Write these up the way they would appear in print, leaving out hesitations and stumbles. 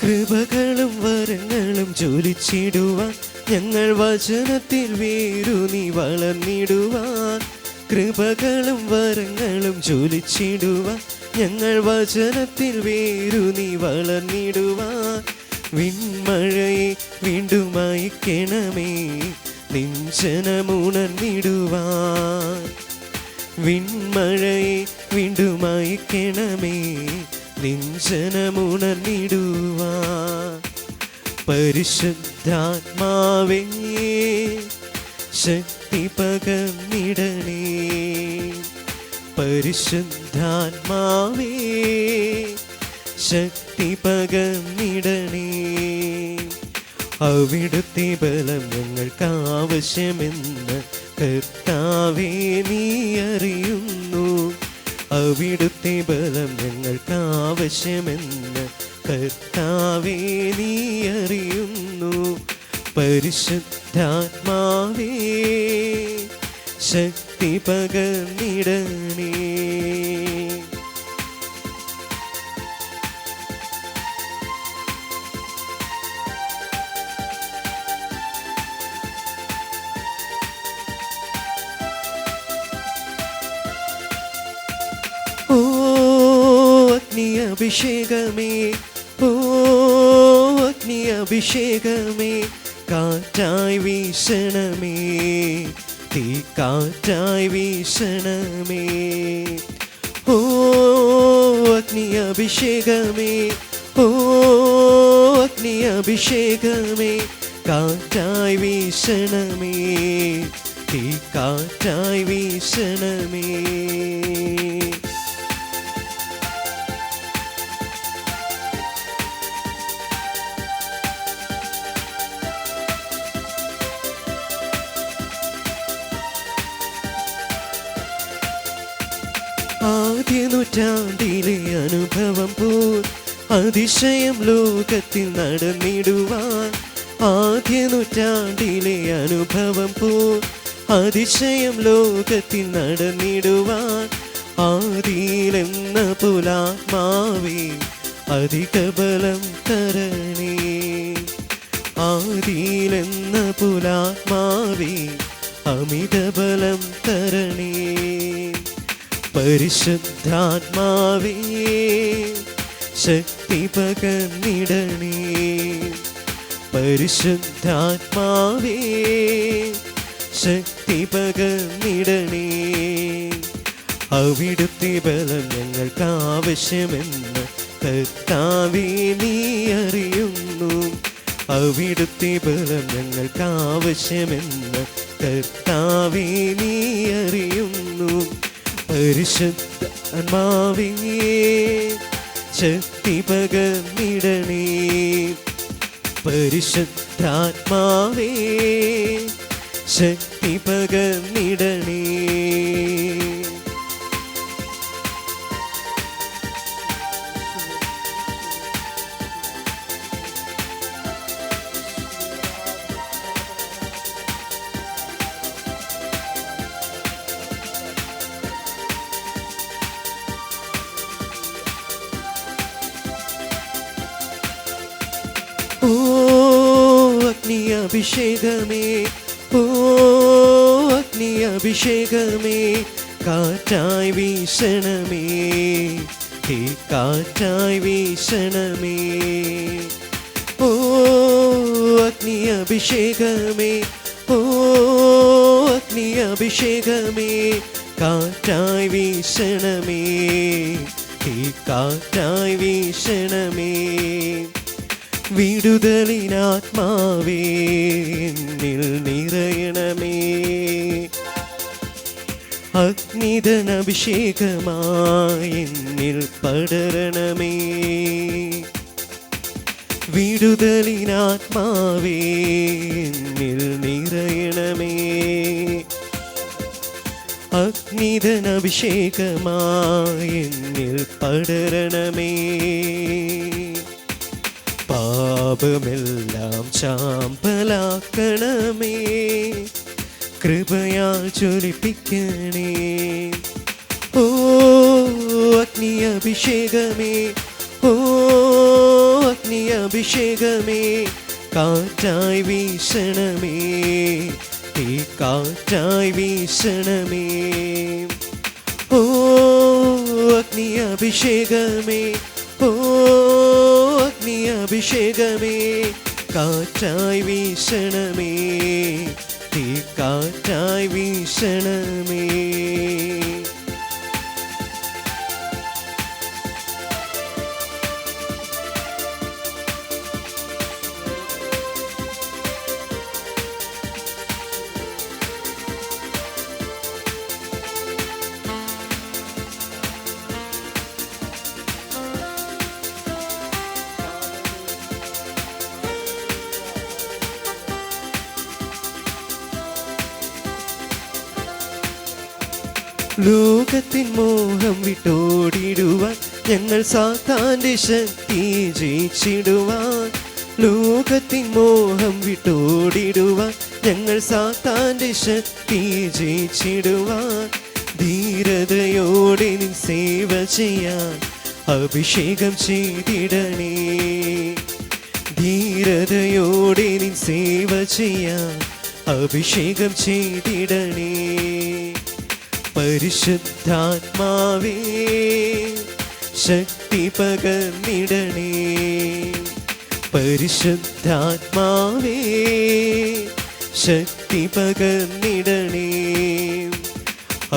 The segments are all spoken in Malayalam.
കൃപകളും വരങ്ങളും ജ്വലിച്ചിടുവാൻ ഞങ്ങൾ വചനത്തിൽ വേരൂന്നി വളർന്നിടുവാൻ. കൃപകളും വരങ്ങളും ജ്വലിച്ചിടുവാൻ ഞങ്ങൾ വചനത്തിൽ വേരൂന്നി വളർന്നിടുവാൻ. വിൺമഴയെ വീണ്ടും അയക്കണമേ നിൻ ജനമുണർന്നിടുവാൻ. വിൺമഴയെ വീണ്ടും അയക്കണമേ നിൻ ജനമുണർന്നിടുവാൻ. പരിശുദ്ധാത്മാവേ ശക്തി പകർന്നിടണേ. പരിശുദ്ധാത്മാവേ ശക്തി പകർന്നിടണേ. അവിടുത്തെ ബലം ഞങ്ങൾക്ക് ആവശ്യമെന്ന് കർത്താവേ നീ അറിയുന്നു. അവിടുത്തെ ബലം ഞങ്ങൾക്ക് ആവശ്യമെന്ന് കർത്താവേ നീ അറിയുന്നു. പരിശുദ്ധാത്മാവേ ശക്തി പകർന്നിടണേ. ഓ അഗ്നി അഭിഷേകമേ, ഓ അഗ്നി അഭിഷേകമേ, കാറ്റായി വീശണമേ, തീ കാറ്റായി വീശണമേ. ഓ അഗ്നി അഭിഷേകമേ, ഓ അഗ്നി അഭിഷേകമേ, കാറ്റായി വീശണമേ, തീ കാറ്റായി വീശണമേ. ആദ്യ നൂറ്റാണ്ടിലെ അനുഭവം പോൽ അതിശയം ലോകത്തിൽ നടന്നിടുവാൻ. ആദ്യ നൂറ്റാണ്ടിലെ അനുഭവം പോൽ അതിശയം ലോകത്തിൽ നടന്നിടുവാൻ. ആദിയിലെന്ന പുലാത്മാവേ അധിക ബലം തരണേ. ആദിയിലെന്ന പുലാത്മാവേ അമിത ബലം തരണേ. പരിശുദ്ധാത്മാവേ ശക്തി പകർന്നിടണേ. പരിശുദ്ധാത്മാവേ ശക്തി പകർന്നിടണേ. അവിടുത്തെ ബലം ഞങ്ങൾക്ക് ആവശ്യമെന്ന് കർത്താവേ നീ അറിയുന്നു. അവിടുത്തെ ബലം ഞങ്ങൾക്ക് ആവശ്യമെന്ന് കർത്താവേ നീ അറിയുന്നു. പരിശുദ്ധാത്മാവേ ശക്തി പകർന്നിടണേ. പരിശുദ്ധാത്മാവേ ശക്തി പകർന്നിടണേ. ഓ അഗ്നി അഭിഷേകമേ, ഓ അഗ്നി അഭിഷേകമേ, കാറ്റായി വീശണമേ, തീ കാറ്റായി വീശണമേ. ഓ അഗ്നി അഭിഷേകമേ, ഓ അഗ്നി അഭിഷേകമേ, കാറ്റായി വീശണമേ, തീ കാറ്റായി വീശണമേ. വിടുതലിനാത്മാവേ എന്നിൽ നിറയണമേ. അഗ്നിധനഭിഷേകമായി എന്നിൽ പടരണമേ. വിടുതലിനാത്മാവേ എന്നിൽ നിറയണമേ. അഗ്നിധനഭിഷേകമായി എന്നിൽ പടരണമേ. പാപമെല്ലാം ചാമ്പലാക്കണമേ, കൃപയാൽ ജ്വലിപ്പിക്കണേ. ഓ അഗ്നി അഭിഷേകമേ, ഓ അഗ്നി അഭിഷേകമേ കാറ്റായി വീശണമേ തീ കാറ്റായി വീശണമേ ഓ അഗ്നി അഭിഷേകമേ ഓ അഗ്നി അഭിഷേകമേ കാറ്റായി വീശണമേ തീ കാറ്റായി വീശണമേ ലോകത്തിൻ മോഹം വിട്ടോടിടുവാൻ ഞങ്ങൾ സാത്താന്റെ ശക്തി ജയിച്ചിടുവാൻ ലോകത്തിൻ മോഹം വിട്ടോടിടുവാൻ ഞങ്ങൾ സാത്താന്റെ ശക്തി ജയിച്ചിടുവാൻ ധീരതയോടെ നിൻ സേവ ചെയ്യാൻ അഭിഷേകം ചെയ്തിടണേ ധീരതയോടെ നിൻ സേവ ചെയ്യാൻ അഭിഷേകം ചെയ്തിടണേ പരിശുദ്ധാത്മാവേ ശക്തി പകർന്നിടണേ പരിശുദ്ധാത്മാവേ ശക്തി പകർന്നിടണേ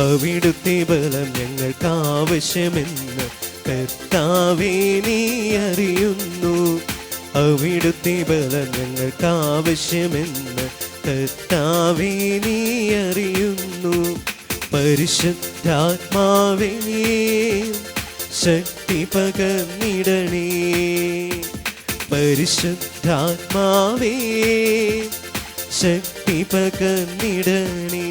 അവിടുത്തെ ബലം ഞങ്ങൾക്ക് ആവശ്യമെന്ന് കർത്താവേ നീ അറിയുന്നു അവിടുത്തെ ബലം ഞങ്ങൾക്ക് ആവശ്യമെന്ന് കർത്താവേ നീ അറിയുന്നു പരിശുദ്ധാത്മാവേ ശക്തി പകർന്നിടണേ പരിശുദ്ധാത്മാവേ ശക്തി പകർന്നിടണേ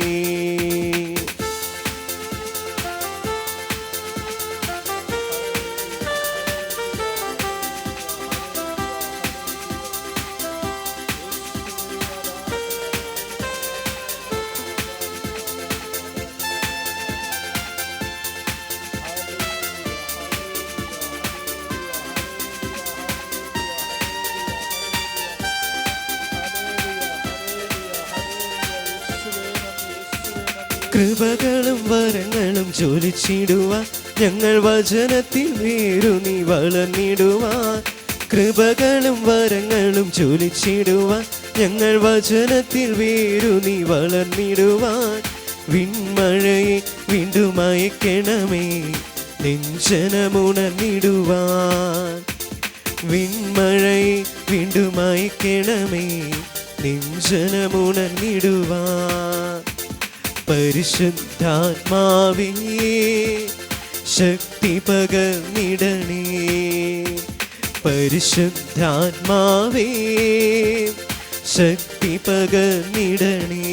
കൃപകളും വരങ്ങളും ജ്വലിച്ചിടുവാൻ ഞങ്ങൾ വചനത്തിൽ വേരുനി വളർന്നിടുവാൻ കൃപകളും വരങ്ങളും ജ്വലിച്ചിടുവാൻ ഞങ്ങൾ വചനത്തിൽ വേരുനി വളർന്നിടുവാൻ വിൺമഴയെ വീണ്ടും അയക്കണമേ നെഞ്ചനമുണർന്നിടുവാൻ വിൺമഴയെ വീണ്ടും അയക്കണമേ നെഞ്ചനമുണർന്നിടുവാൻ പരിശുദ്ധാത്മാവേ ശക്തി പകർന്നിടണേ പരിശുദ്ധാത്മാവേ ശക്തി പകർന്നിടണേ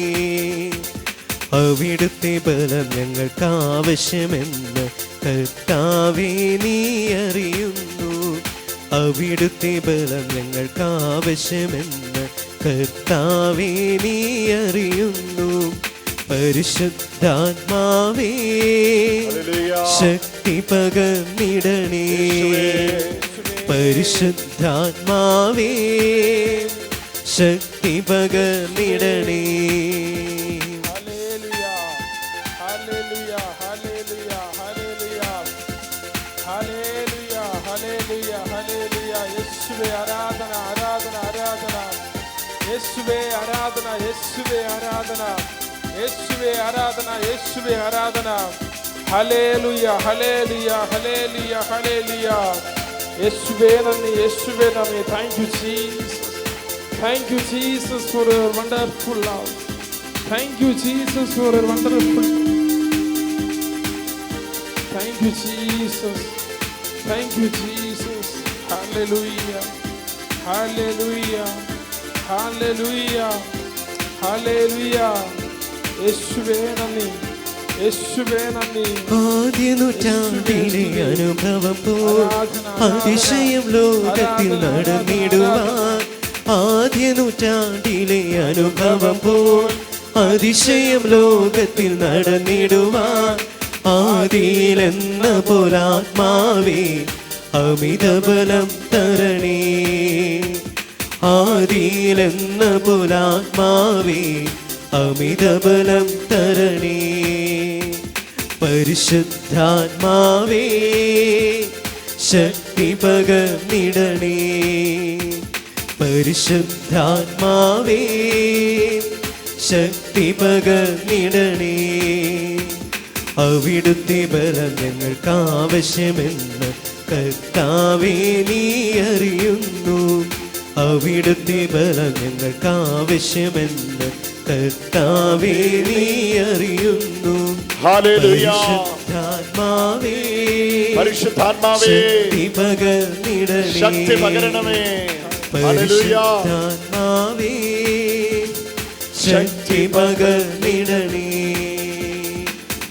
അവിടുത്തെ ബലം ഞങ്ങൾക്ക് ആവശ്യമെന്ന് കർത്താവേ നീ അറിയുന്നു അവിടുത്തെ ബലം ഞങ്ങൾക്ക് ആവശ്യമെന്ന് കർത്താവേ നീ അറിയുന്നു പരിശുദ്ധാത്മാവേ ശക്തി പകർന്നിടണേ പരിശുദ്ധാത്മാവേ ശക്തി പകർന്നിടണേ ആരാധന ആരാധന ആരാധന യേശുവേ ആരാധന യേശുവേ ആരാധന യേശുവേ ആരാധന യേശുവേ ആരാധന ഹല്ലേലൂയ ഹല്ലേലൂയ ഹല്ലേലൂയ ഹല്ലേലൂയ യേശുവേ നന്ദി യേശുവേ നന്ദി Thank you Jesus for your wonderful love. Thank you Jesus for your wonderful Thank you Jesus. Thank you Jesus. Hallelujah. Hallelujah. Hallelujah. Hallelujah. യേശുവേ നന്ദി യേശുവേ നന്ദി ആദ്യ നൂറ്റാണ്ടിലെ അനുഭവം പോൽ അതിശയം ലോകത്തിൽ നടന്നിടുവാൻ ആദ്യ നൂറ്റാണ്ടിലെ അനുഭവം പോൽ അതിശയം ലോകത്തിൽ നടന്നിടുവാൻ ആദിയിലെന്ന പോലാത്മാവേ അമിതബലം തരണേ ആദിയിലെന്ന പുലാത്മാവേ അമിതബലം തരണേ. പരിശുദ്ധാത്മാവേ ശക്തി പകർന്നിടണേ. പരിശുദ്ധാത്മാവേ ശക്തി പകർന്നിടണേ. അവിടുത്തെ ബലം ഞങ്ങൾക്ക് ആവശ്യമെന്ന് കർത്താവേ നീ അറിയുന്നു. അവിടുത്തെ ബലം ഞങ്ങൾക്ക് ആവശ്യമെന്ന് കർത്താവേ നീ അറിയുന്നു. പരിശുദ്ധാത്മാവേ ശക്തി പകർന്നിടണേ. പരിശുദ്ധാത്മാവേ ശക്തി പകർന്നിടണേ.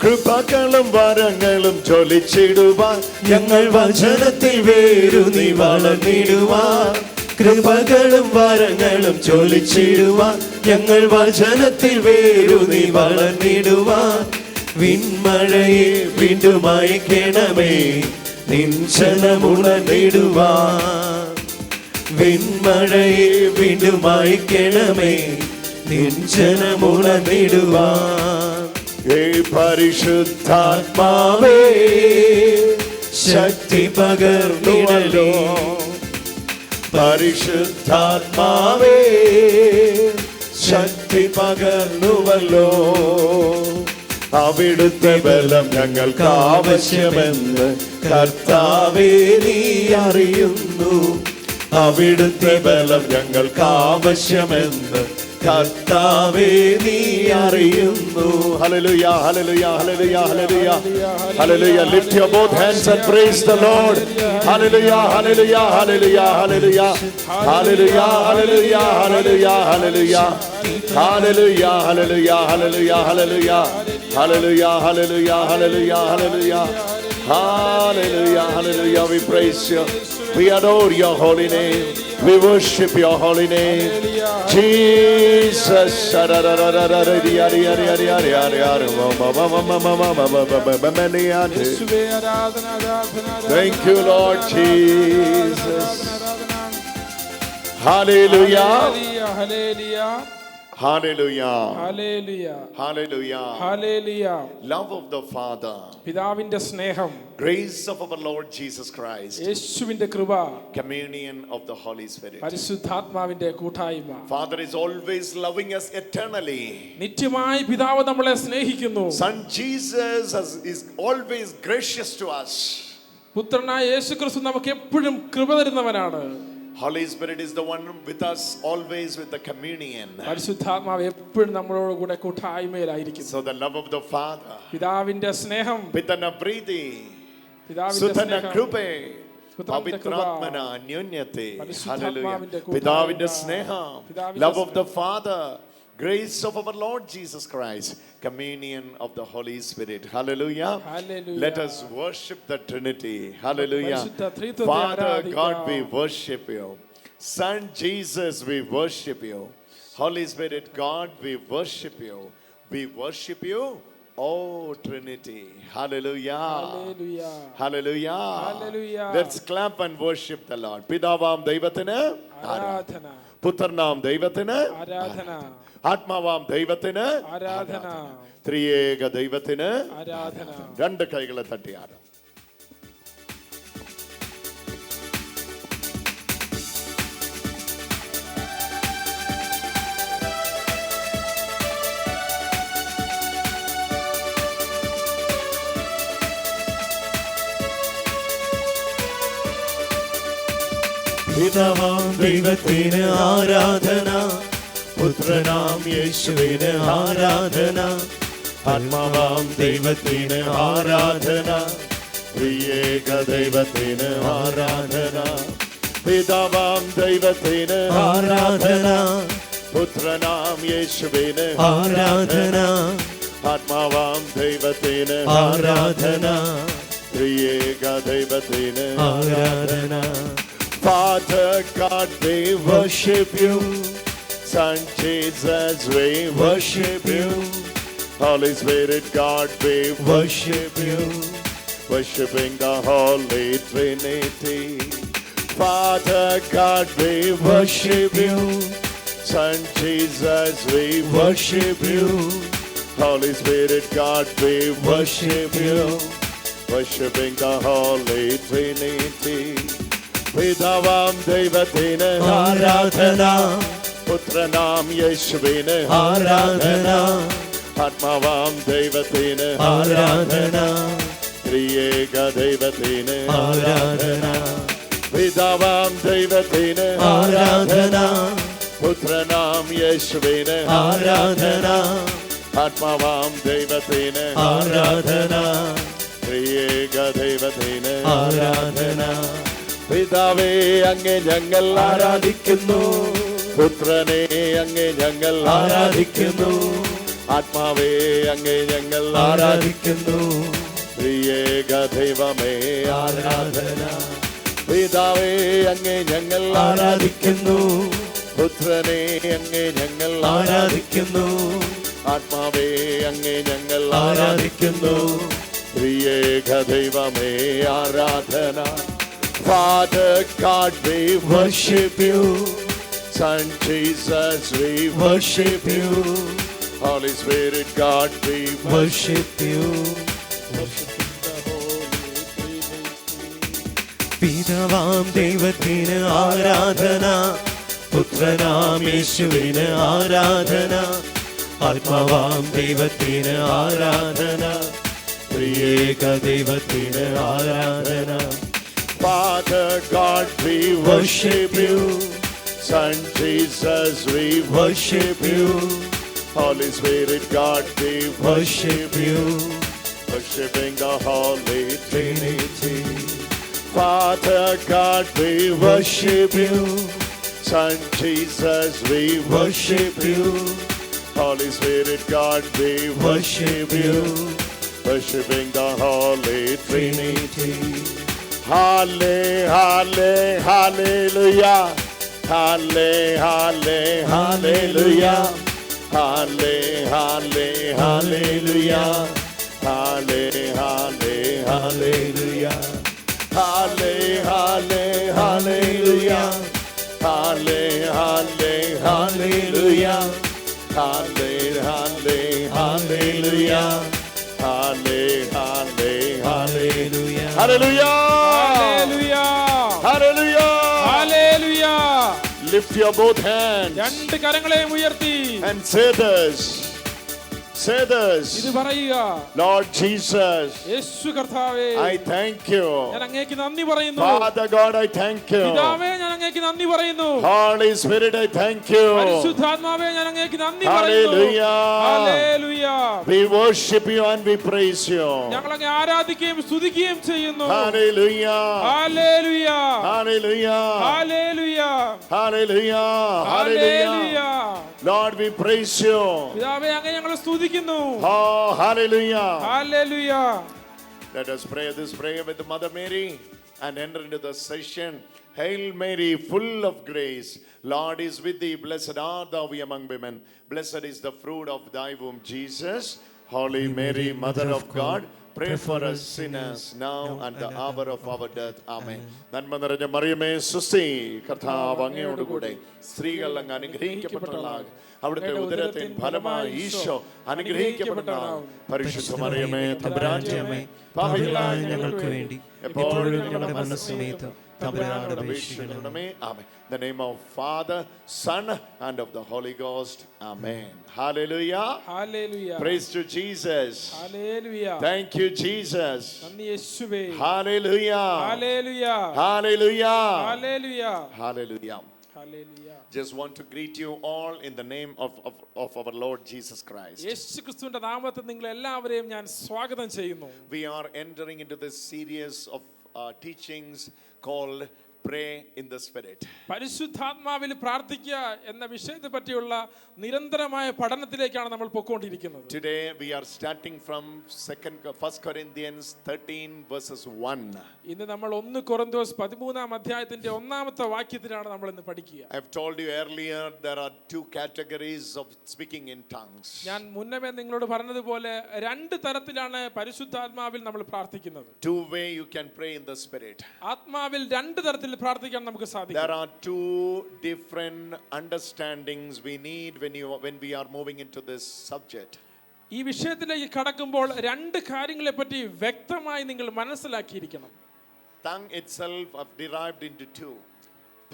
കൃപകളും വരങ്ങളും ജ്വലിച്ചിടുവാൻ ഞങ്ങൾ വചനത്തിൽ വേരുന്നി വളർന്നിടുവാൻ. കൃപകളും വരങ്ങളും ജ്വലിച്ചിടുവാൻ ഞങ്ങൾ വചനത്തിൽ വേരുന്നി വളർന്നിടുവാൻ. വിൺമഴയെ വീണ്ടും അയക്കണമേ നിൻ ജനമുണർന്നിടുവാൻ. വിൺമഴയെ വീണ്ടും അയക്കണമേ നിൻ ജനമുണർന്നിടുവാൻ. പരിശുദ്ധാത്മാവേ ശക്തി പകർന്നിടണേ. പരിശുദ്ധാത്മാവേ ശക്തി പകർന്നുവല്ലോ. അവിടുത്തെ ബലം ഞങ്ങൾക്ക് ആവശ്യമെന്ന് കർത്താവേ നീ അറിയുന്നു. അവിടുത്തെ ബലം ഞങ്ങൾക്ക് ആവശ്യമെന്ന് കർത്താവേ നീ അറിയുന്നു. Hallelujah, hallelujah, hallelujah, hallelujah, hallelujah. Lift your both hands and praise the Lord. Hallelujah, hallelujah, hallelujah, hallelujah, hallelujah, hallelujah, hallelujah, hallelujah, hallelujah, hallelujah, hallelujah, hallelujah, hallelujah, hallelujah, hallelujah, hallelujah, hallelujah, hallelujah. We praise you. We adore your holy name. We worship your holy name, Jesus. Thank you, Lord Jesus. Hallelujah. Hallelujah. Hallelujah. Hallelujah. Hallelujah. Hallelujah. Love of the Father. പിതാവിന്റെ സ്നേഹം, Grace of our Lord Jesus Christ. യേശുവിന്റെ കൃപ, Communion of the Holy Spirit. പരിശുദ്ധാത്മാവിന്റെ കൂട്ടായ്മ. Father is always loving us eternally. നിത്യമായി പിതാവ് നമ്മളെ സ്നേഹിക്കുന്നു. Son Jesus is always gracious to us. പുത്രനായ യേശുക്രിസ്തു നമുക്ക് എപ്പോഴും കൃപ തരുന്നവനാണ്. Holy Spirit is the one with us always with the communion. പരിശുദ്ധാത്മാവ് എപ്പോഴും നമ്മളോട് കൂടെ കൂട്ടായ്മയിലായിരിക്കും. So the love of the Father. പിതാവിന്റെ സ്നേഹം, Pitana Priti. പിതാവിന്റെ Sutana സ്നേഹം, Krupe. പുത്രന്റെ കൃപ, Pavitratmana Anyonyate. പരിശുദ്ധാത്മാവിന്റെ Hallelujah. Pidavinte sneham. പിതാവിന്റെ Love of the Father. Grace of our Lord Jesus Christ. Communion of the Holy Spirit. Hallelujah. Hallelujah. Let us worship the Trinity. Hallelujah. പരിശുദ്ധ ത്രിത്വത്തെ Father God, we ആരാധിക്കാം. worship you. Son Jesus, we worship you. Holy Spirit God, we worship you. We worship you, oh Trinity. Hallelujah. Hallelujah. Hallelujah. Hallelujah. Let's clap and worship the Lord. പിതാവാം ദൈവത്തിന് ആരാധന, പുത്രനാം ദൈവത്തിന് ആരാധന, ആത്മാവാം ദൈവത്തിന് ആരാധന, ത്രിയേക ദൈവത്തിന് ആരാധന. രണ്ട് കൈകളെ തട്ടിയാറ്. പിതാവാം ദൈവത്തിന് ആരാധന, പുത്രനാം യേശുവിന് ആരാധന, ആത്മാവാം ദൈവത്തിന് ആരാധന, ത്രിയേക ദൈവത്തിന് ആരാധന. പിതാവാം ദൈവത്തിന് ആരാധന, പുത്രനാം യേശുവിന് ആരാധന, ആത്മാവാം ദൈവത്തിന് ആരാധന, ത്രിയേക ദൈവത്തിന് ആരാധന. Father God, we worship you. Son Jesus, we worship you. Holy Spirit God, we worship you. Worshiping the Holy Trinity. Father God, we worship you. Son Jesus, we worship you. Holy Spirit, God, we worship you. Worshiping the Holy Trinity. പിതാവാം ദൈവത്തിന് ആരാധന, പുത്രനാം യേശുവിന് ആരാധന, ആത്മാവാം ദൈവത്തിന് ആരാധന, ത്രിയേക ദൈവത്തിന് ആരാധന, പിതാവാം ദൈവത്തിന് ആരാധന, പുത്രനാം യേശുവിന് ആരാധന, ആത്മാവാം ദൈവത്തിന് ആരാധന, ത്രിയേക ദൈവത്തിന് ആരാധന. പിതാവേ അങ്ങേ ഞങ്ങൾ ആരാധിക്കുന്നു, പുത്രനെ അങ്ങേ ഞങ്ങൾ ആരാധിക്കുന്നു, ആത്മാവേ അങ്ങേ ഞങ്ങൾ ആരാധിക്കുന്നു, ത്രിയേക ദൈവമേ ആരാധന. പിതാവേ അങ്ങേ ഞങ്ങൾ ആരാധിക്കുന്നു, പുത്രനെ അങ്ങേ ഞങ്ങൾ ആരാധിക്കുന്നു, ആത്മാവേ അങ്ങേ ഞങ്ങൾ ആരാധിക്കുന്നു, ത്രിയേക ദൈവമേ ആരാധന. Father God, we worship you. Son Jesus, we worship you. Holy Spirit, God, we worship you. Worshiping the Holy Trinity. പിതാവാം ദൈവത്തിന് ആരാധന, പുത്രനാം യേശുവിന് ആരാധന, ആത്മാവാം ദൈവത്തിന് ആരാധന, ത്രിയേക ദൈവത്തിന് ആരാധന. Father God, we worship you. Son Jesus, we worship you. Holy Spirit, God, we worship you. Worshiping the Holy Trinity. Father God, we worship you. Son Jesus, we worship you. Holy Spirit, God, we worship you. Worshiping the Holy Trinity. Halle, halle, hallelujah. Halle, halle, hallelujah. Halle, halle, hallelujah. Halle, halle, hallelujah. Halle, halle, hallelujah. Halle, halle, hallelujah. Halle, halle, hallelujah. Halle, halle, hallelujah. Hallelujah. Hallelujah. Hallelujah. Hallelujah. Lift your both hands രണ്ട് കരങ്ങളെയും ഉയർത്തി and say this. Say this. ഇത് പറയുക, Lord Jesus, യേശു കർത്താവേ, I thank you. ഞാൻ അങ്ങേക്ക് നന്ദി പറയുന്നു. Father God, I thank you. പിതാവേ, ഞാൻ അങ്ങേക്ക് നന്ദി പറയുന്നു. Holy Spirit, I thank you. പരിശുദ്ധാത്മാവേ, ഞാൻ അങ്ങേക്ക് നന്ദി പറയുന്നു. Hallelujah. Hallelujah. We worship you and we praise you. ഞങ്ങൾ അങ്ങേ ആരാധിക്കുകയും സ്തുതിക്കുകയും ചെയ്യുന്നു. Hallelujah. Hallelujah. Hallelujah. Hallelujah. Hallelujah. Hallelujah. Lord, we praise you. പിതാവേ, അങ്ങേ ഞങ്ങൾ സ്തുതിക്കുന്നു. Oh, hallelujah. Hallelujah. Let us pray this prayer with Mother Mary and enter into the session. Hail Mary, full of grace, Lord is with thee. Blessed art thou among women. Blessed is the fruit of thy womb, Jesus. Holy Mary, Mother of God, pray for us sinners now and the hour of our death. Amen. നന്മ നിറഞ്ഞ മറിയമേ സുസ്തി, കർത്താവ് അങ്ങയോടുകൂടെ സ്ത്രീകൾ അങ്ങ് അനുഗ്രഹിക്കപ്പെട്ടവളാകും. അവിടുത്തെ ഉദരത്തിൻ ഫലമായി ഈശോ അനുഗ്രഹിക്കപ്പെട്ടവനാകും. പരിശുദ്ധ മറിയമേ തമ്പുരാന്റെ അമ്മേ, പാപികളായ ഞങ്ങൾക്ക് വേണ്ടി എപ്പോഴും ഞങ്ങളുടെ മരണസമയത്ത് തമ്പുരാനോട് അപേക്ഷിക്കണമേ. ആമേൻ. In the name of Father, Son and of the Holy Ghost. Amen. Hallelujah. Hallelujah. Praise to Jesus. Hallelujah. Thank you, Jesus. നന്ദി യേശുവേ. Hallelujah. Hallelujah. Hallelujah. Hallelujah. Hallelujah. Hallelujah. Just want to greet you all in the name of our Lord Jesus Christ. യേശുക്രിസ്തുവിന്റെ നാമത്തിൽ നിങ്ങൾ എല്ലാവരെയും ഞാൻ സ്വാഗതം ചെയ്യുന്നു. We are entering into this series of teachings called Pray in the Spirit. പരിശുദ്ധാത്മാവിൽ പ്രാർത്ഥിക്കുക എന്ന വിഷയത്തെ പറ്റിയുള്ള നിരന്തരമായ പഠനത്തിലേക്കാണ് നമ്മൾ പോയിക്കൊണ്ടിരിക്കുന്നത്. Today we are starting from 1 Corinthians 13 verses 1. ഇന്ന് നമ്മൾ 1 കൊരിന്ത്യസ് 13 അധ്യായത്തിന്റെ 1ാമത്തെ വാക്യത്തിലാണ് നമ്മൾ ഇന്ന് പഠിക്കുക. I have told you earlier there are two categories of speaking in tongues. ഞാൻ മുന്നമേ നിങ്ങളോട് പറഞ്ഞതുപോലെ രണ്ട് തരത്തിലാണ് പരിശുദ്ധാത്മാവിൽ നമ്മൾ പ്രാർത്ഥിക്കുന്നത്. Two way you can pray in the Spirit. ആത്മാവിൽ രണ്ട് തരത്തിൽ തരത്തിൽ പ്രാർത്ഥിക്കാൻ നമുക്ക് സാധിക്കും. There are two different understandings we need when we are moving into this subject. ഈ വിഷയത്തിലേക്ക് കടക്കുമ്പോൾ രണ്ട് കാര്യങ്ങളെ പറ്റി വ്യക്തമായി നിങ്ങൾ മനസ്സിലാക്കിയിരിക്കണം. Tongue itself are derived into two.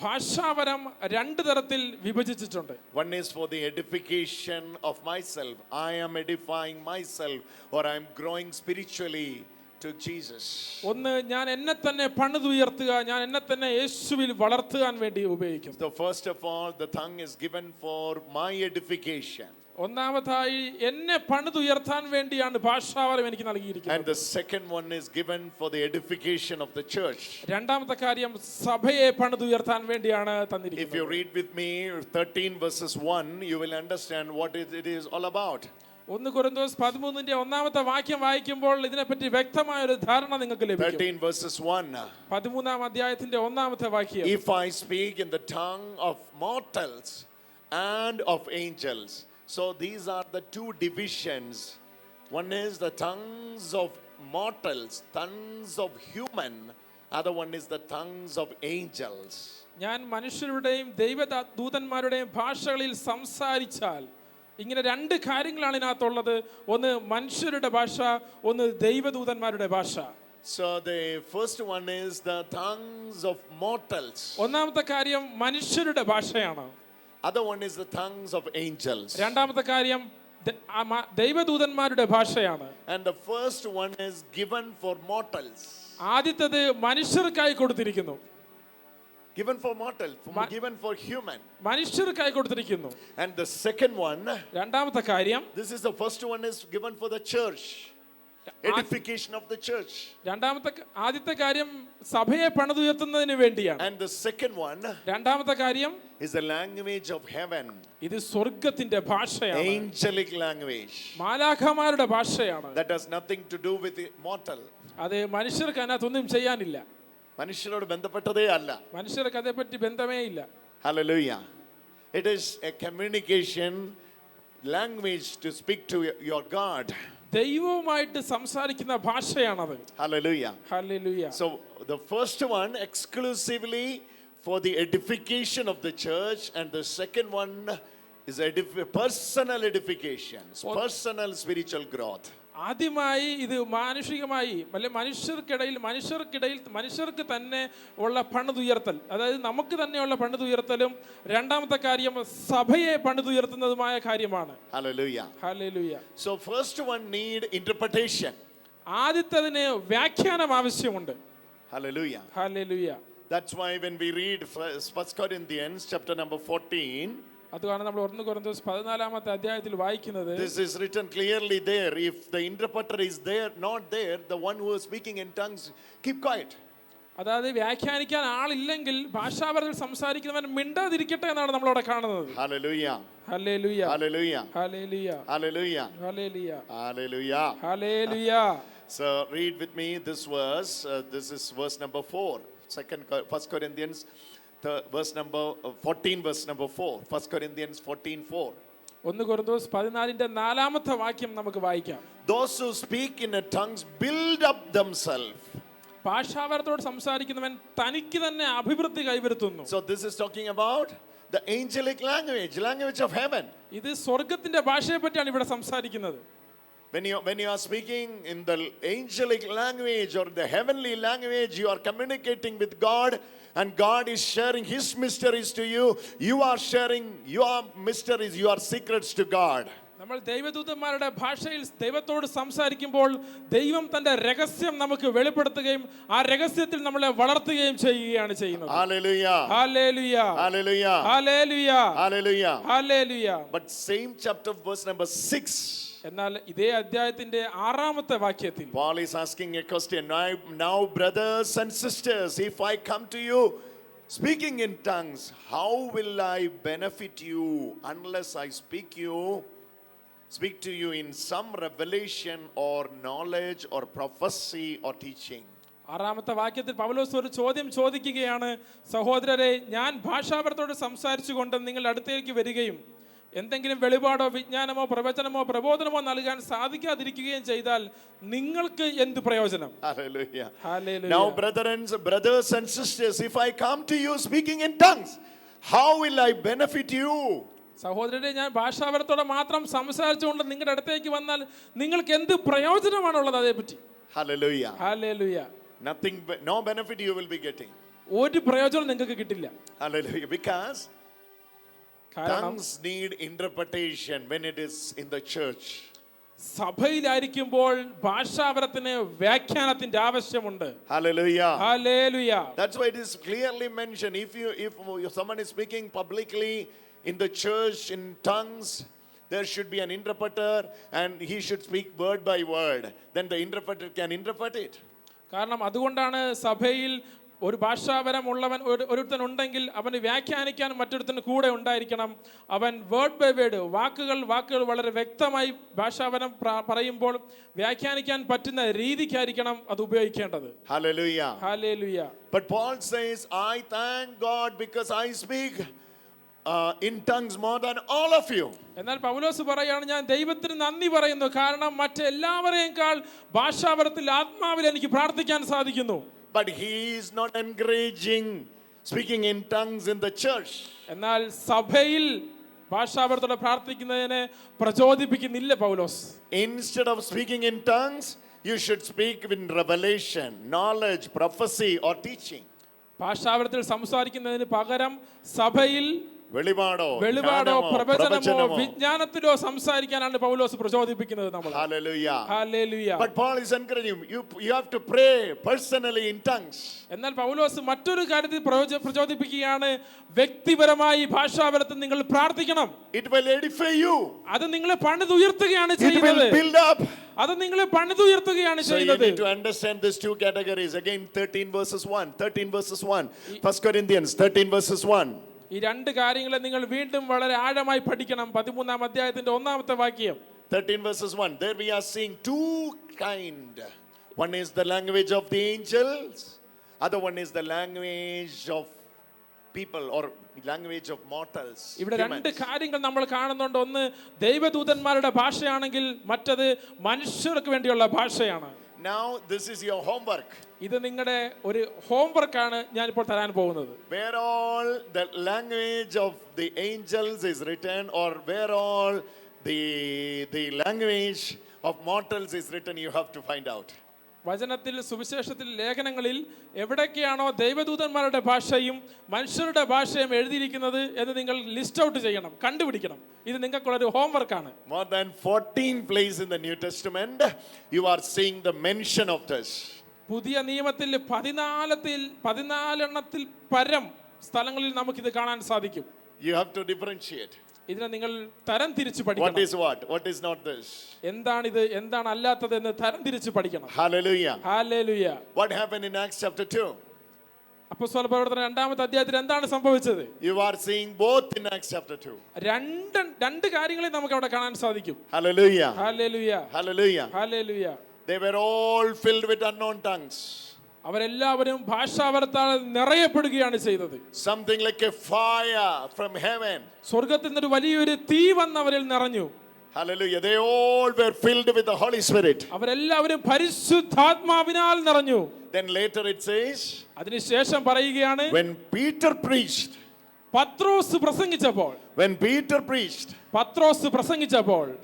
ഭാഷാപരം രണ്ട് തരത്തിൽ വിഭജിച്ചിട്ടുണ്ട്. One is for the edification of myself. I am edifying myself, or I am growing spiritually to Jesus. ഒന്ന്, ഞാൻ എന്നെ തന്നെ പണിതുയർത്തുക, ഞാൻ എന്നെ തന്നെ യേശുവിൽ വളർത്തുവാൻ വേണ്ടി ഉപയോഗിക്കും. So first of all, the tongue is given for my edification. ഒന്നാമതായി എന്നെ പണിതുയർത്താൻ വേണ്ടിയാണ് ഭാഷാപരം എനിക്ക് And നൽകിയിരിക്കുന്നത്. the second one is given for the edification of the church. രണ്ടാമത്തെ കാര്യം സഭയെ പണിതുയർത്താൻ വേണ്ടിയാണ് If you തന്നിരിക്കുന്നത്. read with me 13 verses 1, you will understand what it is all about. 1 കൊരിന്തോസ് 13 ഒന്നാമത്തെ വാക്യം വായിക്കുമ്പോൾ ഇതിനെപ്പറ്റി വ്യക്തമായ ഒരു ധാരണ നിങ്ങൾക്ക് ലഭിക്കും. 13 verses 1. 13 അധ്യായത്തിന്റെ ഒന്നാമത്തെ വാക്യം. If I speak in the tongue of mortals and of angels. So these are the two divisions. One is the tongues of mortals, tongues of human. Other one is the tongues of angels. ഞാൻ മനുഷ്യരുടെയും ദൈവദൂതന്മാരുടെയും ഭാഷകളിൽ സംസാരിച്ചാൽ ഇങ്ങനെ രണ്ട് കാര്യങ്ങളാണ് ഇതിനകത്തുള്ളത്. ഒന്ന് മനുഷ്യരുടെ ഭാഷ, ഒന്ന് ദൈവദൂതന്മാരുടെ ഭാഷ. So the first one is the tongues of mortals. ഒന്നാമത്തെ കാര്യം മനുഷ്യരുടെ ഭാഷയാണ്. Other one is the tongues of angels. രണ്ടാമത്തെ കാര്യം ദൈവദൂതന്മാരുടെ ഭാഷയാണ്. And the first one is given for mortals. ആദ്യത്തേത് മനുഷ്യർക്കായി കൊടുത്തിരിക്കുന്നു. Given for mortal, given for human. മനുഷ്യർക്കായി കൊടുത്തിരിക്കുന്നു. And the second one, രണ്ടാമത്തെ കാര്യം, this is the first one is given for the church. Edification of the church. ആദ്യത്തെ കാര്യം സഭയെ പണിതുയർത്തുന്നതിന് വേണ്ടിയാണ്. And the second one രണ്ടാമത്തെ കാര്യം is the language of heaven. ഇത് സ്വർഗ്ഗത്തിന്റെ ഭാഷയാണ്. Angelic language. മാലാഖമാരുടെ ഭാഷയാണ്. That has nothing to do with the mortal. അത് മനുഷ്യർക്ക് അതിനകത്തൊന്നും ചെയ്യാനില്ല. മനുഷ്യരോട് ബന്ധപ്പെട്ടതേ അല്ല. മനുഷ്യർക്ക് അതേപ്പറ്റി ബന്ധമേ ഇല്ല. Hallelujah. It is a communication language to speak to your God. ദൈവവുമായിട്ട് സംസാരിക്കുന്ന ഭാഷയാണത്. Hallelujah. Hallelujah. So the first one exclusively for the edification of the church, and the second one is personal edification, personal spiritual growth. ആദ്യമായി ഇത് മാനുഷികമായി അല്ലെ മനുഷ്യർക്കിടയിൽ മനുഷ്യർക്ക് തന്നെ ഉള്ള പണിതുയർത്തൽ, അതായത് നമുക്ക് തന്നെയുള്ള പണിതുയർത്തലും രണ്ടാമത്തെ കാര്യം സഭയെ പണിതുയർത്തുന്നതുമായ കാര്യമാണ്. Hallelujah. Hallelujah. So first one need interpretation. ആദ്യത്തേതിന് വ്യാഖ്യാനം ആവശ്യമുണ്ട്. Hallelujah. Hallelujah. That's why when we read 1 Corinthians chapter number 14, അതുകാണ് നമ്മൾ 1 കൊരിന്തോസ് 14 അധ്യായത്തിൽ വായിക്കുന്നത്. this is written clearly there. If the interpreter is there, not there, the one who is speaking in tongues, keep quiet. അതായത് വ്യാഖ്യാനിക്കാൻ ആളില്ലെങ്കിൽ ഭാഷാപരത്തിൽ സംസാരിക്കുന്നവൻ മിണ്ടാതിരിക്കട്ടെ എന്നാണ് നമ്മളവിടെ കാണുന്നത്. Hallelujah. Hallelujah. Hallelujah. Hallelujah. Hallelujah. Hallelujah. Hallelujah. Hallelujah. So read with me this verse. This is verse number 4. 1 Corinthians verse number 14, verse number 4. 1 Corinthians 14:4. 1 കൊരിന്തോസ് 14 നാലാമത്തെ വാക്യം നമുക്ക് വായിക്കാം. Those who speak in tongues build up themselves. ഭാഷാപരത്തോട് സംസാരിക്കുന്നവൻ തനിക്ക് തന്നെ അഭിവൃദ്ധി കൈവരുത്തുന്നു. So this is talking about the angelic language of heaven. ഇത് സ്വർഗ്ഗത്തിന്റെ ഭാഷയെ പറ്റിയാണ് ഇവിടെ സംസാരിക്കുന്നത്. When you are speaking in the angelic language or the heavenly language, you are communicating with God, and God is sharing His mysteries to you. You are sharing your mysteries, your secrets to God. നമ്മൾ ദൈവദൂതന്മാരുടെ ഭാഷയിൽ ദൈവത്തോട് സംസാരിക്കുമ്പോൾ ദൈവം തന്റെ രഹസ്യം നമുക്ക് വെളിപ്പെടുത്തുകയും ആ രഹസ്യത്തിൽ നമ്മളെ വളർത്തുകയും ചെയ്യുകയാണ് ചെയ്യുന്നത്. Hallelujah. Hallelujah. Hallelujah. Hallelujah. Hallelujah. Hallelujah. But same chapter verse number 6. എന്നാൽ ഇതേ അധ്യായത്തിന്റെ 6 വാക്യത്തിൽ Paul is asking a question. Now brothers and sisters, if I come to you speaking in tongues, how will I benefit you unless I speak to you in some revelation or knowledge or prophecy or teaching? 6 വാക്യത്തിൽ പൗലോസ് ഒരു ചോദ്യം ചോദിക്കുകയാണ്. സഹോദരരെ, ഞാൻ ഭാഷാപരത്തോട് സംസാരിച്ചുകൊണ്ട് നിങ്ങളുടെ അടുത്തേക്ക് വരികയും എന്തെങ്കിലും വെളിപാടോ വിജ്ഞാനമോ പ്രവചനമോ പ്രബോധനമോ നൽകാൻ സാധിക്കാതിരിക്കുകയും ചെയ്താൽ നിങ്ങൾക്ക് എന്ത് പ്രയോജനം? Hallelujah. Hallelujah. Now, brothers and sisters, if I come to you speaking in tongues, how will I benefit you? സഹോദരരെ, ഞാൻ ഭാഷാപരത്തോടെ മാത്രം സംസാരിച്ചുകൊണ്ട് നിങ്ങളുടെ അടുത്തേക്ക് വന്നാൽ നിങ്ങൾക്ക് എന്ത് പ്രയോജനമാണുള്ളത്? അതേപറ്റി. Hallelujah. Hallelujah. Nothing, no benefit you will be getting. ഒരു പ്രയോജനം നിങ്ങൾക്ക് കിട്ടില്ല. Hallelujah. Because കാരണം tongues need interpretation when it is in the church. സഭയിലായിരിക്കുമ്പോൾ ഭാഷാപരത്തിന് വ്യാഖ്യാനത്തിന്റെ ആവശ്യമുണ്ട്. Hallelujah. Hallelujah. That's why it is clearly mentioned. If someone is speaking publicly in the church in tongues, there should be an interpreter and he should speak word by word. Then the interpreter can interpret it. കാരണം അതുകൊണ്ടാണ് സഭയിൽ ഒരു ഭാഷാപരമുള്ളവൻ ഒരുത്തൻ ഉണ്ടെങ്കിൽ അവന് വ്യാഖ്യാനിക്കാൻ മറ്റൊരുത്തന് കൂടെ ഉണ്ടായിരിക്കണം. അവൻ വേർഡ് ബൈ വേർഡ് വാക്കുകൾ വളരെ വ്യക്തമായി ഭാഷാപരം പറയുമ്പോൾ വ്യാഖ്യാനിക്കാൻ പറ്റുന്ന രീതിക്കായിരിക്കണം അത് ഉപയോഗിക്കേണ്ടത്. Hallelujah. Hallelujah. But Paul says, I thank God because I speak in tongues more than all of you. എന്നാൽ പൗലോസ് പറയാണ്, ഞാൻ ദൈവത്തിന് നന്ദി പറയുന്നു, കാരണം മറ്റെല്ലാവരെയും ഭാഷാപരത്തിൽ ആത്മാവിൽ എനിക്ക് പ്രാർത്ഥിക്കാൻ സാധിക്കുന്നു. But he is not encouraging speaking in tongues in the church. എന്നാൽ സഭയിൽ ഭാഷാപരത്തോടെ പ്രാർത്ഥിക്കുന്നതിനെ പ്രചോദിപ്പിക്കുന്നില്ല പൗലോസ്. Instead of speaking in tongues, you should speak in revelation, knowledge, prophecy or teaching. ഭാഷാപരത്തിൽ സംസാരിക്കുന്നതിന് പകരം സഭയിൽ വെളിപാടോ പ്രവചനമോ വിജ്ഞാനത്തിലോ സംസാരിക്കാനാണ് പൗലോസ് പ്രചോദിപ്പിക്കുന്നത് നമ്മളെ. Hallelujah. Hallelujah. But Paul is encouraging you have to pray personally in tongues. എന്നാൽ പൗലോസ് മറ്റൊരു കാര്യത്തിൽ പ്രചോദിപ്പിക്കുകയാണ്, വ്യക്തിപരമായി ഭാഷാപരത്തിൽ നിങ്ങൾ പ്രാർത്ഥിക്കണം. It will edify you. അത് നിങ്ങളെ പണിതുയർത്തുകയാണ് It will ചെയ്യുന്നത്. build up. അത് നിങ്ങളെ പണിതുയർത്തുകയാണ് So you ചെയ്യുന്നത്. need to understand these two categories. Again 13 verses 1. 1 Corinthians 13 verses 1. ഈ രണ്ട് കാര്യങ്ങളെ നിങ്ങൾ വീണ്ടും വളരെ ആഴമായി പഠിക്കണം. 13-ാം അധ്യായത്തിന്റെ 1-ാമത്തെ വാക്യം. 13 verses 1. There we are seeing two kind. One is the language of the angels. Other one is the language of people or language of mortals. ഇവിടെ രണ്ട് കാര്യങ്ങൾ നമ്മൾ കാണുന്നുണ്ട്. ഒന്ന് ദൈവദൂതന്മാരുടെ ഭാഷയാണെങ്കിൽ മറ്റത് മനുഷ്യർക്ക് വേണ്ടിയുള്ള ഭാഷയാണ്. Now this is your homework. ഇത് നിങ്ങളുടെ ഒരു ഹോംവർക്കാണ് ഞാൻ ഇപ്പോൾ തരാൻ പോകുന്നത്. Where all the language of the angels is written or where all the language of mortals is written, you have to find out. വചനത്തിൽ സുവിശേഷത്തിൽ ലേഖനങ്ങളിൽ എവിടേക്കാണോ ദൈവദൂതന്മാരുടെ ഭാഷയും മനുഷ്യരുടെ ഭാഷയും എഴുതിയിരിക്കുന്നത് എന്ന് നിങ്ങൾ ലിസ്റ്റ് ഔട്ട് ചെയ്യണം, കണ്ടുപിടിക്കണം. ഇത് നിങ്ങൾക്കുള്ളൊരു ഹോംവർക്കാണ്. More than 14 places in the New Testament you are seeing the mention of this. പുതിയ നിയമത്തിൽ 14 പരം സ്ഥലങ്ങളിൽ നമുക്കിത് കാണാൻ സാധിക്കും. You have to differentiate. ഇതിനെ നിങ്ങൾ തരം തിരിച്ചു What പഠിക്കണം. is what? What is not this? എന്താണിത്, എന്താണ് അല്ലാത്തത് എന്ന് തരം തിരിച്ചു പഠിക്കണം. Hallelujah. Hallelujah. What happened in Acts chapter 2? അപ്പോസ്തല പ്രവർത്തനം 2-ാമത്തെ അധ്യായത്തിൽ എന്താണ് സംഭവിച്ചത്? You are seeing both in Acts chapter 2. രണ്ട് കാര്യങ്ങളെ നമുക്ക് അവിടെ കാണാൻ സാധിക്കും. Hallelujah. Hallelujah. Hallelujah. Hallelujah. They were all filled with unknown tongues. അവരെല്ലാവരും ഭാഷാപരത്താൽ നിറയപ്പെടുകയാണ് ചെയ്തത്. Something like a fire from heaven. സ്വർഗ്ഗത്തിൽ നിന്നൊരു വലിയൊരു തീ വന്നവരിൽ നിറഞ്ഞു. Hallelujah. They all were filled with the Holy Spirit. അവരെല്ലാവരും പരിശുദ്ധാത്മാവിനാൽ നിറഞ്ഞു. Then later it says, അതിനുശേഷം പറയുകയാണ്, when Peter preached, Pathros പ്രസംഗിച്ചപ്പോൾ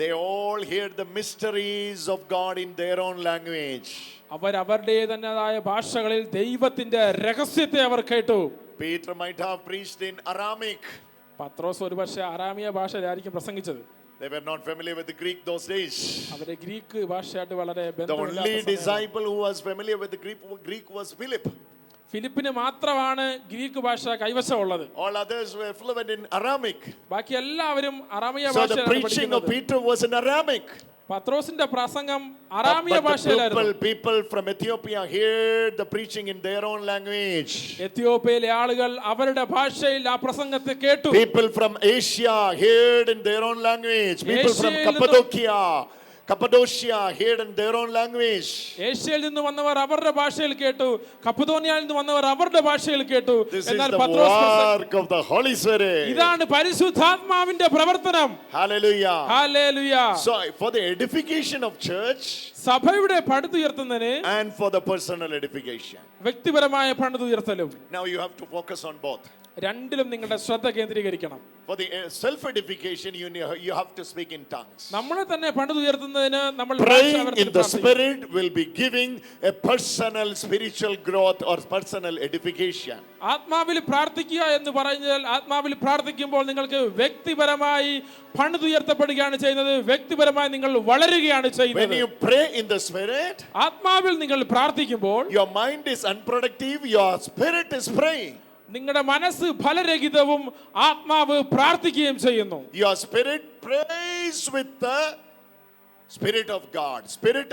they all heard the mysteries of God in their own language. അവരുടേതായ ഭാഷകളിൽ ദൈവത്തിന്റെ രഹസ്യത്തെ അവർ കേട്ടു. Peter might have preached in Aramaic. പത്രോസ് ഒരുപക്ഷെ അരാമിയ ഭാഷയിലായിരിക്കും പ്രസംഗിച്ചത്. They were not familiar with the Greek those days. അവരെ ഗ്രീക്ക് ഭാഷയായിട്ട് വളരെ The ബന്ധമില്ലാത്ത only സമയമാണ്. disciple who was familiar with the Greek was Philip. ഫിലിപ്പിന് മാത്രമാണ് ഗ്രീക്ക് ഭാഷ കൈവശമുള്ളത്. All others were fluent in Aramaic. ബാക്കി എല്ലാവരും അറാമിയ So the ഭാഷയാണ് preaching of പഠിക്കുന്നത്. Peter was in Aramaic. പത്രോസിന്റെ പ്രസംഗം അറാമിയ But the ഭാഷയിലായിരുന്നു. people from Ethiopia heard the preaching in their own language. എത്യോപ്യയിലെ ആളുകൾ അവരുടെ ഭാഷയിൽ ആ പ്രസംഗത്തെ കേട്ടു. People from Asia heard in their own language. People from Cappadocia Cappadocia heard in their own language. ഏഷ്യയിൽ നിന്ന് വന്നവർ അവരുടെ ഭാഷയിൽ കേട്ടു, കപ്പദോനിയയിൽ നിന്ന് വന്നവർ അവരുടെ ഭാഷയിൽ കേട്ടു. This is എന്നാൽ the Pathros work of the Holy Spirit. ഇതാണ് പരിശുദ്ധാത്മാവിന്റെ പ്രവർത്തനം. Hallelujah. Hallelujah. So for the edification of church സഭയുടെ പടുത്തുയർത്തുന്നതിന് and for the personal edification. വ്യക്തിപരമായ പടുത്തുയർത്തലും. Now you have to focus on both. രണ്ടിലും നിങ്ങളുടെ ശ്രദ്ധ കേന്ദ്രീകരിക്കണം. For the self edification you have to speak in tongues. നമ്മളെ തന്നെ പടുത്തുയർത്തുന്നതിന് നമ്മൾ Praying in the spirit will be giving a personal spiritual growth or personal edification. ആത്മാവിൽ പ്രാർത്ഥിക്കുക എന്ന് പറഞ്ഞാൽ ആത്മാവിൽ പ്രാർത്ഥിക്കുമ്പോൾ നിങ്ങൾക്ക് വ്യക്തിപരമായി പണിതുയർത്തപ്പെടുകയാണ് ചെയ്യുന്നത്, വ്യക്തിപരമായി നിങ്ങൾ വളരുകയാണ് When ചെയ്യുന്നത്. you pray in the spirit, ആത്മാവിൽ നിങ്ങൾ പ്രാർത്ഥിക്കുമ്പോൾ your mind is unproductive, your spirit is praying. നിങ്ങളുടെ മനസ്സ് ഫലരഹിതവും ആത്മാവ് പ്രാർത്ഥിക്കുകയും ചെയ്യുന്നു. Your spirit prays with the spirit of God. Spirit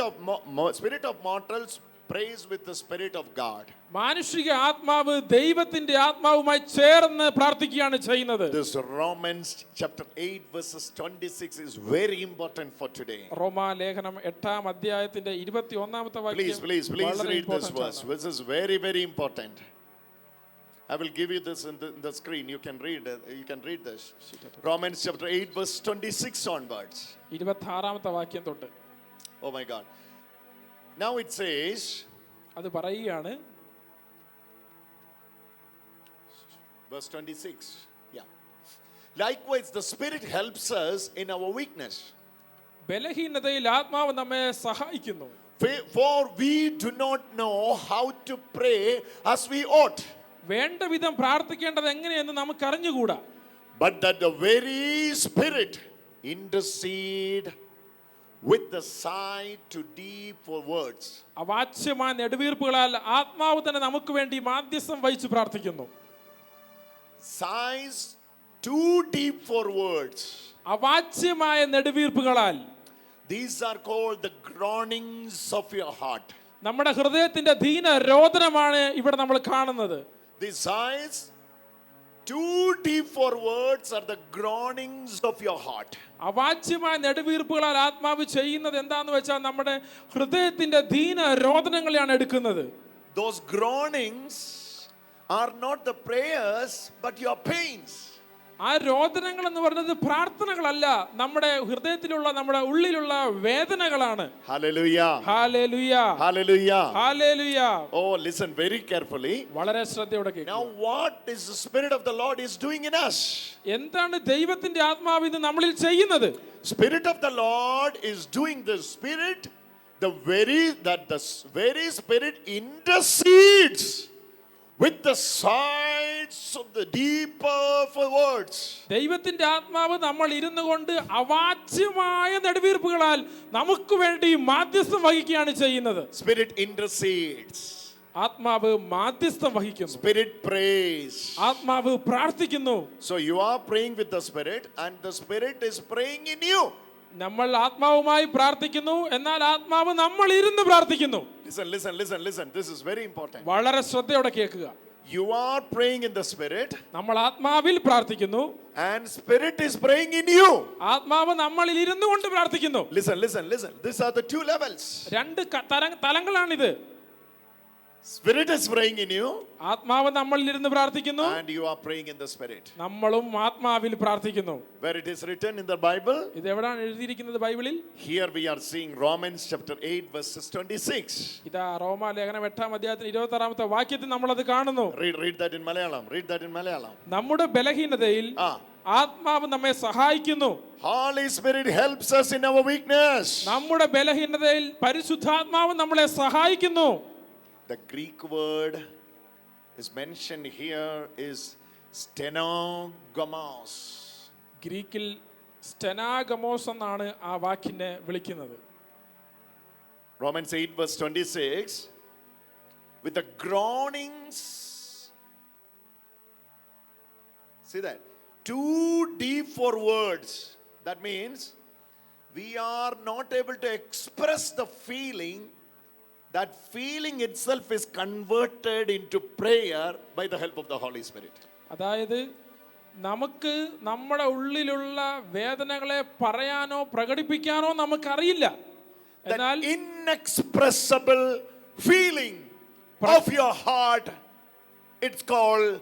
of mortals prays with the spirit of God. മാനുഷിക ആത്മാവ് ദൈവത്തിന്റെ ആത്മാവുമായി ചേർന്ന് പ്രാർത്ഥിക്കുകയാണ് ചെയ്യുന്നത്. This Romans chapter 8 verses 26 is very important for today. റോമാ ലേഖനം 8-ാം അധ്യായത്തിന്റെ 21-ാമത്തെ വാക്യം. Please read this verse. This is very, very important. I will give you this in the screen. You can read this. Romans chapter 8 verse 26 onwards. 26-ാമത്തെ വാക്യം തൊട്ട്. Oh my God. Now it says, അത് പറയുകയാണ്, verse 26. Yeah. Likewise the spirit helps us in our weakness. ബലഹീനതയിൽ ആത്മാവ് നമ്മെ സഹായിക്കുന്നു. For we do not know how to pray as we ought. വേണ്ട വിധം പ്രാർത്ഥിക്കേണ്ടത് എങ്ങനെയെന്ന് നമുക്ക് അറിഞ്ഞുകൂടാ. But that the very spirit intercede with the sight too deep for words. അവാച്യമായ നെടുവീർപ്പുകളാൽ ആത്മാവ് തന്നെ നമുക്ക് വേണ്ടി മാധ്യസ്ഥം വഹിച്ച് പ്രാർത്ഥിക്കുന്നു. Sighs too deep for words. അവാച്യമായ നെടുവീർപ്പുകളാൽ. These are called the groanings of your heart. നമ്മുടെ ഹൃദയത്തിന്റെ ദീന രോദനമാണ് ഇവിടെ നമ്മൾ കാണുന്നത്. The sighs too deep for words are the groanings of your heart. അവാച്യമായ നെടുവീർപ്പുകളാൽ ആത്മാവ് ചെയ്യുന്നത് എന്താന്ന് വെച്ചാൽ നമ്മുടെ ഹൃദയത്തിന്റെ ദീന രോദനങ്ങളെയാണ് എടുക്കുന്നത്. Those groanings are not the prayers but your pains. ആ രോദനങ്ങൾ എന്ന് പറയുന്നത് പ്രാർത്ഥനകളല്ല, നമ്മുടെ ഹൃദയത്തിലുള്ള നമ്മുടെ ഉള്ളിലുള്ള വേദനകളാണ്. Hallelujah. Hallelujah. Hallelujah. Hallelujah. Oh, listen very carefully. വളരെ ശ്രദ്ധയോടെ കേൾക്കുക. Now what is the spirit of the Lord is doing in us? എന്താണ് ദൈവത്തിന്റെ ആത്മാവ് ഇത് നമ്മളിൽ ചെയ്യുന്നത്? Spirit of the Lord is doing the spirit, the very spirit intercedes with the sighs of the deeper for words. ദൈവത്തിന്റെ ആത്മാവ് നമ്മൾ ഇരുന്നു കൊണ്ട് അവാച്യമായ നെടുവീർപ്പുകളാൽ നമുക്ക് വേണ്ടി മാധ്യസ്ഥം വഹിക്കുകയാണ് ചെയ്യുന്നത്. Spirit intercedes. ആത്മാവ് മാധ്യസ്ഥം വഹിക്കുന്നു. Spirit prays. ആത്മാവ് പ്രാർത്ഥിക്കുന്നു. So you are praying with the spirit and the spirit is praying in you. നമ്മൾ ആത്മാവുമായി പ്രാർത്ഥിക്കുന്നു, എന്നാൽ ആത്മാവ് നമ്മൾ ഇരുന്ന് പ്രാർത്ഥിക്കുന്നു. Listen. This is very important. വളരെ ശ്രദ്ധയോടെ കേൾക്കുക. You are praying in the spirit നമ്മൾ ആത്മാവിൽ പ്രാർത്ഥിക്കുന്നു, and spirit is praying in you. ആത്മാവ് നമ്മളിൽ ഇരുന്നു കൊണ്ട് പ്രാർത്ഥിക്കുന്നു. Listen. These are the two levels. രണ്ട് തലങ്ങളാണിത്. Spirit is praying in you ആത്മാവ് നമ്മളിൽ ഇരുന്ന് പ്രാർത്ഥിക്കുന്നു, and you are praying in the spirit. നമ്മളും ആത്മാവിൽ പ്രാർത്ഥിക്കുന്നു. Where it is written in the Bible? ഇത് എവിടെയാണ് എഴുതിയിരിക്കുന്നത് ബൈബിളിൽ? Here we are seeing Romans chapter 8 verses 26. ഇതാ റോമാ ലേഖനം 8-ാം അധ്യായത്തിൽ 26-ാമത്തെ വാക്യത്തിൽ നമ്മൾ അത് കാണുന്നു. Read that in Malayalam. നമ്മുടെ ബലഹീനതയിൽ ആത്മാവ് നമ്മെ സഹായിക്കുന്നു. Holy Spirit helps us in our weakness. നമ്മുടെ ബലഹീനതയിൽ പരിശുദ്ധാത്മാവ് നമ്മളെ സഹായിക്കുന്നു. The Greek word is mentioned here is stenogamos. ഗ്രീക്കിൽ സ്റ്റെനാഗമോസ് എന്നാണ് ആ വാക്കിനെ വിളിക്കുന്നത്. Romans 8 verse 26, with the groanings, see that, too deep for words. That means we are not able to express the feeling. That feeling itself is converted into prayer by the help of the Holy Spirit. അതായത് നമുക്ക് നമ്മുടെ ഉള്ളിലുള്ള വേദനകളെ പറയാനോ പ്രകടിപ്പിക്കാനോ നമുക്കറിയില്ല. That എന്നാൽ inexpressible feeling of your heart, it's called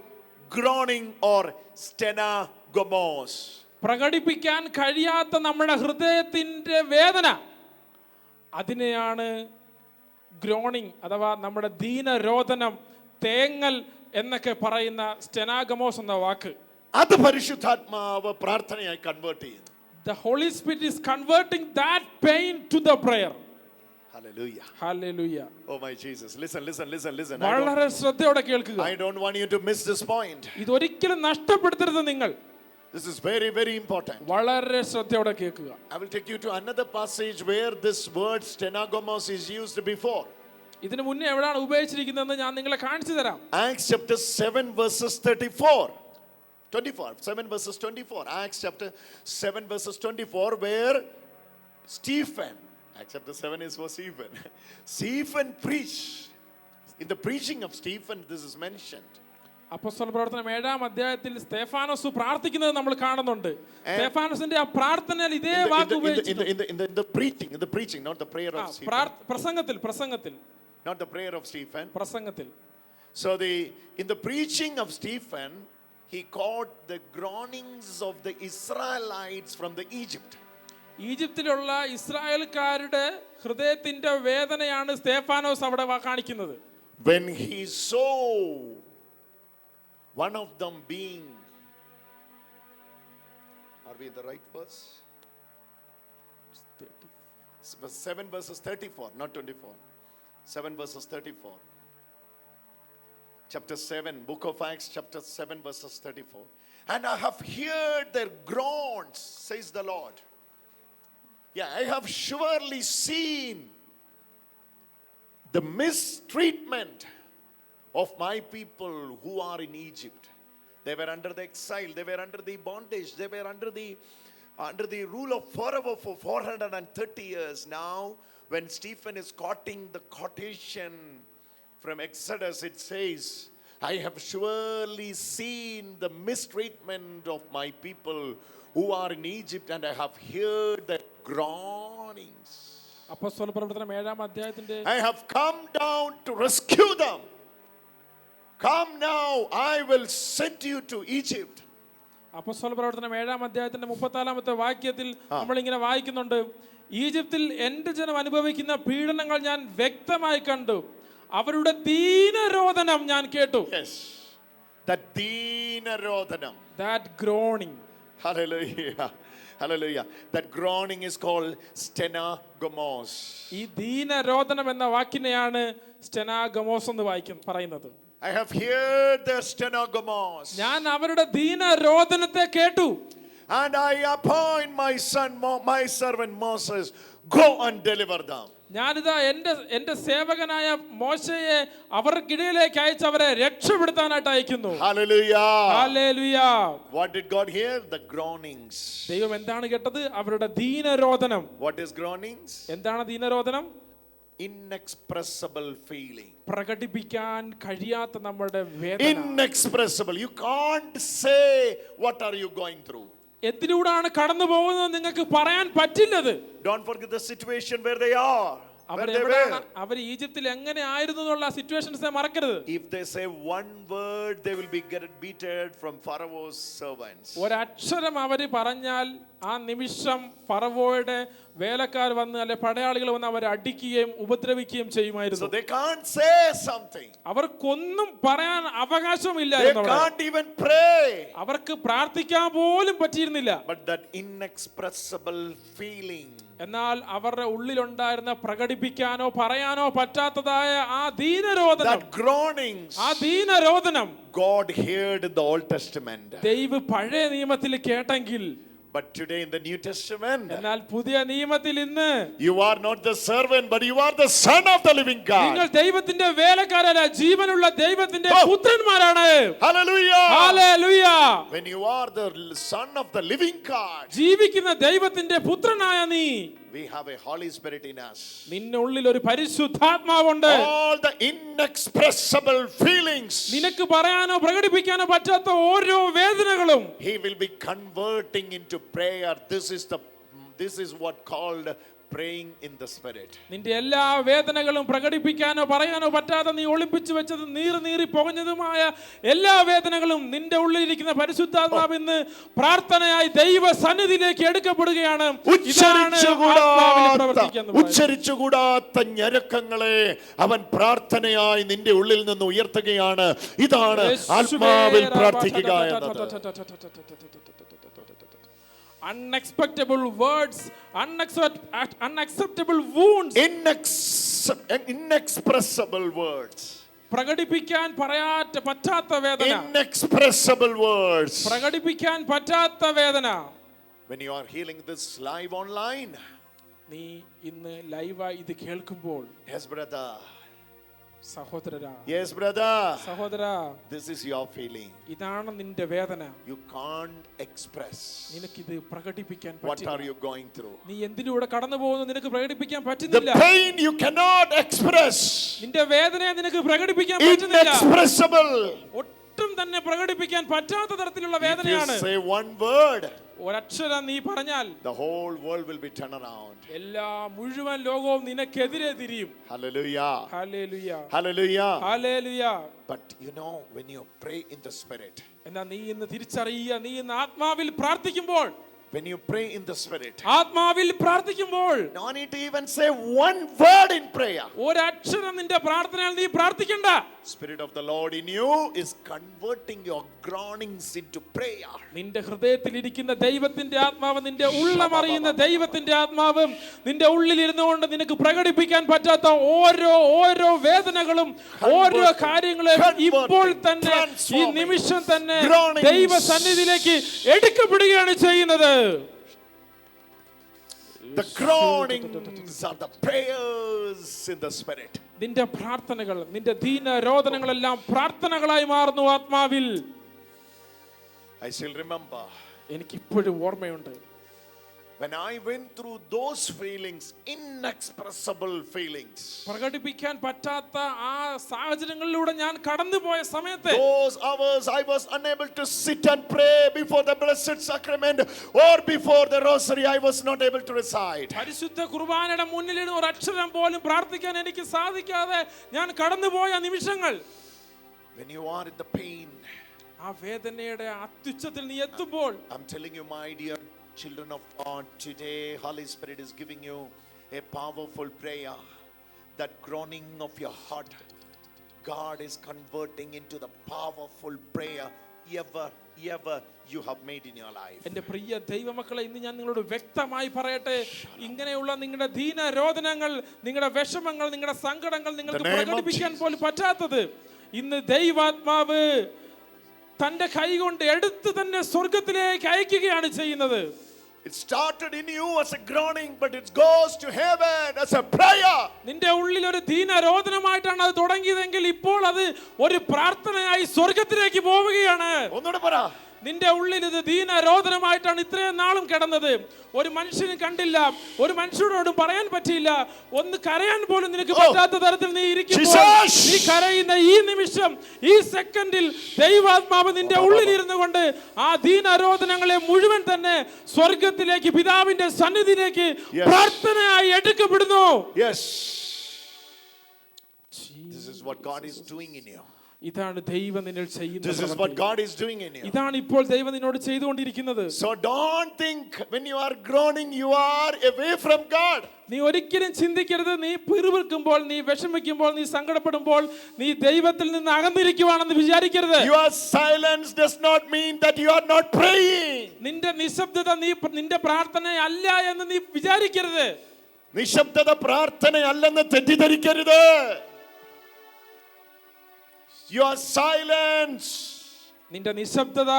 groaning or stenagomos. പ്രകടിപ്പിക്കാൻ കഴിയാത്ത നമ്മുടെ ഹൃദയത്തിന്റെ വേദന, അതിനെയാണ് ഗ്രോണിങ് അഥവാ നമ്മുടെ ദീനരോദനം, തേങ്ങൽ എന്നൊക്കെ പറയുന്ന സ്റ്റെനാഗമോസ് എന്ന വാക്ക്. അത് പരിശുദ്ധാത്മാവ് പ്രാർത്ഥനയായി കൺവേർട്ട് ചെയ്യുന്നു. The Holy Spirit is converting that pain to the prayer. Hallelujah. Hallelujah. Oh my Jesus. Listen. വളരെ ശ്രദ്ധയോടെ കേൾക്കുക. I don't want you to miss this point. ഇതൊരിക്കലും നഷ്ടപ്പെടുത്തരുത് നിങ്ങൾ. This is very, very important. വളരെ ശ്രദ്ധയോടെ കേൾക്കുക. I will take you to another passage where this word stenagomos is used before. ഇതിനു മുന്നേ എവിടെയാണ് ഉപയോഗിച്ചിരിക്കുന്നതെന്ന് ഞാൻ നിങ്ങളെ കാണിച്ചു തരാം. Acts chapter 7 verses 24. 7 verses 24. Acts chapter 7 verses 24, where Stephen, Acts chapter 7 is for Stephen. Stephen preached. In the preaching of Stephen, this is mentioned. അപ്പോസ്തല പ്രവർത്തനം 7-ാം അധ്യായത്തിൽ സ്തെഫാനോസ് പ്രാർത്ഥിക്കുന്നത് നമ്മൾ കാണുന്നുണ്ട്. സ്തെഫാനോസിന്റെ ആ പ്രാർത്ഥനയിൽ ഇതേ വാക്ക് ഉപയോഗിച്ചിട്ടുണ്ട്. In the preaching, not the prayer of Stephen. പ്രസംഗത്തിൽ Not the prayer of Stephen. പ്രസംഗത്തിൽ. So in the preaching of Stephen, he caught the groanings of the Israelites from the Egypt. ഈജിപ്തിലുള്ള ഇസ്രായേൽക്കാരുടെ ഹൃദയത്തിന്റെ വേദനയാണ് സ്തെഫാനോസ് അവിടെ കാണിക്കുന്നത്. When he saw one of them being, are we in the right verse? 7 verses 34, not 24. 7 verses 34. Chapter 7, book of Acts, chapter 7 verses 34. And I have heard their groans, says the Lord. Yeah, I have surely seen the mistreatment of my people who are in Egypt. They were under the exile, they were under the bondage, they were under the rule of Pharaoh for 430 years. Now, when Stephen is quoting the quotation from Exodus, it says, I have surely seen the mistreatment of my people who are in Egypt, and I have heard their groanings. അപ്പോസ്തല പ്രവർത്തനം 7-ാം അധ്യായത്തിന്റെ I have come down to rescue them. Come now, I will send you to Egypt. അപ്പോസ്തല പ്രവർത്തനം 7-ാം അധ്യായത്തിന്റെ 34-ാമത്തെ വാക്യത്തിൽ നമ്മൾ ഇങ്ങനെ വായിക്കുന്നുണ്ട്, ഈജിപ്തിൽ എന്റെ ജനം അനുഭവിക്കുന്ന പീഡനങ്ങൾ ഞാൻ വ്യക്തമായി കണ്ടു, അവരുടെ ദീനരോദനം ഞാൻ കേട്ടു. Yes, that ദീനരോദനം, that groaning. Hallelujah. Hallelujah. That groaning is called stenagomos. ഈ ദീനരോദനം എന്ന വാക്കിനെയാണ് സ്റ്റെനാഗമോസ് എന്ന് പറയുന്നത്. I have heard their stenagomos. ഞാൻ അവരുടെ ദീനരോദനത്തെ കേട്ടു. And I appoint my servant Moses, go and deliver them. ഞാനിതാ എന്റെ സേവകനായ മോശയെ അവർക്കിടയിലേക്ക് അയച്ച് അവരെ രക്ഷപ്പെടുത്താനായിട്ട് അയക്കുന്നു. Hallelujah. Hallelujah. What did God hear? The groanings. ദൈവം എന്താണ് കേട്ടത്? അവരുടെ ദീനരോദനം. What is groanings? എന്താണ് ദീനരോദനം? Inexpressible feeling. പ്രകടിപ്പിക്കാൻ കഴിയാത്ത നമ്മുടെ വേദന. Inexpressible. You can't say what are you going through. എന്തിലൂടെയാണ് കടന്നു പോകുന്നത് നിങ്ങൾക്ക് പറയാൻ പറ്റില്ലത്. Don't forget the situation where they are. അവർ ഈജിപ്തിൽ എങ്ങനെ ആയിരുന്നു എന്നുള്ള സിറ്റുവേഷൻസ് മറക്കരുത്. If they say one word, they will be beaten from Pharaoh's servants. ഒരക്ഷരം അവര് പറഞ്ഞാൽ ആ നിമിഷം ഫറവോയുടെ വേലക്കാർ വന്ന് അല്ലെ പടയാളികൾ വന്ന് അവരെ അടിക്കുകയും ഉപദ്രവിക്കുകയും ചെയ്യുമായിരുന്നു. So they can't say something. അവർക്കൊന്നും പറയാൻ അവകാശമില്ല. They can't even pray. അവർക്ക് പ്രാർത്ഥിക്കാൻ പോലും പറ്റിയിരുന്നില്ല. But that inexpressible feeling, എന്നാൽ അവരുടെ ഉള്ളിലുണ്ടായിരുന്ന പ്രകടിപ്പിക്കാനോ പറയാനോ പറ്റാത്തതായ ആ ദീനരോദനം, that groanings, ആ ദീനരോദനം God heard in the Old Testament. ദൈവം പഴയ നിയമത്തിൽ കേട്ടെങ്കിൽ, but today in the New Testament, എന്നാൽ പുതിയ നിയമത്തിൽ ഇന്ന് you are not the servant, but you are the son of the living God. നിങ്ങൾ ദൈവത്തിന്റെ വേലക്കാരല്ല, ജീവനുള്ള ദൈവത്തിന്റെ പുത്രന്മാരാണ്. Hallelujah. Hallelujah. When you are the son of the living God, ജീവിക്കുന്ന ദൈവത്തിന്റെ പുത്രനായ നീ, We have a Holy Spirit in us. നിന്റെ ഉള്ളിൽ ഒരു പരിശുദ്ധാത്മാവുണ്ട്. All the inexpressible feelings, നിനക്ക് പറയാനോ പ്രകടിപ്പിക്കാനോ പറ്റാത്ത ഓരോ വേദനകളും He will be converting into prayer. This is what called praying in the Spirit. നിന്റെ എല്ലാ വേദനകളും പ്രകടിപ്പിക്കാനോ പറയാനോ പറ്റാതെ നീ ഒളിപ്പിച്ചു വെച്ചത് നീറി പുകഞ്ഞതുമായ എല്ലാ വേദനകളും നിന്റെ ഉള്ളിലിരിക്കുന്ന പരിശുദ്ധാത്മാവ് ഇന്ന് പ്രാർത്ഥനയായി ദൈവ സന്നിധിയിലേക്ക് എടുക്കപ്പെടുകയാണ്. ഉച്ചരിച്ചുകൂടാത്ത ഞരക്കങ്ങളെ അവൻ പ്രാർത്ഥനയായി നിന്റെ ഉള്ളിൽ നിന്ന് ഉയർത്തുകയാണ്. ഇതാണ് ആത്മാവിൽ പ്രാർത്ഥിക്കുക എന്നത്. Unexpectable words, unacceptable wounds, inexpressible words, പ്രകടിപ്പിക്കാൻ പറ്റാത്ത വേദന, inexpressible words, പ്രകടിപ്പിക്കാൻ പറ്റാത്ത വേദന. When you are healing this live online, നീ ഇന്ന് ലൈവായി ഇത് കേൾക്കുമ്പോൾ, yes brother, സഹോദരനാ, yes brother, സഹോദരാ, this is your feeling. ഇതാണ് നിന്റെ വേദന. You can't express. നിനക്കിത് പ്രകടിപ്പിക്കാൻ What പറ്റില്ല. are you going through? നീ എന്തിലൂടെ കടന്നു പോകുന്നു നിനക്ക് പ്രകടിപ്പിക്കാൻ The പറ്റുന്നില്ല. pain you cannot express. നിന്റെ വേദനയെ നിനക്ക് പ്രകടിപ്പിക്കാൻ പറ്റുന്നില്ല. Inexpressible. ഒട്ടും തന്നെ പ്രകടിപ്പിക്കാൻ പറ്റാത്ത തരത്തിലുള്ള If you വേദനയാണ്. say one word, ഒരക്ഷരം നീ പറഞ്ഞാൽ the whole world will be turned around. എല്ലാ മുഴുവൻ ലോകവും നിനക്കെതിരെ തിരിയും. Hallelujah. Hallelujah, Hallelujah. Hallelujah. But you know, when you pray in the Spirit, എന്നാ നീ ഇന്ന് തിരിച്ചറിയുക, നീ ഇന്ന് ആത്മാവിൽ പ്രാർത്ഥിക്കുമ്പോൾ, when you pray in the Spirit, ആത്മാവിൽ പ്രാർത്ഥിക്കുമ്പോൾ, no need to even say one word in prayer. ഒരക്ഷരം നിന്റെ പ്രാർത്ഥനയിൽ നീ പ്രാർത്ഥിക്കണ്ട. Spirit of the Lord in you is converting your groanings into prayer. നിന്റെ ഹൃദയത്തിൽ ഇരിക്കുന്ന ദൈവത്തിന്റെ ആത്മാവ്, നിന്റെ ഉള്ളമറിയുന്ന ദൈവത്തിന്റെ ആത്മാവും നിന്റെ ഉള്ളിൽ ഇരുന്നുകൊണ്ട് നിനക്ക് പ്രകടിപ്പിക്കാൻ പറ്റാത്ത ഓരോ വേദനകളും ഓരോ കാര്യങ്ങളും ഇപ്പോൾ തന്നെ ഈ നിമിഷം തന്നെ ദൈവ സന്നിധിയിലേക്ക് എടുക്കപ്പെടുകയാണ് ചെയ്യുന്നത്. The groanings are the prayers in the Spirit. നിന്റെ പ്രാർത്ഥനകൾ, നിന്റെ ദീന രോദനങ്ങളെല്ലാം പ്രാർത്ഥനകളായി മാറുന്നു ആത്മാവിൽ. I still remember എനിക്കിപ്പോഴും ഓർമ്മയുണ്ട്, when I went through those feelings, inexpressible feelings. പ്രകടിപ്പിക്കാൻ പറ്റാത്ത ആ സാഹചര്യങ്ങളിലൂടെ ഞാൻ കടന്നുപോയ സമയത്ത്, Those hours I was unable to sit and pray before the blessed sacrament or before the rosary. I was not able to recite. പരിശുദ്ധ കുർബാനയുടെ മുന്നിൽ ഒരു അക്ഷരം പോലും പ്രാർത്ഥിക്കാൻ എനിക്ക് സാധിക്കാതെ ഞാൻ കടന്നുപോയ നിമിഷങ്ങൾ. When you are in the pain, ആ വേദനയുടെ അത്യുച്ചത്തിൽ നീ എത്തുമ്പോൾ, I'm telling you, my dear children of God, today Holy Spirit is giving you a powerful prayer. That groaning of your heart, God is converting into the powerful prayer ever you have made in your life. എന്റെ പ്രിയ ദൈവമക്കളെ, ഇന്ന് ഞാൻ നിങ്ങളോട് വ്യക്തമായി പറയട്ടെ, ഇങ്ങനെയുള്ള നിങ്ങളുടെ ദീന രോദനങ്ങൾ, നിങ്ങളുടെ വിഷമങ്ങൾ, നിങ്ങളുടെ സങ്കടങ്ങൾ നിങ്ങൾക്ക് പ്രകടിപ്പിക്കാൻ പോലും പറ്റാത്തത് ഇന്ന് ദൈവാത്മാവ് തന്റെ കൈ കൊണ്ട് എടുത്ത് തന്നെ സ്വർഗത്തിലേക്ക് അയക്കുകയാണ് ചെയ്യുന്നത്. It started in you as a groaning, but it goes to heaven as a prayer. നിന്റെ ഉള്ളിൽ ഒരു ദീന രോദനമായിട്ടാണ് അത് തുടങ്ങിയതെങ്കിൽ ഇപ്പോൾ അത് ഒരു പ്രാർത്ഥനയായി സ്വർഗത്തിലേക്ക് പോവുകയാണ്. ഒന്നുകൂടെ പറ. നിന്റെ ഉള്ളിൽ ഇത് ദീന രോദനമായിട്ടാണ് ഇത്രയും നാളും കിടന്നത്. ഒരു മനുഷ്യനും കണ്ടില്ല, ഒരു മനുഷ്യനോടും പറയാൻ പറ്റിയില്ല, ഒന്ന് കരയാൻ പോലും നിനക്ക് പറ്റാത്ത തരത്തിൽ നീ ഇരിക്കുമ്പോൾ, നീ കരയുന്ന ഈ നിമിഷം, ഈ സെക്കൻഡിൽ ദൈവാത്മാവ് നിന്റെ ഉള്ളിൽ ഇരുന്നു കൊണ്ട് ആ ദീനരോധനങ്ങളെ മുഴുവൻ തന്നെ സ്വർഗത്തിലേക്ക്, പിതാവിന്റെ സന്നിധിയിലേക്ക് പ്രാർത്ഥനയായി എടുക്കപ്പെടുന്നു. Yes. This is what God is doing in you. ഇതാണ് ദൈവം നിന്നിൽ ചെയ്യുന്നത്. This is what God is doing in you. ഇതാണ് ഇപ്പോൾ ദൈവം നിന്നോട് ചെയ്തുകൊണ്ടിരിക്കുന്നത്. So don't think when you are groaning you are away from God. നീ ഒരിക്കലും ചിന്തിക്കരുത്, നീ പിറുപിറുക്കുമ്പോൾ, നീ വിഷമിക്കുമ്പോൾ, നീ സങ്കടപ്പെടുമ്പോൾ നീ ദൈവത്തിൽ നിന്ന് അകന്നിരിക്കുവാണെന്ന് വിചാരിക്കരുത്. Your silence does not mean that you are not praying. നിന്റെ നിശബ്ദത നിന്റെ പ്രാർത്ഥനയല്ല എന്ന് നീ വിചാരിക്കരുത്. നിശബ്ദത പ്രാർത്ഥനയല്ലെന്ന് തെറ്റിദ്ധരിക്കരുത്. Your silence നിന്റെ നിശബ്ദത.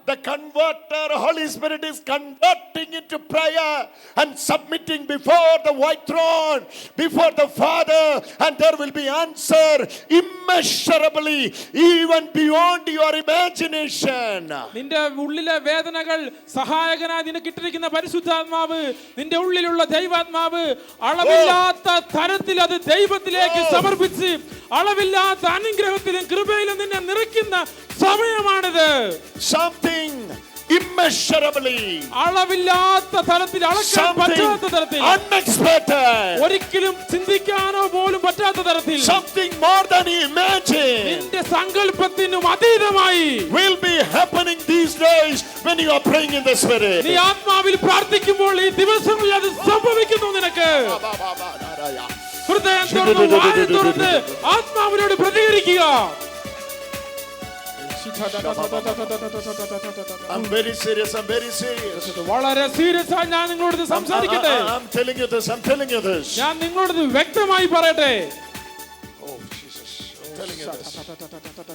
The converter, Holy Spirit is converting into prayer and submitting before the white throne, before the Father, and there will be answer immeasurably, even beyond your imagination. നിന്റെ ഉള്ളിലെ വേദനകൾ സഹായകനായി നിനക്ക് ഇട്ടിരിക്കുന്ന പരിശുദ്ധാത്മാവ്, നിന്റെ ഉള്ളിലുള്ള ദൈവാത്മാവ് അളവില്ലാത്ത തരത്തിൽ അത് ദൈവത്തിലേക്ക് സമർപ്പിച്ച് അളവില്ലാത്ത അനുഗ്രഹത്തിലും കൃപയിലും നിന്നെ നിറയ്ക്കുന്ന സമയമാണിത്. Something immeasurably, അളവില്ലാത്ത തരത്തിൽ, അളക്കാൻ പറ്റാത്ത തരത്തിൽ, unexpected, ഒരിക്കലും ചിന്തിക്കാനോ പോലും പറ്റാത്ത തരത്തിൽ, something more than you imagine നിന്റെ സങ്കല്പത്തിനും അതീതമായി will be happening these days when you are praying in the Spirit. നീ ആത്മാവിൽ പ്രാർത്ഥിക്കുമ്പോൾ ഈ ദിവസങ്ങളിൽ അത് സംഭവിക്കുന്നു. നിനക്ക് ഹൃദയം തുറന്ന് വായ തുറന്ന് ആത്മാവിനോട് പ്രതികരിക്കുക. I'm very serious. വളരെ സീരിയസ് ആയി ഞാൻ നിങ്ങളോട് സംസാരിക്കട്ടെ. I'm telling you this. ഞാൻ നിങ്ങളോട് വ്യക്തമായി പറയട്ടെ. Oh Jesus,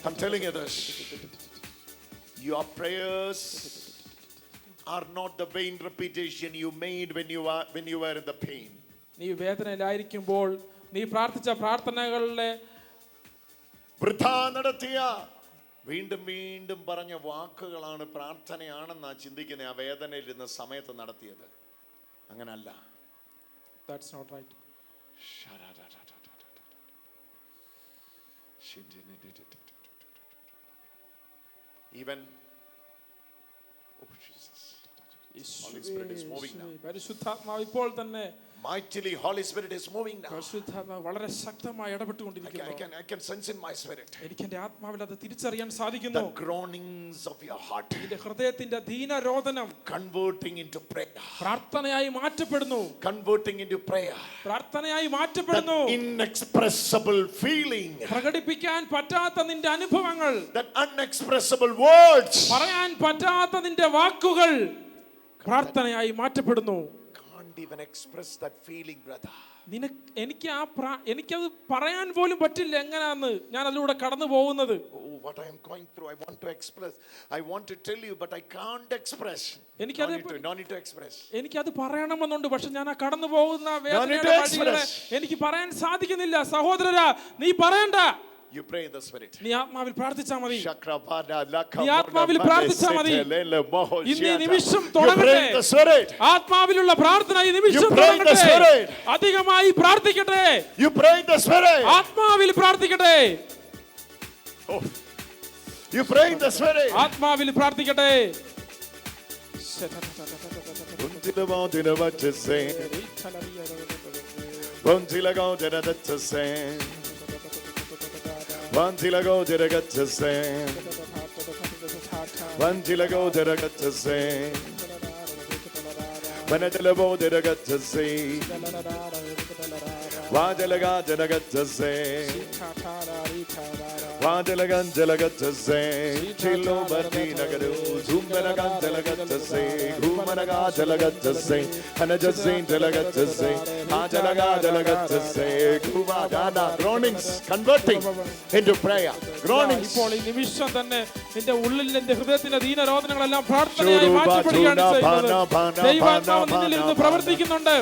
I'm telling you this. Your prayers are not the vain repetition you made when you were in the pain. നീ വേദനയിലായിരിക്കുമ്പോൾ നീ പ്രാർത്ഥിച്ച പ്രാർത്ഥനകളിലെ വൃഥാ നടത്തിയ വീണ്ടും വീണ്ടും പറഞ്ഞ വാക്കുകളാണ് പ്രാർത്ഥനയാണെന്നാ ചിന്തിക്കുന്ന ആ വേദനയിൽ ഇരുന്ന സമയത്ത് നടത്തിയത്. അങ്ങനല്ല. That's not right. Even Holy Spirit is moving now. പരിശുദ്ധാത്മാവ് ഇപ്പോൾ തന്നെ Mightily, Holy Spirit is moving now. പരിശുദ്ധാത്മാവ് വളരെ ശക്തമായി ഇടപെട്ടുകൊണ്ടിരിക്കുന്നു. I can sense in my spirit. എനിക്ക് എൻ്റെ ആത്മാവിൽ അത് തിരിച്ചറിയാൻ സാധിക്കുന്നു. The groanings of your heart. നിന്റെ ഹൃദയത്തിന്റെ ദീനരോദനം converting into prayer. പ്രാർത്ഥനയായി മാറ്റപ്പെടുന്നു. Converting into prayer. പ്രാർത്ഥനയായി മാറ്റപ്പെടുന്നു. That inexpressible feeling. പ്രകടിപ്പിക്കാൻ പറ്റാത്ത നിന്റെ അനുഭവങ്ങൾ. That unexpressible words. പറയാൻ പറ്റാത്ത നിന്റെ വാക്കുകൾ പ്രാർത്ഥനയായി മാറ്റപ്പെടുന്നു. Even express that feeling, brother. എനിക്കത് പറയാൻ പോലും പറ്റില്ല എങ്ങനെയാന്ന് ഞാൻ അതിലൂടെ കടന്നു പോകുന്നത്. What I am going through, I want to express. I want to tell you, but I can't express. No need to express. എനിക്കത് പറയണമെന്നുണ്ട്, പക്ഷെ ഞാൻ ആ കടന്നു പോകുന്ന വേദനയുടെ വഴികളെ എനിക്ക് പറയാൻ സാധിക്കുന്നില്ല. സഹോദരരാ, നീ പറയണ്ട. You pray in the Spirit. നീ ആത്മാവിൽ പ്രാർത്ഥിച്ചാൽ മതി. നീ ആത്മാവിൽ പ്രാർത്ഥിച്ചാൽ മതി. ഇന്ന് ഈ നിമിഷം തുടങ്ങട്ടെ. ആത്മാവിലുള്ള പ്രാർത്ഥന ഈ നിമിഷം തുടങ്ങട്ടെ. അധികമായി പ്രാർത്ഥിക്കട്ടെ. You pray in the Spirit. ആത്മാവിൽ പ്രാർത്ഥിക്കട്ടെ. You pray in the Spirit. ആത്മാവിൽ പ്രാർത്ഥിക്കട്ടെ. Vantilago deragatse Vantilago deragatse Vanatilago deragatse Vajalaga deragatse Vajalagan deragatse Chilo Batina Gadu Zumanagan deragatse Gumanaga deragatse Hanajasin deragatse Ajalaga deragatse Gumagada groanings converting into prayer. Groanings. ഇപ്പോൾ ഈ നിമിഷം തന്നെ നിന്റെ ഉള്ളിൽ നിന്റെ ഹൃദയത്തിന്റെ ദീനരോധനങ്ങളെല്ലാം പ്രാർത്ഥനയായി മാറ്റപ്പെടുകയാണ് ചെയ്യുന്നത്. ദൈവാത്മാവ് നിന്നിൽ ഇരുന്ന് പ്രവർത്തിക്കുന്നുണ്ട്.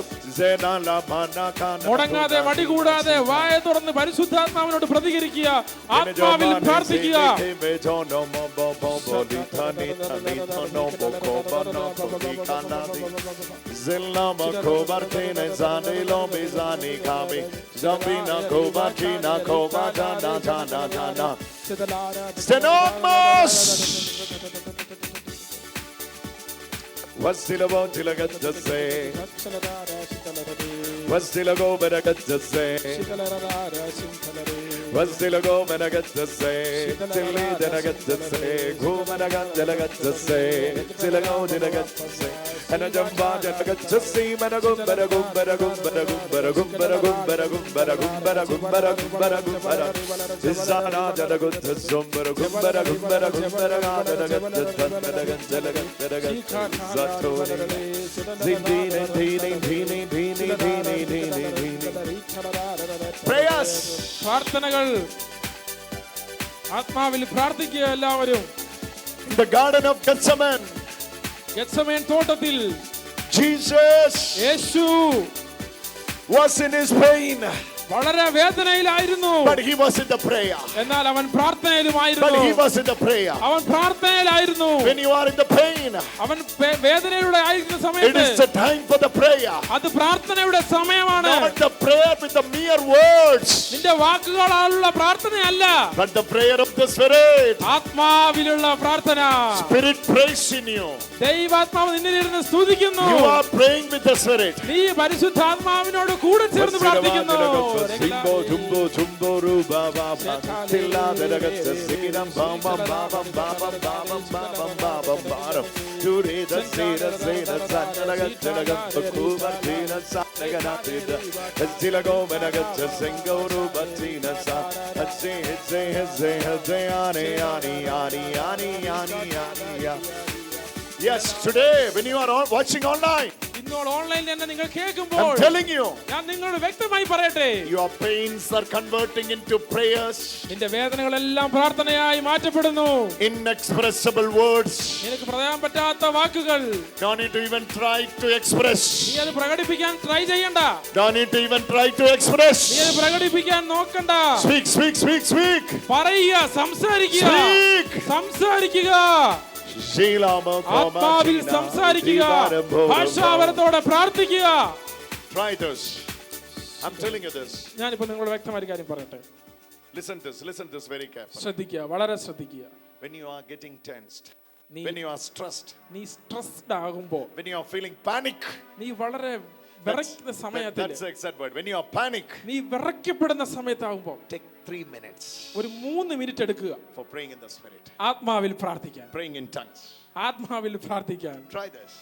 മുടങ്ങാതെ മടികൂടാതെ വായ തുറന്ന് പരിശുദ്ധാത്മാവിനോട് പ്രതികരിക്കുക. ആത്മാവിൽ പ്രാർത്ഥിക്കുക. Stenomos Vasilago Tilagatase Vasilago Benagatase Vasilago Benagatase Tilly Denagatase Gumanagat Delegatase Tilago Denagatase and a jamba Denagatase Managum Baragum Baragum Baragum Baragum Baragum Baragum Baragum Baragum Baragum Baragum Baragum Isana Delagutasum Baragum Baragum Baragum Baragum പ്രാർത്ഥനകൾ ആത്മാവിൽ പ്രാർത്ഥിക്കുക. എല്ലാവരും In the Garden of Gethsemane, ഗെത്സമേൻ തോട്ടത്തിൽ Jesus Yeshu was in his pain, വളരെ വേദനയിലായിരുന്നു. but he was in the prayer. എന്നാൽ അവൻ പ്രാർത്ഥനയിലുമായിരുന്നു. But he was in the prayer. അവൻ പ്രാർത്ഥനയിലായിരുന്നു. When you are in the pain, അവൻ വേദനയുടെ ആയിരിക്കുന്ന it സമയത്ത് is the time for the prayer. അത് പ്രാർത്ഥനയുടെ സമയമാണ്. Not the prayer with the mere words, നിന്റെ വാക്കുകളാലുള്ള പ്രാർത്ഥനയല്ല, but the prayer of the Spirit. ആത്മാവിലുള്ള പ്രാർത്ഥന. Spirit prays in you. ദൈവാത്മാവ് നിന്നിലിരുന്ന് സ്തുതിക്കുന്നു. You are praying with the Spirit. നീ പരിശുദ്ധാത്മാവിനോട് കൂടെ ചേർന്ന് പ്രാർത്ഥിക്കുന്നു. Simbo jumbo jumbo ruba baba tilla deragatsa sikiram bam bam bam bam bam bam bam bam bam jure da sera sanalagatsa kuba tina sanagatida zilago menagatsa singo ruba tina sa ze ani ani ani ani ani ani. Yes, today when you are watching online, ഇന്നോട് ഓൺലൈനിൽ എന്നെ നിങ്ങൾ I'm കേൾക്കുമ്പോൾ telling you, ഞാൻ നിങ്ങളോട് വ്യക്തമായി പറയട്ടെ, your pains are converting into prayers, നിന്റെ വേദനകളെല്ലാം പ്രാർത്ഥനയായി മാറ്റപ്പെടുന്നു. inexpressible words. നിനക്ക് പറയാൻ പറ്റാത്ത വാക്കുകൾ, Don't need to even try to express. നീ അത് പ്രകടിപ്പിക്കാൻ ട്രൈ ചെയ്യണ്ട. Don't need to even try to express. നീ അത് പ്രകടിപ്പിക്കാൻ നോക്കണ്ട. Speak, speak, speak, speak. പറയുക, സംസാരിക്കുക, Speak. സംസാരിക്കുക, ആത്മാവിൽ സംസാരിക്കുക, ഭാഷാവരത്തോടെ പ്രാർത്ഥിക്കുക. Try this. I'm telling you this. ഞാനിപ്പോ നിങ്ങളോട് വ്യക്തമായ കാര്യം പറയട്ടെ. Listen this very carefully. ശ്രദ്ധിക്കുക, വളരെ ശ്രദ്ധിക്കുക. When you are getting tensed, നീ when you are stressed, നീ സ്ട്രെസ്ഡ് ആകുമ്പോൾ, when you are feeling panic, നീ വളരെ വിറയ്ക്കുന്ന സമയത്തിൽ, that's the exact word. When you are panic, നീ വിറയ്ക്കപ്പെടുന്ന സമയത്താകുമ്പോൾ take 3 minutes ഒരു 3 മിനിറ്റ് എടുക്കുക for praying in the Spirit, ആത്മാവിൽ പ്രാർത്ഥിക്കാൻ. praying in tongues. ആത്മാവിൽ പ്രാർത്ഥിക്കാൻ Try this.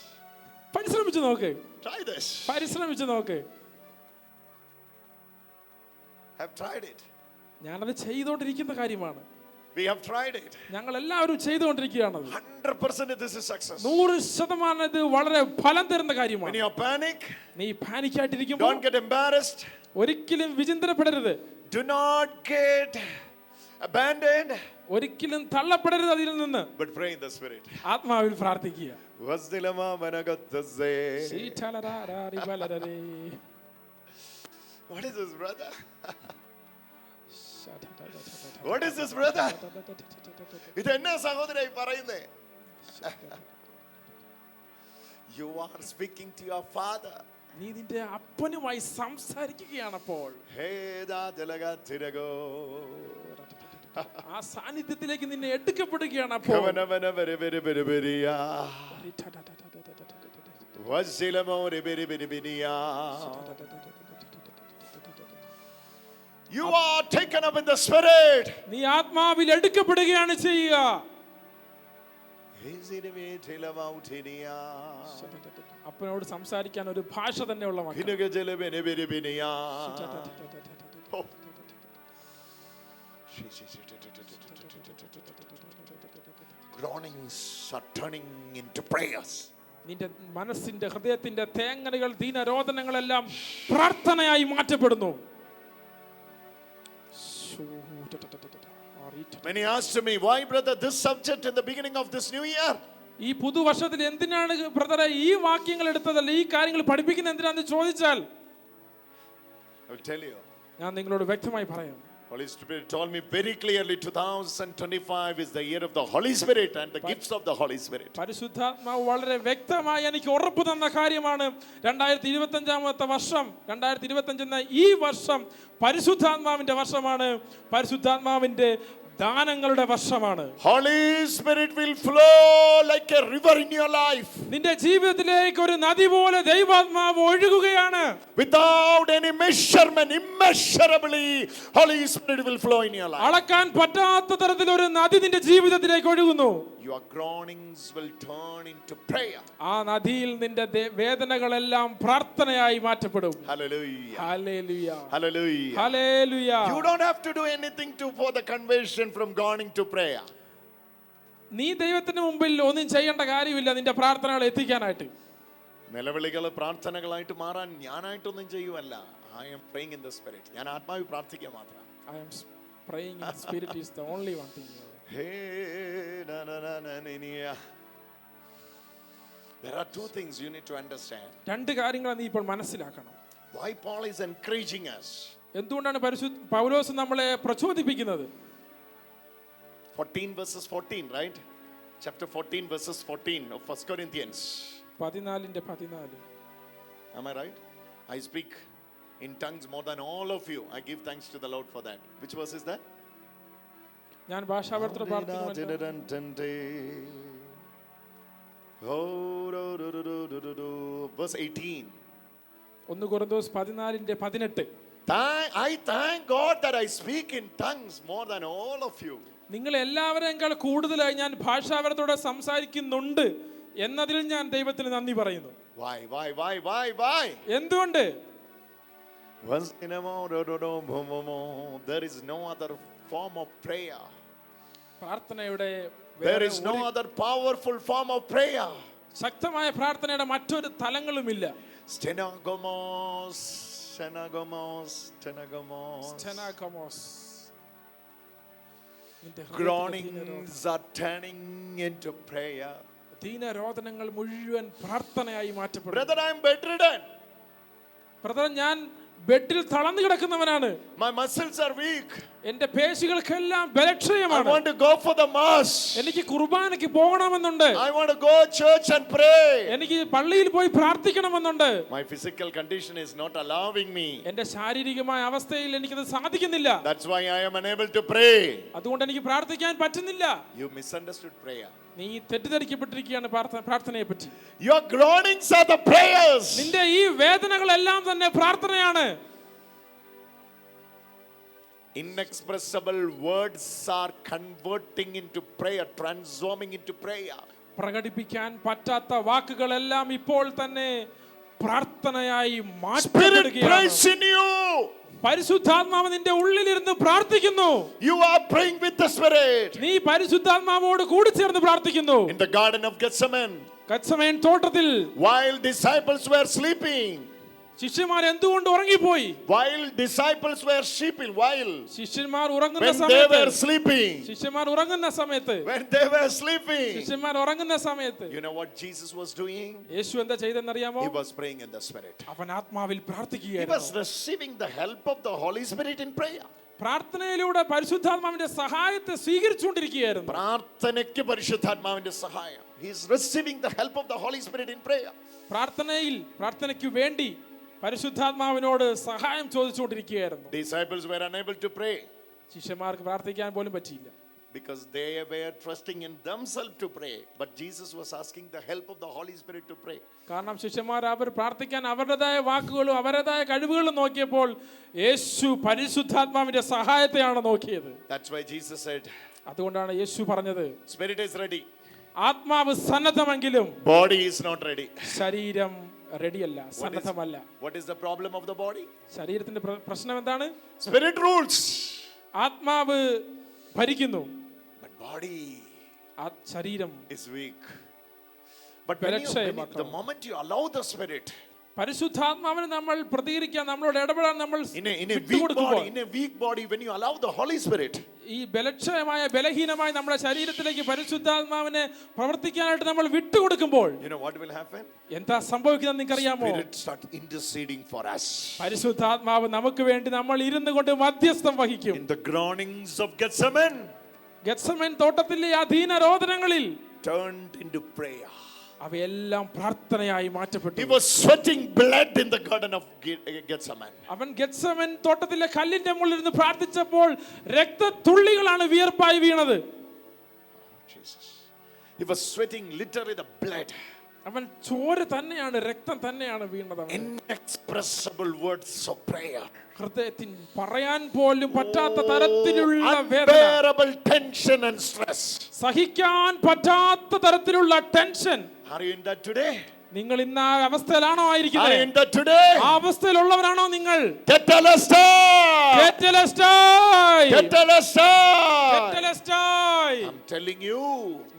പരിശ്രമിച്ചു നോക്ക്, Try this. പരിശ്രമിച്ചു നോക്ക്. Have tried it. ഞാനത് ചെയ്തുകൊണ്ടിരിക്കുന്ന കാര്യമാണ്. We have tried it. ഞങ്ങൾ എല്ലാവരും ചെയ്തുകൊണ്ടിരിക്കുകയാണ്. 100% this is success. 100% ഇത് വളരെ ഫലം തരുന്ന When കാര്യമാണ്. you are panic, നീ പാനിക് ആയിട്ടിരിക്കുമ്പോൾ don't get embarrassed. ഒരിക്കലും വിചിന്തനപ്പെടരുത്, Do not get abandoned, ഒരിക്കലും തള്ളപ്പെടരുത് അതിൽ നിന്ന്. but pray in the Spirit. ആത്മാവിൽ പ്രാർത്ഥിക്കുക. Vasdilama managattase. What is this, brother? What is this, brother? ഇത് എന്നാ സഹോദരനായി പറയുന്നേ? You are speaking to your father. നീ നിന്റെ അപ്പനുമായി സംസാരിക്കുകയാണപ്പോൾ. ആ സാന്നിധ്യത്തിലേക്ക് നിന്നെ എടുക്കപ്പെടുകയാണ്. അപ്പോൾ you are taken up in the Spirit. നീ ആത്മാവിൽ എടുക്കപ്പെടുകയാണ് ചെയ്യുക. അപ്പനോട് സംസാരിക്കാൻ ഒരു ഭാഷ തന്നെയുള്ള മക്കൾ. Groanings are turning into prayers. നിന്റെ മനസ്സിന്റെ ഹൃദയത്തിന്റെ തേങ്ങലുകൾ ദീനരോധനങ്ങളെല്ലാം പ്രാർത്ഥനയായി മാറ്റപ്പെടുന്നു. Many asked me, why brother this subject in the beginning of this new year? ഈ പുതുവർഷത്തിൽ എന്തിനാണ് ബ്രദറെ ഈ വാക്യങ്ങൾ എടുത്തതല്ല, ഈ കാര്യങ്ങൾ പഠിപ്പിക്കുന്നത് എന്തിനാന്ന് ചോദിച്ചാൽ I will tell you. ഞാൻ നിങ്ങളോട് വ്യക്തമായി പറയാം. Holy Spirit told me very clearly 2025 is the year of the Holy Spirit and the gifts of the Holy Spirit. പരിശുദ്ധാത്മാവ് വളരെ വ്യക്തമായി എനിക്ക് ഉറപ്പ് തന്ന കാര്യമാണ്. 2025 വർഷം, 2025 എന്ന ഈ വർഷം പരിശുദ്ധാത്മാവിന്റെ വർഷമാണ്. പരിശുദ്ധാത്മാവിന്റെ ദാനങ്ങളുടെ വർഷമാണ്. Holy Spirit will flow like a river in your life. നിന്റെ ജീവിതത്തിലേക്ക് ഒരു നദി പോലെ ദൈവാത്മാവ് ഒഴുകുകയാണ്. Without any measurement, immeasurably Holy Spirit will flow in your life. അളക്കാൻ പറ്റാത്ത തരത്തിൽ ഒരു നദി നിന്റെ ജീവിതത്തിലേക്ക് ഒഴുകുന്നു. Your groanings will turn into prayer. ആ നദിയിൽ നിന്റെ വേദനകളെല്ലാം പ്രാർത്ഥനയായി മാറ്റപ്പെടും. Hallelujah. Hallelujah. Hallelujah. Hallelujah. You don't have to do anything for the conversion from groaning to prayer. നീ ദൈവത്തിന് മുമ്പിൽ ഒന്നും ചെയ്യേണ്ട കാര്യമില്ല നിന്റെ പ്രാർത്ഥനകൾ എത്തിക്കാനായിട്ട്. നിലവിളികൾ പ്രാർത്ഥനകളായിട്ട് മാറാൻ ഞാനായിട്ടൊന്നും ചെയ്യുവല്ല. I am praying in the Spirit. ഞാൻ ആത്മാവിൽ പ്രാർത്ഥിക്കുക മാത്രം. I am praying in spirit is the only one thing. Hey, na, na, na, na, na, na. There are two things you need to understand. രണ്ട് കാര്യങ്ങൾ നീ ഇപ്പോൾ മനസ്സിലാക്കണം. Why Paul is encouraging us. എന്തുകൊണ്ടാണ് പൗലോസ് നമ്മളെ പ്രചോദിപ്പിക്കുന്നത്? 14 verses 14, right? Chapter 14 verses 14 of 1 Corinthians. 14. Am I right? I speak in tongues more than all of you. I give thanks to the Lord for that. Which verse is that? ഞാൻ ഭാഷാവർത്തന പ്രാർത്ഥിക്കുന്നു. Verse 18. 1 കൊരിന്തോസ് 14:18. I thank God that I speak in tongues more than all of you. നിങ്ങൾ എല്ലാവരെക്കാൾ കൂടുതലായി ഞാൻ ഭാഷാവർത്തോടെ സംസാരിക്കുന്നുണ്ട് എന്നതിൽ ഞാൻ ദൈവത്തിന് നന്ദി പറയുന്നു. Why? എന്തുകൊണ്ട്? There is no other form of prayer. പ്രാർത്ഥനയുടെ There is no other powerful form of prayer. ശക്തമായ പ്രാർത്ഥനയുടെ മറ്റൊരു തലങ്ങളുമില്ല. Stenagomos. Groanings are turning into prayer. ദീനരോധനങ്ങൾ മുഴുവൻ പ്രാർത്ഥനയായി മാറ്റപ്പെടും. Brother, I am bedridden. Brother, ഞാൻ ബെഡിൽ തളർന്നു കിടക്കുന്നവനാണ്. My muscles are weak. എന്റെ പേശികൾക്കെല്ലാം I ബലക്ഷയമാണ്. want to go for the mass. എനിക്ക് കുർബാനയ്ക്ക് പോകണമെന്നുണ്ട്. I want to go church and pray. എനിക്ക് പള്ളിയിൽ പോയി പ്രാർത്ഥിക്കണമെന്നുണ്ട്. My physical condition is not allowing me. എന്റെ ശാരീരികമായ അവസ്ഥയിൽ എനിക്കത് സാധിക്കുന്നില്ല. That's why I am unable to pray. അതുകൊണ്ട് എനിക്ക് പ്രാർത്ഥിക്കാൻ പറ്റുന്നില്ല. You misunderstood prayer. നീ തെറ്റിദ്ധരിക്കപ്പെട്ടിരിക്കുകയാണ് പ്രാർത്ഥനയെ പറ്റി. Your groanings are the prayers. നിന്റെ ഈ വേദനകളെല്ലാം തന്നെ പ്രാർത്ഥനയാണ്. Inexpressible words are converting into prayer, transforming into prayer. പ്രകടിപ്പിക്കാൻ പറ്റാത്ത വാക്കുകളെല്ലാം ഇപ്പോൾ തന്നെ പ്രാർത്ഥനയായി Spirit മാറ്റപ്പെടുകയാണ്. prays in you. പരിശുദ്ധാത്മാവ് നിന്റെ ഉള്ളിലിരുന്ന് പ്രാർത്ഥിക്കുന്നു. You are praying with the Spirit. നീ പരിശുദ്ധാത്മാവോട് കൂടി ചേർന്ന് പ്രാർത്ഥിക്കുന്നു. In the Garden of Gethsemane, Gethsemane തോട്ടത്തിൽ while disciples were sleeping, ശിഷ്യന്മാർ എന്തുകൊണ്ട് ഉറങ്ങിപ്പോയി? while disciples were sleeping, ശിഷ്യന്മാർ ഉറങ്ങുന്ന when they സമയത്ത് were sleeping, ശിഷ്യന്മാർ ഉറങ്ങുന്ന സമയത്ത് when they were sleeping, ശിഷ്യന്മാർ ഉറങ്ങുന്ന സമയത്ത് you know what Jesus was doing? യേശു എന്താ ചെയ്തെന്നറിയാമോ? He was praying in the Spirit. അവൻ ആത്മാവിൽ He പ്രാർത്ഥിക്കുകയായിരുന്നു. was receiving the help of the Holy Spirit in prayer. പ്രാർത്ഥനയിലൂടെ പരിശുദ്ധാത്മാവിന്റെ സഹായത്തെ സ്വീകരിച്ചുകൊണ്ടിരിക്കുകയായിരുന്നു. പ്രാർത്ഥനയ്ക്ക് പരിശുദ്ധാത്മാവിന്റെ സഹായം. He is receiving the help of the Holy Spirit in prayer. പ്രാർത്ഥനയ്ക്ക് വേണ്ടി പരിശുദ്ധാത്മാവിനോട് സഹായം ചോദിച്ചുകൊണ്ടിരിക്കുകയായിരുന്നു. Disciples were unable to pray ശിഷ്യന്മാർക്ക് പ്രാർത്ഥിക്കാൻ പോലും പറ്റിയില്ല. because they were trusting in themselves to pray, but Jesus was asking the help of the Holy Spirit to pray. കാരണം ശിഷ്യന്മാർ അവർ പ്രാർത്ഥിക്കാൻ അവരുടേതായ വാക്കുകളും അവരുടേതായ കഴിവുകളും നോക്കിയപ്പോൾ യേശു പരിശുദ്ധാത്മാവിന്റെ സഹായത്തെയാണ് നോക്കിയത്. That's why Jesus said, അതുകൊണ്ടാണ് യേശു പറഞ്ഞത്, Spirit is ready, ആത്മാവ് സന്നദ്ധമെങ്കിലും body is not ready. ശരീരം റെഡിയല്ല, സന്നദ്ധമല്ല. What is the problem of the body? ശരീരത്തിന്റെ പ്രശ്നം എന്താണ്? Spirit rules, ആത്മാവ് ഭരിക്കുന്നു, but body ശരീരം is weak. But when the moment you allow the Spirit, പരിശുദ്ധാത്മാവിനെ നമ്മൾ പ്രതികരിക്കാൻ, നമ്മളോട് ഇടപെടാൻ നമ്മൾ in a weak body, when you allow the Holy Spirit, ഈ ബലഹീനമായ നമ്മുടെ ശരീരത്തിലേക്ക് പരിശുദ്ധാത്മാവിനെ പ്രവർത്തിക്കാനായിട്ട് നമ്മൾ വിട്ടുകൊടുക്കുമ്പോൾ you know what will happen? എന്താ സംഭവിക്കുന്നത് നിങ്ങൾക്കറിയാമോ? Spirit start interceding for us. പരിശുദ്ധാത്മാവ് നമുക്ക് വേണ്ടി നമ്മൾ ഇരുന്നു കൊണ്ട് മധ്യസ്ഥം വഹിക്കും. In the groanings of Gethsemane, Gethsemane തോട്ടത്തിലെ അധീനരോധനങ്ങളിൽ turned into prayer. അവയെല്ലാം പ്രാർത്ഥനയായി മാറ്റപ്പെട്ടു. He was sweating blood in the garden of Gethsemane. അവൻ ഗത്സമേൻ തോട്ടത്തിലെ കല്ലിന്റെ മുകളിൽ ഇരുന്ന് പ്രാർത്ഥിച്ചപ്പോൾ രക്തത്തുള്ളികളാണ് വിയർപ്പായി വീണത്. Jesus. He was sweating literally the blood. അവൻ ചോര തന്നെയാണ്, രക്തം തന്നെയാണ് വീണത്. Inexpressible words of prayer. ഹൃദയത്തിൽ പറയാൻ പോലും പറ്റാത്ത തരത്തിലുള്ള വേദന, unbearable tension and stress. സഹിക്കാൻ പറ്റാത്ത തരത്തിലുള്ള tension. Are you in that today? നിങ്ങൾ ഇന്ന് ആ അവസ്ഥയിലാണോ ആയിരിക്കുന്നത്? Are you in that today? ആ അവസ്ഥയിലുള്ളവരാണോ നിങ്ങൾ? I'm telling you.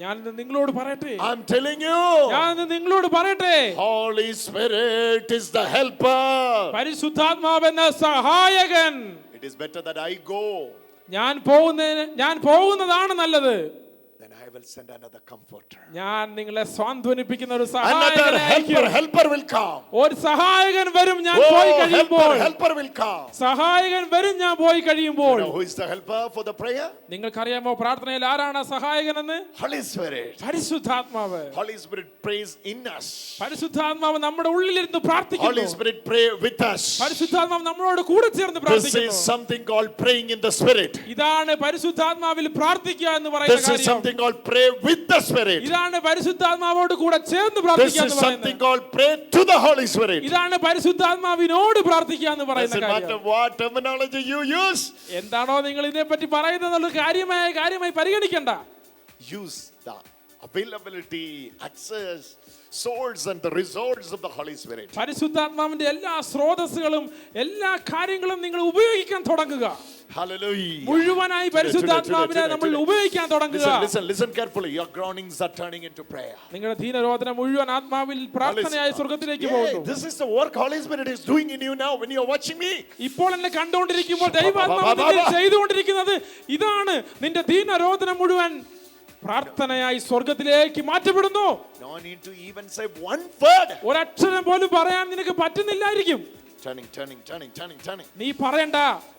ഞാൻ നിങ്ങളോട് പറയട്ടെ. I'm telling you. ഞാൻ നിങ്ങളോട് പറയട്ടെ. Holy Spirit is the helper. പരിശുദ്ധാത്മാവെന്ന സഹായകൻ. It is better that I go. ഞാൻ പോകുന്നതാണ് നല്ലത്. Then I will send another comforter. ഞാൻ നിങ്ങളെ സ്വാന്തനിപ്പിക്കുന്ന ഒരു Another helper will come. ഒരു സഹായകൻ വരും ഞാൻ പോയി കഴിയുമ്പോൾ. Helper will come. സഹായകൻ വരും ഞാൻ പോയി കഴിയുമ്പോൾ. You know who is the helper for the prayer? നിങ്ങൾക്കറിയാമോ പ്രാർത്ഥനയിൽ ആരാണ് സഹായകനെന്ന്? Holy Spirit. പരിശുദ്ധാത്മാവ്. Holy Spirit prays in us. പരിശുദ്ധാത്മാവ് നമ്മുടെ ഉള്ളിലിരുന്ന് പ്രാർത്ഥിക്കുന്നു. Holy Spirit pray with us. പരിശുദ്ധാത്മാവ് നമ്മളോട് കൂടെ ചേർന്ന് പ്രാർത്ഥിക്കുന്നു. This is something called praying in the Spirit. ഇതാണ് പരിശുദ്ധാത്മാവിൽ പ്രാർത്ഥിക്കുക എന്ന് പറയുന്ന കാര്യം. This is something called pray with the Spirit. ഇതാണ് പരിശുദ്ധാത്മാവോട് കൂടെ ചേർന്ന് പ്രാർത്ഥിക്കുക എന്ന് പറയുന്നത്. This is something called pray to the Holy Spirit. ഇതാണ് പരിശുദ്ധാത്മാവിനോട് പ്രാർത്ഥിക്കുക എന്ന് പറയുന്ന കാര്യം. Doesn't matter what terminology you use. എന്താണോ നിങ്ങൾ ഇതിനെപ്പറ്റി പറയുന്നത് കാര്യമായി പരിഗണിക്കണ്ട. Use the availability, access, source and the resources of the Holy Spirit. പരിശുദ്ധാത്മാവിന്റെ എല്ലാ സ്രോതസ്സുകളും എല്ലാ കാര്യങ്ങളും നിങ്ങൾ ഉപയോഗിക്കാൻ തുടങ്ങുക. Hallelujah. മുഴുവനായി പരിശുദ്ധാത്മാവിനെ നമ്മൾ ഉപയോഗിക്കാൻ തുടങ്ങുക. Listen carefully. Your groanings are turning into prayer. നിങ്ങളുടെ ദീനരോധന മുഴുവൻ ആത്മാവിൽ പ്രാർത്ഥനയായി സ്വർഗ്ഗത്തിലേക്ക് പോകുന്നു. This is the work Holy Spirit is doing in you now when you are watching me. ഇപ്പോൾ എന്നെ കണ്ടുകൊണ്ടിരിക്കുമ്പോൾ ദൈവാത്മാവ് ചെയ്തുകൊണ്ടിരിക്കുന്നത് ഇതാണ്. നിന്റെ ദീനരോധന മുഴുവൻ പ്രാർത്ഥനയായി സ്വർഗ്ഗത്തിലേക്ക് മാറ്റപ്പെടുന്നു. No need to even say one word. ഒരക്ഷരം പോലും പറയാൻ നിനക്ക് പറ്റുന്നില്ലായിരിക്കും. Turning. നീ പറയണ്ട,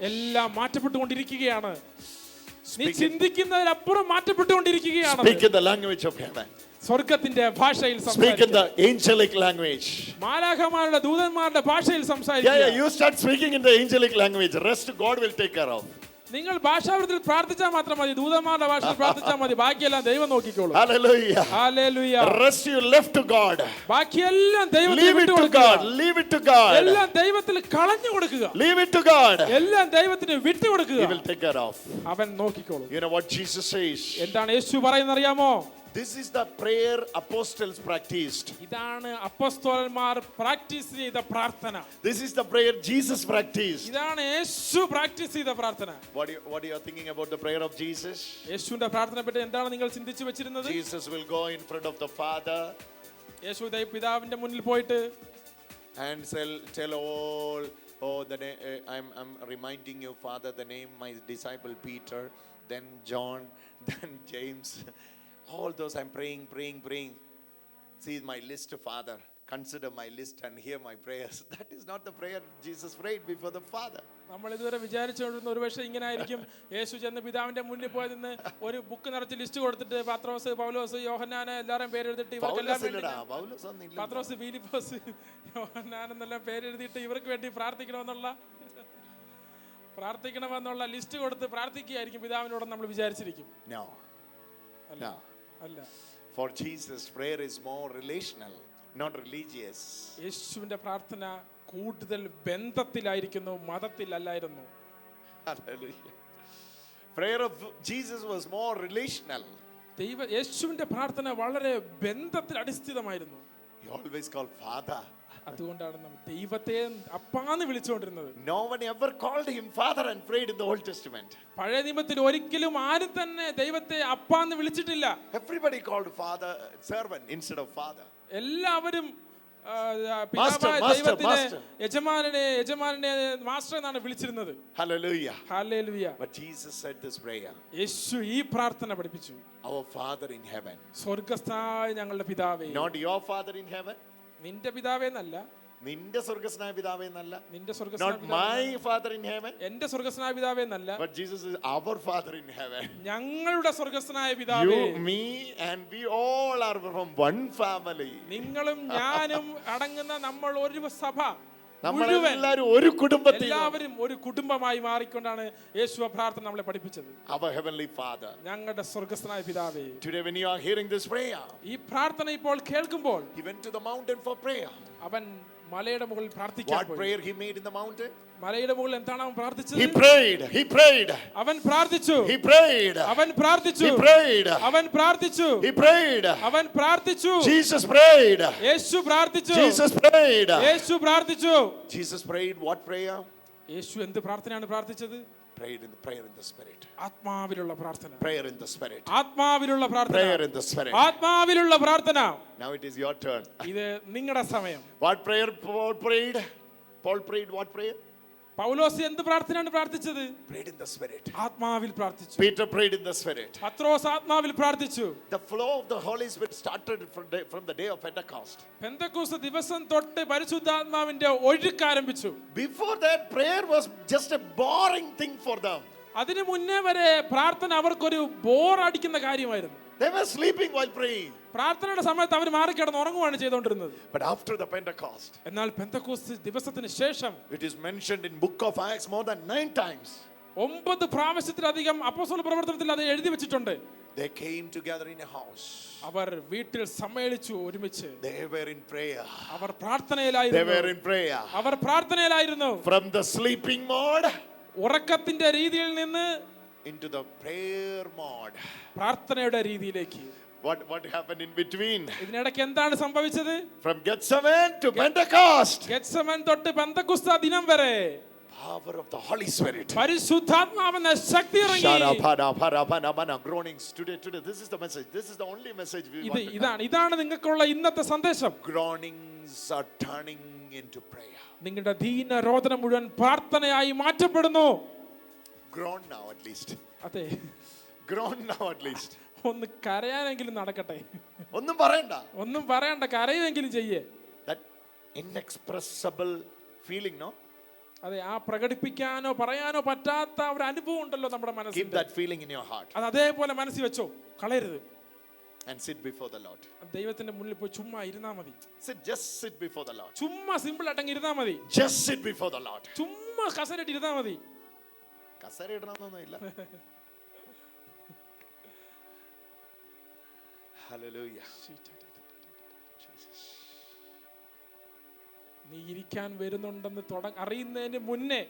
എല്ലാം മാറ്റപ്പെട്ടുകൊണ്ടിരിക്കുകയാണ്. നീ ചിന്തിക്കുന്നതിനപ്പുറം മാറ്റപ്പെട്ടുകൊണ്ടിരിക്കുകയാണ്. Speak in the language of heaven. സ്വർഗ്ഗത്തിന്റെ ഭാഷയിൽ സംസാരിക്കുക. Speak in the angelic language. മാലാഖമാരുടെ ദൂതന്മാരുടെ ഭാഷയിൽ സംസാരിക്കുക. You start speaking in the angelic language. Rest God will take care of. നിങ്ങൾ ഭാഷാവൃത്തിൽ പ്രാർത്ഥിച്ചാൽ മാത്രം മതി. ദൂതന്മാരുടെ ഭാഷയിൽ പ്രാർത്ഥിച്ചാൽ മതി. ബാക്കിയെല്ലാം ദൈവം നോക്കിക്കോളും. Hallelujah. Hallelujah. Rest you left to God. ബാക്കിയെല്ലാം ദൈവത്തിന് Leave it to God. Leave it to God. എല്ലാം ദൈവത്തിൽ കളഞ്ഞു കൊടുക്കുക. Leave it to God. എല്ലാം ദൈവത്തിന് വിട്ടു കൊടുക്കുക. He will take care of. അവൻ നോക്കിക്കോളും. You know what Jesus says? എന്താണ് യേശു പറയുന്നത് അറിയാമോ? This is the prayer apostles practiced. ഇതാണ് അപ്പോസ്തലന്മാർ പ്രാക്ടീസ് ചെയ്ത പ്രാർത്ഥന. This is the prayer Jesus practiced. ഇതാണ് യേശു പ്രാക്ടീസ് ചെയ്ത പ്രാർത്ഥന. What are you thinking about the prayer of Jesus? യേശുവിന്റെ പ്രാർത്ഥനയെ പറ്റി എന്താണ് നിങ്ങൾ ചിന്തിച്ചു വെച്ചിരുന്നത്? Jesus will go in front of the Father. യേശു പിതാവിന്റെ മുന്നിൽ പോയിട്ട് and tell all, I'm reminding you, Father, the name my disciple Peter, then John, then James. All those I'm praying. See my list, Father. Consider my list and hear my prayers. That is not the prayer Jesus prayed before the Father. നമ്മൾ ഇതുവരെ വിചാരിച്ചുകൊണ്ടിരുന്ന ഒരു പക്ഷേ ഇങ്ങനെ ആയിരിക്കും. യേശു ചെന്ന് പിതാവിന്റെ മുന്നിൽ പോയി നിന്ന് ഒരു ബുക്ക് നിറച്ച് ലിസ്റ്റ് കൊടുത്തിട്ട് പത്രോസ്, പൗലോസ്, യോഹന്നാൻ എല്ലാവരും പേരെഴുതിട്ട് ഇവർക്കെല്ലാം പത്രോസ്, ഫിലിപ്പോസ്, യോഹന്നാൻ എന്നെല്ലാം പേരെഴുതിയിട്ട് ഇവർക്ക് വേണ്ടി പ്രാർത്ഥിക്കണമെന്നുള്ള ലിസ്റ്റ് കൊടുത്ത് പ്രാർത്ഥിക്കുകയായിരിക്കും പിതാവിനോട് നമ്മൾ വിചാരിച്ചിരിക്കും. അല്ല. For Jesus, prayer is more relational, not religious. യേശുവിന്റെ പ്രാർത്ഥന കൂടുതൽ ബന്ധത്തിലായിരിക്കുന്നു, മതത്തിലല്ലായിരുന്നു. Hallelujah. Prayer of Jesus was more relational. യേശുവിന്റെ പ്രാർത്ഥന വളരെ ബന്ധത്തിൽ അടിസ്ഥിതമായിരുന്നു. He always called Father. അതുകൊണ്ടാണ് നമ്മൾ ദൈവത്തെ അപ്പാന്ന് വിളിച്ചുകൊണ്ടിരുന്നത്. No one ever called him Father and prayed in the Old Testament. പഴയ നിയമത്തിൽ ഒരിക്കലും ആരും തന്നെ ദൈവത്തെ അപ്പാന്ന് വിളിച്ചിട്ടില്ല. Everybody called Father servant instead of Father. എല്ലാവരും ദൈവത്തിനെ യജമാനനെ മാസ്റ്റർ എന്നാണ് വിളിച്ചിരുന്നത്. Hallelujah. Hallelujah. But Jesus said this prayer. യേശു ഈ പ്രാർത്ഥന പഠിപ്പിച്ചു. Our Father in heaven. സ്വർഗ്ഗസ്ഥനായ ഞങ്ങളുടെ പിതാവേ. Not your Father in heaven. നിന്റെ പിതാവേന്നല്ല. നിന്റെ സ്വർഗ്ഗസ്ഥനായ പിതാവേന്നല്ല. നിന്റെ സ്വർഗ്ഗസ്ഥനായ Not my Father in heaven. എന്റെ സ്വർഗ്ഗസ്ഥനായ പിതാവേന്നല്ല. But Jesus is our Father in heaven. ഞങ്ങളുടെ സ്വർഗ്ഗസ്ഥനായ പിതാവേ. You, me and we all are from one family. നിങ്ങളും ഞാനും അടങ്ങുന്ന നമ്മൾ ഒരു സഭ. നമ്മളെല്ലാവരും ഒരു കുടുംബത്തിൽ, എല്ലാവരും ഒരു കുടുംബമായി മാറിക്കൊണ്ടാണ് യേശു പ്രാർത്ഥന നമ്മളെ പഠിപ്പിച്ചത്. Our heavenly Father. ഞങ്ങളുടെ സ്വർഗ്ഗസ്ഥനായ പിതാവേ. Today when you are hearing this prayer, ഈ പ്രാർത്ഥന ഇപ്പോൾ കേൾക്കുമ്പോൾ, he went to the mountain for prayer. അവൻ മലയുടെ മുകളിൽ പ്രാർത്ഥിക്കാൻ പോയി. What prayer he made in the mountain? മലയുടെ മുകളിൽ എന്താണ് അവൻ പ്രാർത്ഥിച്ചത്? He prayed. അവൻ പ്രാർത്ഥിച്ചു. He prayed. അവൻ പ്രാർത്ഥിച്ചു. He prayed. അവൻ പ്രാർത്ഥിച്ചു. He prayed. അവൻ പ്രാർത്ഥിച്ചു. Jesus prayed. യേശു പ്രാർത്ഥിച്ചു. Jesus prayed. യേശു പ്രാർത്ഥിച്ചു. Jesus prayed what prayer? യേശു എന്ത് പ്രാർത്ഥനയാണ് പ്രാർത്ഥിച്ചത്? Prayed in the prayer in the spirit. ആത്മാവിലുള്ള പ്രാർത്ഥന. Prayer in the spirit. ആത്മാവിലുള്ള പ്രാർത്ഥന. Prayer in the spirit. ആത്മാവിലുള്ള പ്രാർത്ഥന. Now it is your turn. ഇത് നിങ്ങളുടെ സമയം. What prayer Paul prayed? Paul prayed what prayer? പൗലോസ് എന്ത് പ്രാർത്ഥനയാണ് പ്രാർത്ഥിച്ചത്? Prayed in the Spirit. ആത്മാവിൽ പ്രാർത്ഥിച്ചു. Peter prayed in the Spirit. പത്രോസ് ആത്മാവിൽ പ്രാർത്ഥിച്ചു. The flow of the Holy Spirit started from the day of Pentecost. Pentecost ദിവസം തൊട്ട് പരിശുദ്ധാത്മാവിന്റെ ഒഴുക്ക് ആരംഭിച്ചു. Before that, prayer was just a boring thing for them. അതിനു മുന്നേ വരെ പ്രാർത്ഥന അവർക്കൊരു ബോറടിക്കുന്ന കാര്യമായിരുന്നു. They were sleeping while praying. പ്രാർത്ഥനയുടെ സമയത്ത് അവർ മാറിക്കിടന്ന് ഉറങ്ങുകയാണ് ചെയ്തുകൊണ്ടിരുന്നത്. But after the Pentecost, എന്നാൽ പെന്തക്കോസ്ത് ദിവസത്തിന് ശേഷം it is mentioned in book of Acts more than 9 times. 9 പ്രാവശ്യത്തിലധികം അപ്പോസ്തല പ്രവർത്തനത്തിൽ അത് എഴുതി വെച്ചിട്ടുണ്ട്. They came together in a house. അവർ വീട്ടിൽ സമ്മേളിച്ചു ഒരുമിച്ച്. They were in prayer. Our പ്രാർത്ഥനയിലായിരുന്നു. They were in prayer. Our പ്രാർത്ഥനയിലായിരുന്നു. From the sleeping mode, ഉറക്കത്തിന്റെ രീതിയിൽ നിന്ന് into the prayer mode. പ്രാർത്ഥനയുടെ രീതിയിലേക്ക്. What happened in between? ഇതിനിടയ്ക്ക് എന്താണ് സംഭവിച്ചത്? From Gethsemane to Pentecost. Gethsemane തൊട്ട് പെന്തക്കോസ്ത് ദിനം വരെ Power of the Holy Spirit. പരിശുദ്ധാത്മാവിന്റെ ശക്തി ഇറങ്ങി. Groanings today. This is the message. This is the only message we want to ഇതാണ് ഇതാണ് നിങ്ങൾക്കുള്ള ഇന്നത്തെ സന്ദേശം. Groanings are turning into prayer. നിങ്ങളുടെ ദീനരോധനം മുഴുവൻ പ്രാർത്ഥനയായി മാറ്റപ്പെടുന്നു. Groan now at least. അതെ, Groan now at least. ഒന്ന് കരയാനെങ്കിലും നടക്കട്ടെ. ഒന്നും പറയണ്ട. ഒന്നും പറയണ്ട, കരയുമെങ്കിലും ചെയ്യേ. That inexpressible feeling, no? അതെ, ആ പ്രകടിപ്പിക്കാനോ പറയാനോ പറ്റാത്ത ഒരു അനുഭവം ഉണ്ടല്ലോ നമ്മുടെ മനസ്സിൽ. Keep that feeling in your heart. അത് അതേപോലെ മനസ്സിൽ വെച്ചോ, കളയരുത്. And sit before the Lord. ദൈവത്തിന്റെ മുന്നിൽ പോയി ചുമ്മാ ഇരുന്നാ മതി. Just sit before the Lord. ചുമ്മാ സിമ്പിൾ ആയിട്ടങ്ങ് ഇരുന്നാ മതി. Just sit before the Lord. ചുമ്മാ കസരയിട്ട് ഇരുന്നാ മതി. കസര ഇടണമെന്നൊന്നുമില്ല. Hallelujah. നീ ഇരിക്കാൻ വരുന്നുണ്ടെന്ന് അറിയുന്നതിന് മുന്നേ,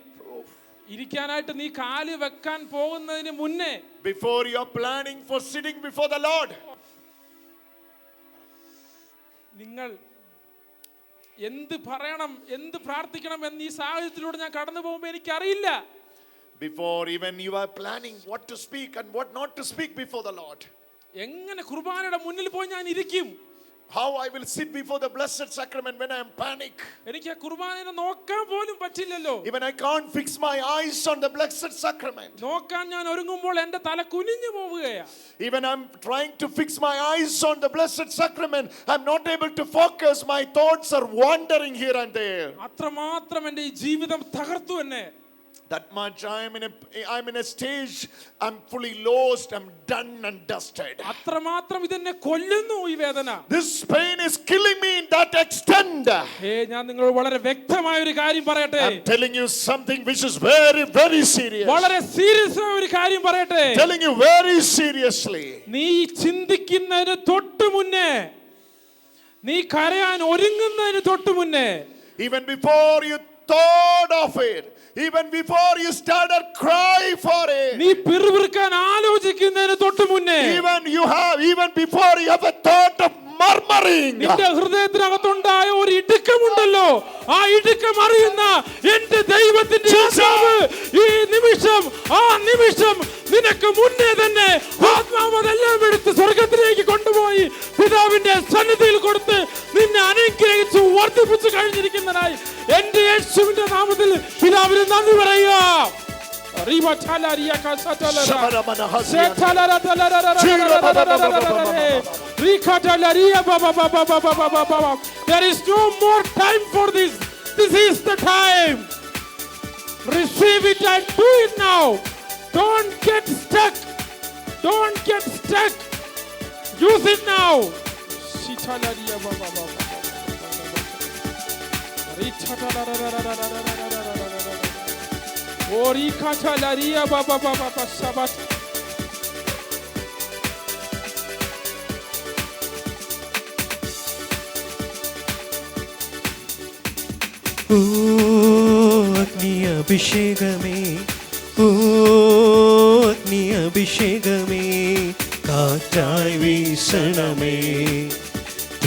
ഇരിക്കാനായിട്ട് നീ കാല് വെക്കാൻ പോകുന്നതിന് മുന്നേ, before you are planning for sitting before the Lord, നിങ്ങൾ എന്ത് പറയണം, എന്ത് പ്രാർത്ഥിക്കണം എന്ന് ഈ സാഹചര്യത്തിലൂടെ ഞാൻ കടന്നു പോകുമ്പോൾ എനിക്കറിയില്ല. before even you are planning what to speak and what not to speak before the Lord, എങ്ങനെ കുർബാനയുടെ മുന്നിൽ പോയി ഞാൻ ഇരിക്കും, how I will sit before the blessed sacrament when I am panic, എനിക്ക് കുർബാനയെ നോക്കാൻ പോലും പറ്റില്ലല്ലോ. even I can't fix my eyes on the blessed sacrament, നോക്കാൻ ഞാൻ ഒരുങ്ങുമ്പോൾ എൻ്റെ തല കുനിഞ്ഞു പോവുകയാ. even I'm trying to fix my eyes on the blessed sacrament, I'm not able to focus, my thoughts are wandering here and there. അത്രമാത്രം എൻ്റെ ഈ ജീവിതം തകർത്തു എന്നെ. That much I'm in a stage, I'm fully lost, I'm done and dusted. അത്രമാത്രം ഇതെന്നെ കൊല്ലുന്നു ഈ വേദന. This pain is killing me in that extent. ഞാൻ നിങ്ങളോട് വളരെ വ്യക്തമായ ഒരു കാര്യം പറയട്ടെ. I'm telling you something which is very, very serious. വളരെ സീരിയസ് ആയ ഒരു കാര്യം പറയട്ടെ. Telling you very seriously. നീ ചിന്തിക്കുന്നതിന് തൊട്ട് മുന്നേ, നീ കരയാൻ ഒരുങ്ങുന്നതിന് തൊട്ട് മുന്നേ, even before you thought of it, even before you started cry for it, നീ പിറുപിറുക്കാൻ ആലോചിക്കുന്നതിന് തൊട്ട് മുന്നേ, even before you have a thought of murmuring, നിന്റെ ഹൃദയത്തിനകത്തുണ്ടായ ഒരു ഇടുക്കമുണ്ടല്ലോ, ആ ഇടുക്കം അറിയുന്ന എന്റെ ദൈവത്തിന്റെ ആത്മാവ് ഈ നിമിഷം, ആ നിമിഷം നിനക്ക് മുന്നേ തന്നെ ആത്മാവ് അതെല്ലാം എടുത്ത് സ്വർഗത്തിലേക്ക് കൊണ്ടുപോയി പിതാവിന്റെ സന്നിധിയിൽ കൊടുത്ത് നിന്നെ അനുഗ്രഹിച്ചു വർദ്ധിപ്പിച്ചു കഴിഞ്ഞിരിക്കുന്നതായി എന്റെ യേശുവിന്റെ നാമത്തിൽ പിതാവിന് നന്ദി പറയുക. There is no more time for this. This is the time. Receive it and do it now. Don't get stuck. Don't get stuck. Use it now. ഓ അഗ്നി അഭിഷേകമേ, ഓ അഗ്നി അഭിഷേകമേ, കാറ്റായി വീശണമേ,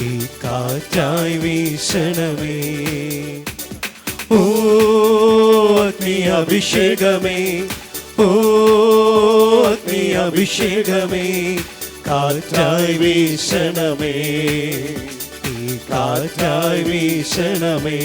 ഈ കാറ്റായി വീശണമേ. ഓ അഗ്നി അഭിഷേകമേ, ഓ അഗ്നി അഭിഷേകമേ, കാറ്റായി വീശണമേ, ഈ കാറ്റായി വീശണമേ.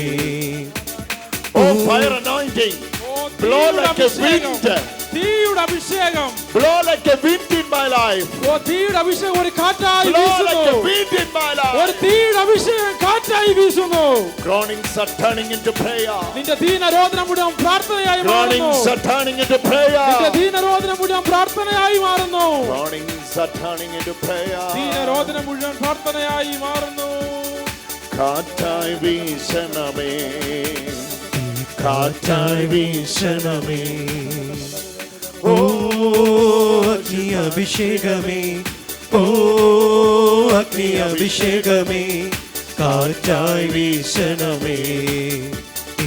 Oh, fire anointing. Oh, Blow like a wind. തീയുടെ അഭിഷേകം. Blow like a wind in my life. ഓ തീയുടെ അഭിഷേകം ഒരു കാറ്റായി Blow വീശുന്നു. like a wind in my ഒരു life. തീയുടെ അഭിഷേകം കാറ്റായി വീശുന്നു. Groanings are turning into prayer. നിന്റെ ദീനരോധനം മുഴുവൻ പ്രാർത്ഥനയായി മാറുന്നു. Groanings are turning into prayer. നിന്റെ ദീനരോധനം മുഴുവൻ പ്രാർത്ഥനയായി മാറുന്നു. Groanings are turning into prayer. ദീനരോധനം മുഴുവൻ പ്രാർത്ഥനയായി മാറുന്നു. കാറ്റായി വീശണമേ, കാറ്റായി വീശണമേ, ഓ അഗ്നി അഭിഷേകമേ, ഓ അഗ്നി അഭിഷേകമേ, കാറ്റായി വീശണമേ,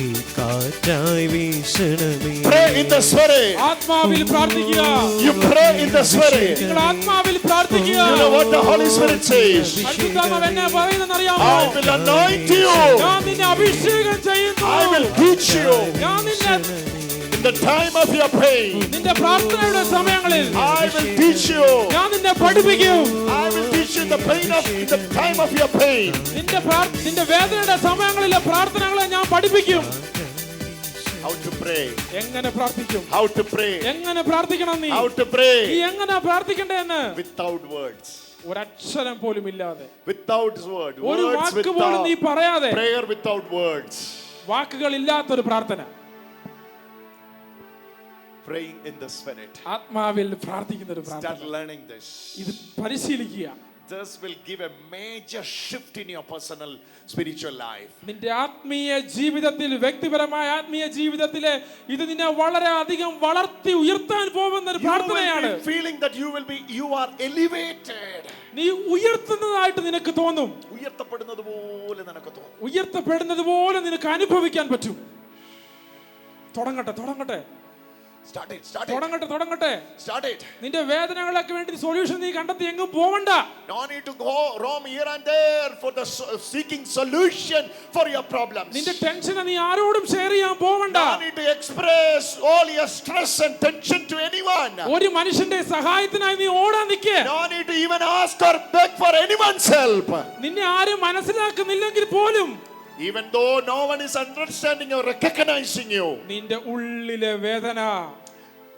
ഈ കാറ്റായി വീശണമേ. Pray in the spirit. ആത്മാവിൽ പ്രാർത്ഥിക്കുക. You pray in the spirit. നിങ്ങൾ ആത്മാവിൽ പ്രാർത്ഥിക്കുക. You know what the Holy Spirit says? പരിശുദ്ധാത്മാവ് എന്നെ പറയുന്നത് അറിയാമോ? I will anoint you. ഞാൻ നിന്നെ അഭിഷേകം ചെയ്യുന്നു. I will teach you. ഞാൻ നിന്നെ In the time of your pain, നിന്റെ പ്രാർത്ഥനയുടെ സമയങ്ങളിൽ I will teach you. ഞാൻ നിന്നെ പഠിപ്പിക്കും. I will teach you in the time of your pain. നിന്റെ വേദനയുടെ സമയങ്ങളിലെ പ്രാർത്ഥനകളെ ഞാൻ പഠിപ്പിക്കും. How to pray. എങ്ങനെ പ്രാർത്ഥിക്കും? How to pray. എങ്ങനെ പ്രാർത്ഥിക്കണം നീ? How to pray. നീ എങ്ങനെ പ്രാർത്ഥിക്കണ്ടേന്ന്? Without words. ഒരക്ഷരം പോലും ഇല്ലാതെ. Without word. ഒരു Words വാക്ക് പോലും നീ without. പറയാതെ. Prayer without words. വാക്കുകൾ ഇല്ലാത്തൊരു പ്രാർത്ഥന. Praying in the spirit. ആത്മാവിൽ പ്രാർത്ഥിക്കുന്ന ഒരു പ്രാർത്ഥന. Start learning this. ഇത് പരിശീലിക്കുക. This will give a major shift in your personal spiritual life. നിന്റെ ആത്മീയ ജീവിതത്തിൽ, വ്യക്തിപരമായ ആത്മീയ ജീവിതത്തിലെ ഇത് നിന്നെ വളരെ അധികം വളർത്തി ഉയർത്താൻ പോകുന്ന ഒരു പ്രാർത്ഥനയാണ്. You will be feeling that you are elevated. നീ ഉയർത്തുന്നതായിട്ട് നിനക്ക് തോന്നും. ഉയർത്തപ്പെടുന്നത് പോലെ നിനക്ക് തോന്നും. ഉയർത്തപ്പെടുന്നത് പോലെ നിനക്ക് അനുഭവിക്കാൻ പറ്റും. തുടങ്ങട്ടെ. Start it. തുടങ്ങട്ടെ. Start it. നിന്റെ വേദനകളൊക്കെ വേണ്ടി സൊല്യൂഷൻ നീ കണ്ടെത്തി എങ്ങും പോവണ്ട. No need to go roam here and there for the seeking solution for your problems. നിന്റെ ടെൻഷനെ നീ ആരോടും ഷെയർ ചെയ്യാൻ പോവണ്ട. No need to express all your stress and tension to anyone. ഒരു മനുഷ്യന്റെ സഹായത്തിനായി നീ ഓടാൻ നിൽക്കേ. No need to even ask or beg for anyone's help. നിന്നെ ആരും മനസ്സിലാക്കുന്നില്ലെങ്കിൽ പോലും, Even though no one is understanding or recognizing you, നിന്റെ ഉള്ളിലെ വേദന,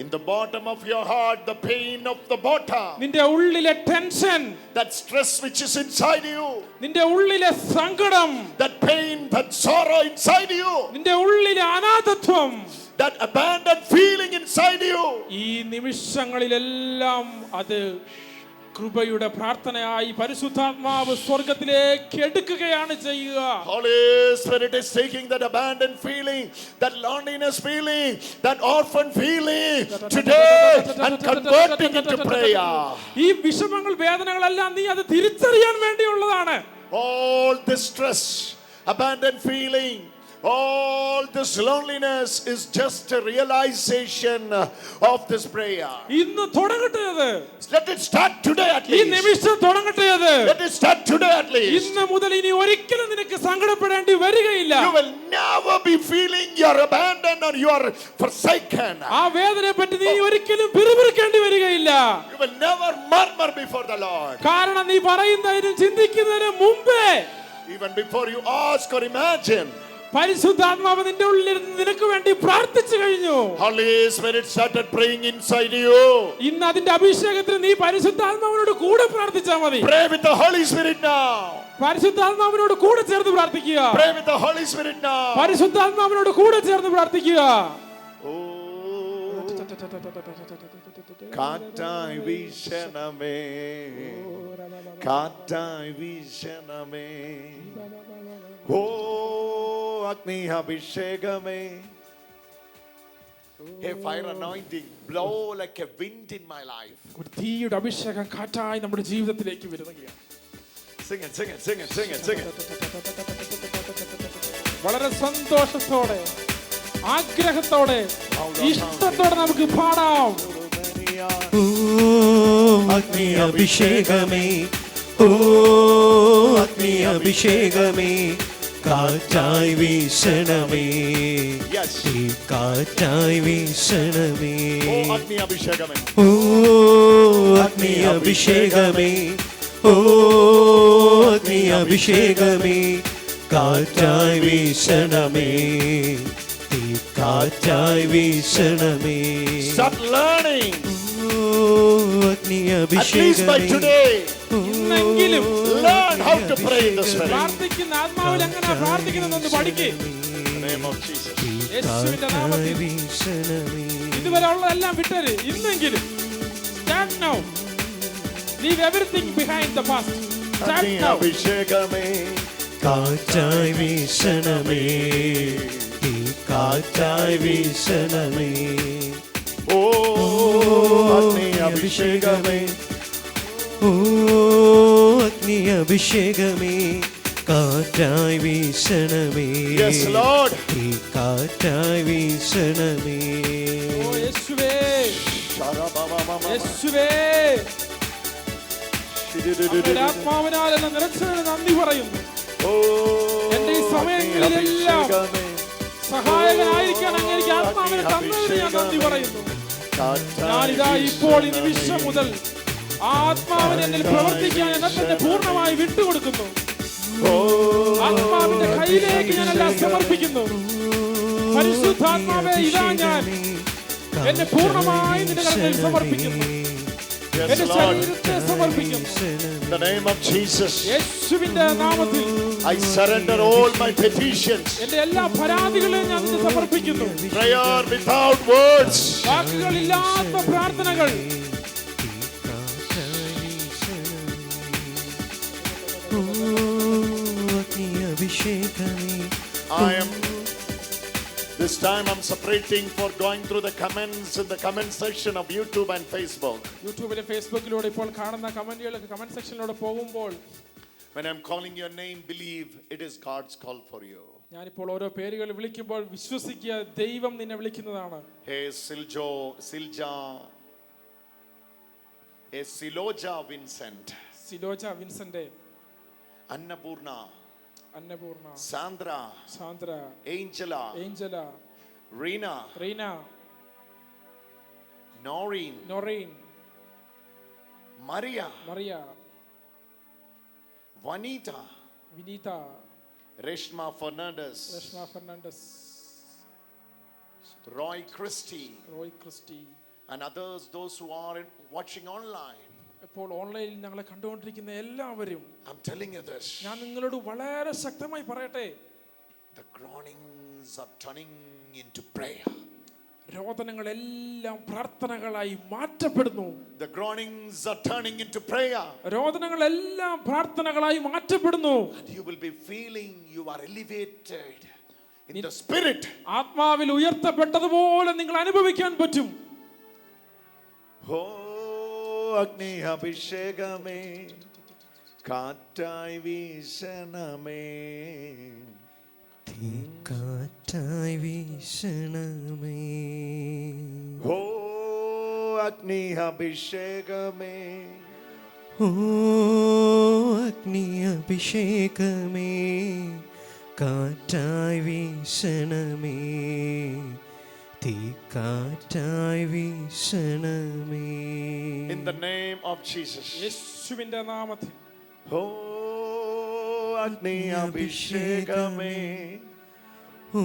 in the bottom of your heart, the pain of the bottom, നിന്റെ ഉള്ളിലെ tension, that stress which is inside you, നിന്റെ ഉള്ളിലെ സങ്കടം, that pain, that sorrow inside you, നിന്റെ ഉള്ളിലെ അനാഥത്വം, that abandoned feeling inside you, ഈ നിമിഷങ്ങളിലെല്ലാം അത് കൃപയുടെ പ്രാർത്ഥനയായി പരിശുദ്ധാത്മാവ് സ്വർഗ്ഗത്തിലേക്ക് എടുക്കുകയാണ് ചെയ്യുക. Holy Spirit is taking that abandoned feeling, that loneliness feeling, that orphan feeling today and converting into prayer. ഈ വിഷമങ്ങൾ, വേദനകളെല്ലാം നീ അത് തിരിച്ചറിയാൻ വേണ്ടിയുള്ളതാണ്. All this stress, abandoned feeling, all this loneliness is just a realization of this prayer. ഇന്ന് തുടങ്ങട്ടെ അത്. Let it start today at ഈ least. നിമിഷം തുടങ്ങട്ടെ അത്. Let it start today at least. ഇന്ന് മുതൽ ഇനി ഒരിക്കലും നിനക്ക് സങ്കടപ്പെടേണ്ടി വരികയില്ല. You will never be feeling you are abandoned or you are forsaken. ആ വേദനയെ പറ്റി നീ ഒരിക്കലും പിറുപിറുക്കേണ്ടി വരികയില്ല. You will never murmur before the Lord. കാരണം നീ പറയുന്നതിനും ചിന്തിക്കുന്നതിനും മുമ്പേ, Even before you ask or imagine, പരിശുദ്ധാത്മാവ് നിന്റെ ഉള്ളിൽ നിനക്ക് വേണ്ടി പ്രാർത്ഥിച്ചു കഴിഞ്ഞു. Holy Spirit started praying inside you. ഇന്ന് അതിന്റെ അഭിഷേകത്തിൽ നീ പരിശുദ്ധാത്മാവിനോട് കൂടെ പ്രാർത്ഥിച്ചാൽ മതി. Pray with the Holy Spirit now. പരിശുദ്ധാത്മാവിനോട് കൂടെ ചേർന്ന് പ്രാർത്ഥിക്കുക. Pray with the Holy Spirit now. പരിശുദ്ധാത്മാവിനോട് കൂടെ ചേർന്ന് പ്രാർത്ഥിക്കുക. കാറ്റായി വീശണമേ, കാറ്റായി വീശണമേ, ഓ അഗ്നി അഭിഷേകമേ. A fire anointing blow like a wind in my life. ഒരു തീയുടെ അഭിഷേകം കാറ്റായി നമ്മുടെ ജീവിതത്തിലേക്ക് വരുന്നതാണ്. Sing it, sing it, sing it, sing it, sing it. വളരെ സന്തോഷത്തോടെ, ആഗ്രഹത്തോടെ, ഇഷ്ടത്തോടെ നമുക്ക് പാടാം. ഓ അഗ്നി അഭിഷേകമേ, ഓ അഗ്നി അഭിഷേകമേ, കാറ്റായി വീശണമേ, Yes. ഈ കാറ്റായി വീശണമേ, ഓ അഗ്നി അഭിഷേകമേ, ഓ അഗ്നി അഭിഷേകമേ, ഓ അഗ്നി അഭിഷേകമേ, കാറ്റായി വീശണമേ, ഈ കാറ്റായി വീശണമേ. Start learning. ഓ അഗ്നി At least by അഭിഷേകമേ. today, ഇന്നെങ്കിലും learn how to pray in the Spirit. പ്രാർത്ഥിക്കുന്ന ആത്മാവിൽ എങ്ങനെ പ്രാർത്ഥിക്കുന്നതെന്ന് പഠിക്ക്. In the name of Jesus. യേശുവിന്റെ നാമത്തിൽ വീശണമേ. ഇതുവരെ ഉള്ളതെല്ലാം വിട്ടര്. ഇന്നെങ്കിലും stand now. Leave everything behind the past. Stand അഗ്നി now. അഭിഷേകമേ. കാറ്റായി വീശണമേ. ഈ കാറ്റായി വീശണമേ. ഓ അഗ്നി അഭിഷേകമേ. ഓ അഗ്നി അഭിഷേകമേ. കാറ്റായി വീശണമേ. Yes, Lord. ഈ കാറ്റായി വീശണമേ. ഓ യേശുവേ, യേശുവേ, അങ്ങയുടെ ആത്മാവിനാൽ എന്നെ നിറച്ചതിന് നന്ദി പറയുന്നു. എന്റെ ഈ സമയങ്ങളിലെല്ലാം സഹായകനായിരിക്കാൻ അങ്ങേക്ക് ആത്മാവിനെ തന്നതിന് ഞാൻ നന്ദി പറയുന്നു. ഞാനിതാ ഇപ്പോൾ ഈ നിമിഷം മുതൽ ആത്മാവിനെ എന്നിൽ പ്രവർത്തിക്കാൻ എന്നെ തന്നെ പൂർണ്ണമായി വിട്ടുകൊടുക്കുന്നു. ആത്മാവിന്റെ കയ്യിലേക്ക് ഞാൻ എല്ലാം സമർപ്പിക്കുന്നു. പരിശുദ്ധാത്മാവേ, ഇതാ ഞാൻ എന്നെ പൂർണ്ണമായി നിന്റെ കരങ്ങളിൽ സമർപ്പിക്കുന്നു. എന്റെ ശരീരത്തെ സമർപ്പിക്കുന്നു. In the name of Jesus, യേശുവിന്റെ നാമത്തിൽ I surrender all my petitions. എന്റെ എല്ലാ പരാതികളെയും ഞാൻ നിനക്ക് സമർപ്പിക്കുന്നു. Prayer without words. വാക്കുകളില്ലാത്ത പ്രാർത്ഥനകൾ ഓ അഗ്നി അഭിഷേകമേ. This time I'm separating for going through the comments in the comment section of YouTube and Facebook. യൂട്യൂബിലെ ഫേസ്ബുക്കിലൂടെ ഇപ്പോൾ കാണുന്ന കമന്റ് സെക്ഷനിലൂടെ പോകുമ്പോൾ When I'm calling your name, believe it is God's call for you. ഞാനിപ്പോൾ ഓരോ പേരുകൾ വിളിക്കുമ്പോൾ വിശ്വസിക്കുക, ദൈവം നിന്നെ വിളിക്കുന്നതാണ്. Hey Silja, hey Siloja Vincent, Siloja Vincent, Annapurna, Annapurna, Sandra, Sandra, Angela, Angela, Reena, Reena, Noreen, Noreen, Maria, Maria, Vanita, Vineetha, Reshma Fernandez, Reshma Fernandez, Roy Christie, Roy Christie, and others, those who are watching online. ഇപ്പോൾ ഓൺലൈനിൽ ഞങ്ങളെ കണ്ടുകൊണ്ടിരിക്കുന്ന എല്ലാവരും, I'm telling you this. ഞാൻ നിങ്ങളോട് വളരെ ശക്തമായി പറയട്ടെ, The groanings are turning into prayer. രോദനങ്ങളെല്ലാം പ്രാർത്ഥനകളായി മാറ്റപ്പെടുന്നു. The groanings are turning into prayer. രോദനങ്ങളെല്ലാം പ്രാർത്ഥനകളായി മാറ്റപ്പെടുന്നു. And you will be feeling you are elevated in the spirit. ആത്മാവിൽ ഉയർത്തപ്പെട്ടതുപോലെ നിങ്ങൾ അനുഭവിക്കാൻ പറ്റും. Oh, Agni Abhishekame, Katai Vishaname. കാറ്റായി വീശണമേ. Oh, Agni Abhishekame. ഓ അഗ്നി അഭിഷേകമേ. കാറ്റായി വീശണമേ. തീ കാറ്റായി വീശണമേ. In the name of Jesus. യേശുവിന്റെ നാമത്തിൽ Oh, Agni Abhishekame. ഓ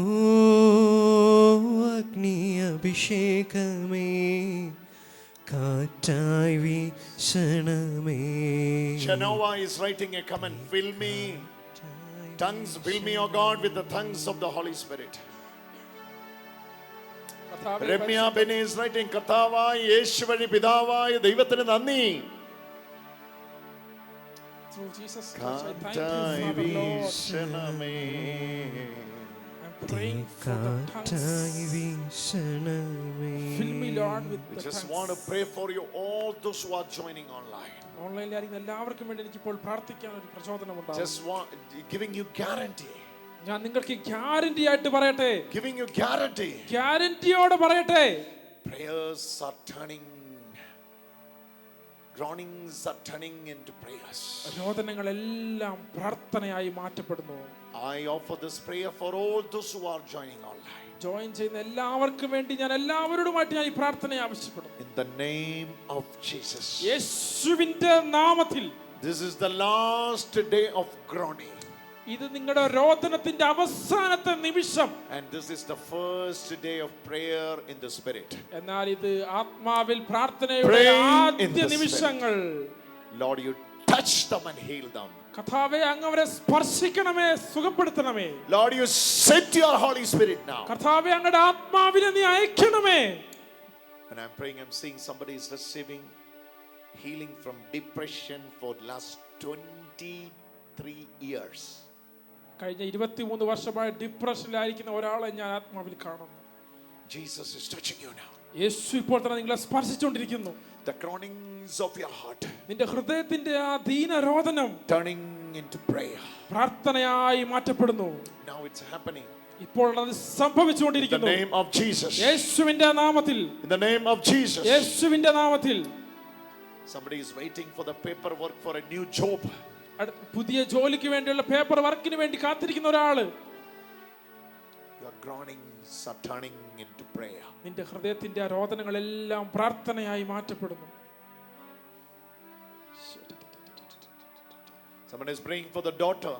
അഗ്നി അഭിഷേകമേ. കാറ്റായി വീശണമേ. Genova is writing a comment. Fill me, tongues, fill me, O God, with the tongues of the Holy Spirit. Remya Beni is writing, Karthavaya Yeshuvani Pidavaya Deivathinu Nanni. Through Jesus Christ, I thank you, Katai Father Lord. Vishaname. I'm praying for the കാറ്റായി tongues. വീശണമേ. Fill me, Lord, with We the just tongues. want to pray for you, all those who are joining online. ഓൺലൈനിലായിരിക്കുന്ന എല്ലാവർക്കും വേണ്ടി എനിക്കിപ്പോൾ പ്രാർത്ഥിക്കാൻ ഒരു പ്രചോദനം ഉണ്ടാകും. Just giving you guarantee. ഞാൻ നിങ്ങൾക്ക് ഗ്യാരണ്ടി ആയിട്ട് പറയട്ടെ, Giving you guarantee. ഗ്യാരണ്ടിയോടെ പറയട്ടെ, Prayers are turning, groanings are turning into prayers. രോദനങ്ങളെല്ലാം പ്രാർത്ഥനയായി മാറ്റപ്പെടുന്നു. I offer this prayer for all those who are joining online. Join ചെയ്യുന്ന എല്ലാവർക്കും വേണ്ടി ഞാൻ എല്ലാവരോടുമായിട്ട് ഞാൻ ഈ പ്രാർത്ഥന ആവശ്യപ്പെടും. In the name of Jesus. യേശുവിന്റെ നാമത്തിൽ This is the last day of groaning. ഇത് നിങ്ങളുടെ രോദനത്തിന്റെ അവസാനത്തെ നിമിഷം. And this is the first day of prayer in the spirit. എന്നാൽ ഇത് ആത്മാവിൽ പ്രാർത്ഥനയുടെ ആദ്യ നിമിഷങ്ങൾ. Lord, you touch them and heal them. കർത്താവേ, അങ്ങ് അവരെ സ്പർശിക്കണമേ, സുഖപ്പെടുത്തണമേ. Lord, you send your Holy Spirit now. കർത്താവേ, അങ്ങയുടെ ആത്മാവിനെ നീ അയക്കണമേ. When I'm praying, I'm seeing somebody is receiving healing from depression for last 23 years. കഴിഞ്ഞ 23 വർഷമായി ഡിപ്രഷനിലായിരിക്കുന്ന ഒരാളെ ഞാൻ ആത്മാവിൽ കാണുന്നു. Jesus is touching you now. യേശു ഇപ്പോൾ തന്നെ നിങ്ങളെ സ്പർശിച്ചുകൊണ്ടിരിക്കുന്നു. The groanings of your heart നിന്റെ ഹൃദയത്തിന്റെ ആ ദീനരോദനം turning into prayer. പ്രാർത്ഥനയായി മാറ്റപ്പെടുന്നു. Now it's happening. ഇപ്പോൾ അത് സംഭവിച്ചുകൊണ്ടിരിക്കുന്നു. In the name of Jesus. യേശുവിന്റെ നാമത്തിൽ. In the name of Jesus. യേശുവിന്റെ നാമത്തിൽ. Somebody is waiting for the paperwork for a new job. പുതിയ ജോലിക്ക് വേണ്ടിയുള്ള പേപ്പർ വർക്കിന് വേണ്ടി കാത്തിരിക്കുന്ന ഒരാള്. Your groanings are turning into prayer. നിന്റെ ഹൃദയത്തിന്റെ രോദനങ്ങളെല്ലാം പ്രാർത്ഥനയായി മാറ്റപ്പെടുന്നു. Someone is praying for the daughter.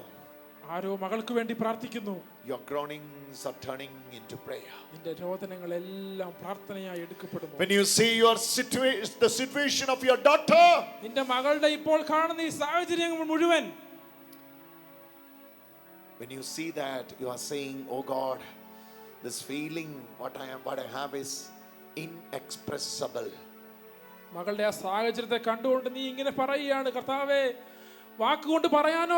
ആരോ മകൾക്ക് വേണ്ടി പ്രാർത്ഥിക്കുന്നു. Your groanings are turning into prayer. നിന്റെ രോദനങ്ങളെല്ലാം പ്രാർത്ഥനയായി എടുക്കപ്പെടുന്നു. When you see your the situation of your daughter, നിന്റെ മകളുടെ ഇപ്പോൾ കാണുന്ന ഈ സാഹചര്യങ്ങൾ മുഴുവൻ, when you see that, you are saying, oh God, this feeling what I have is inexpressible. മകളുടെ ആ സാഹചര്യത്തെ കണ്ടുകൊണ്ട് നീ ഇങ്ങനെ പറയുകയാണ്, കർത്താവേ, വാക്കുകൊണ്ട് പറയാനോ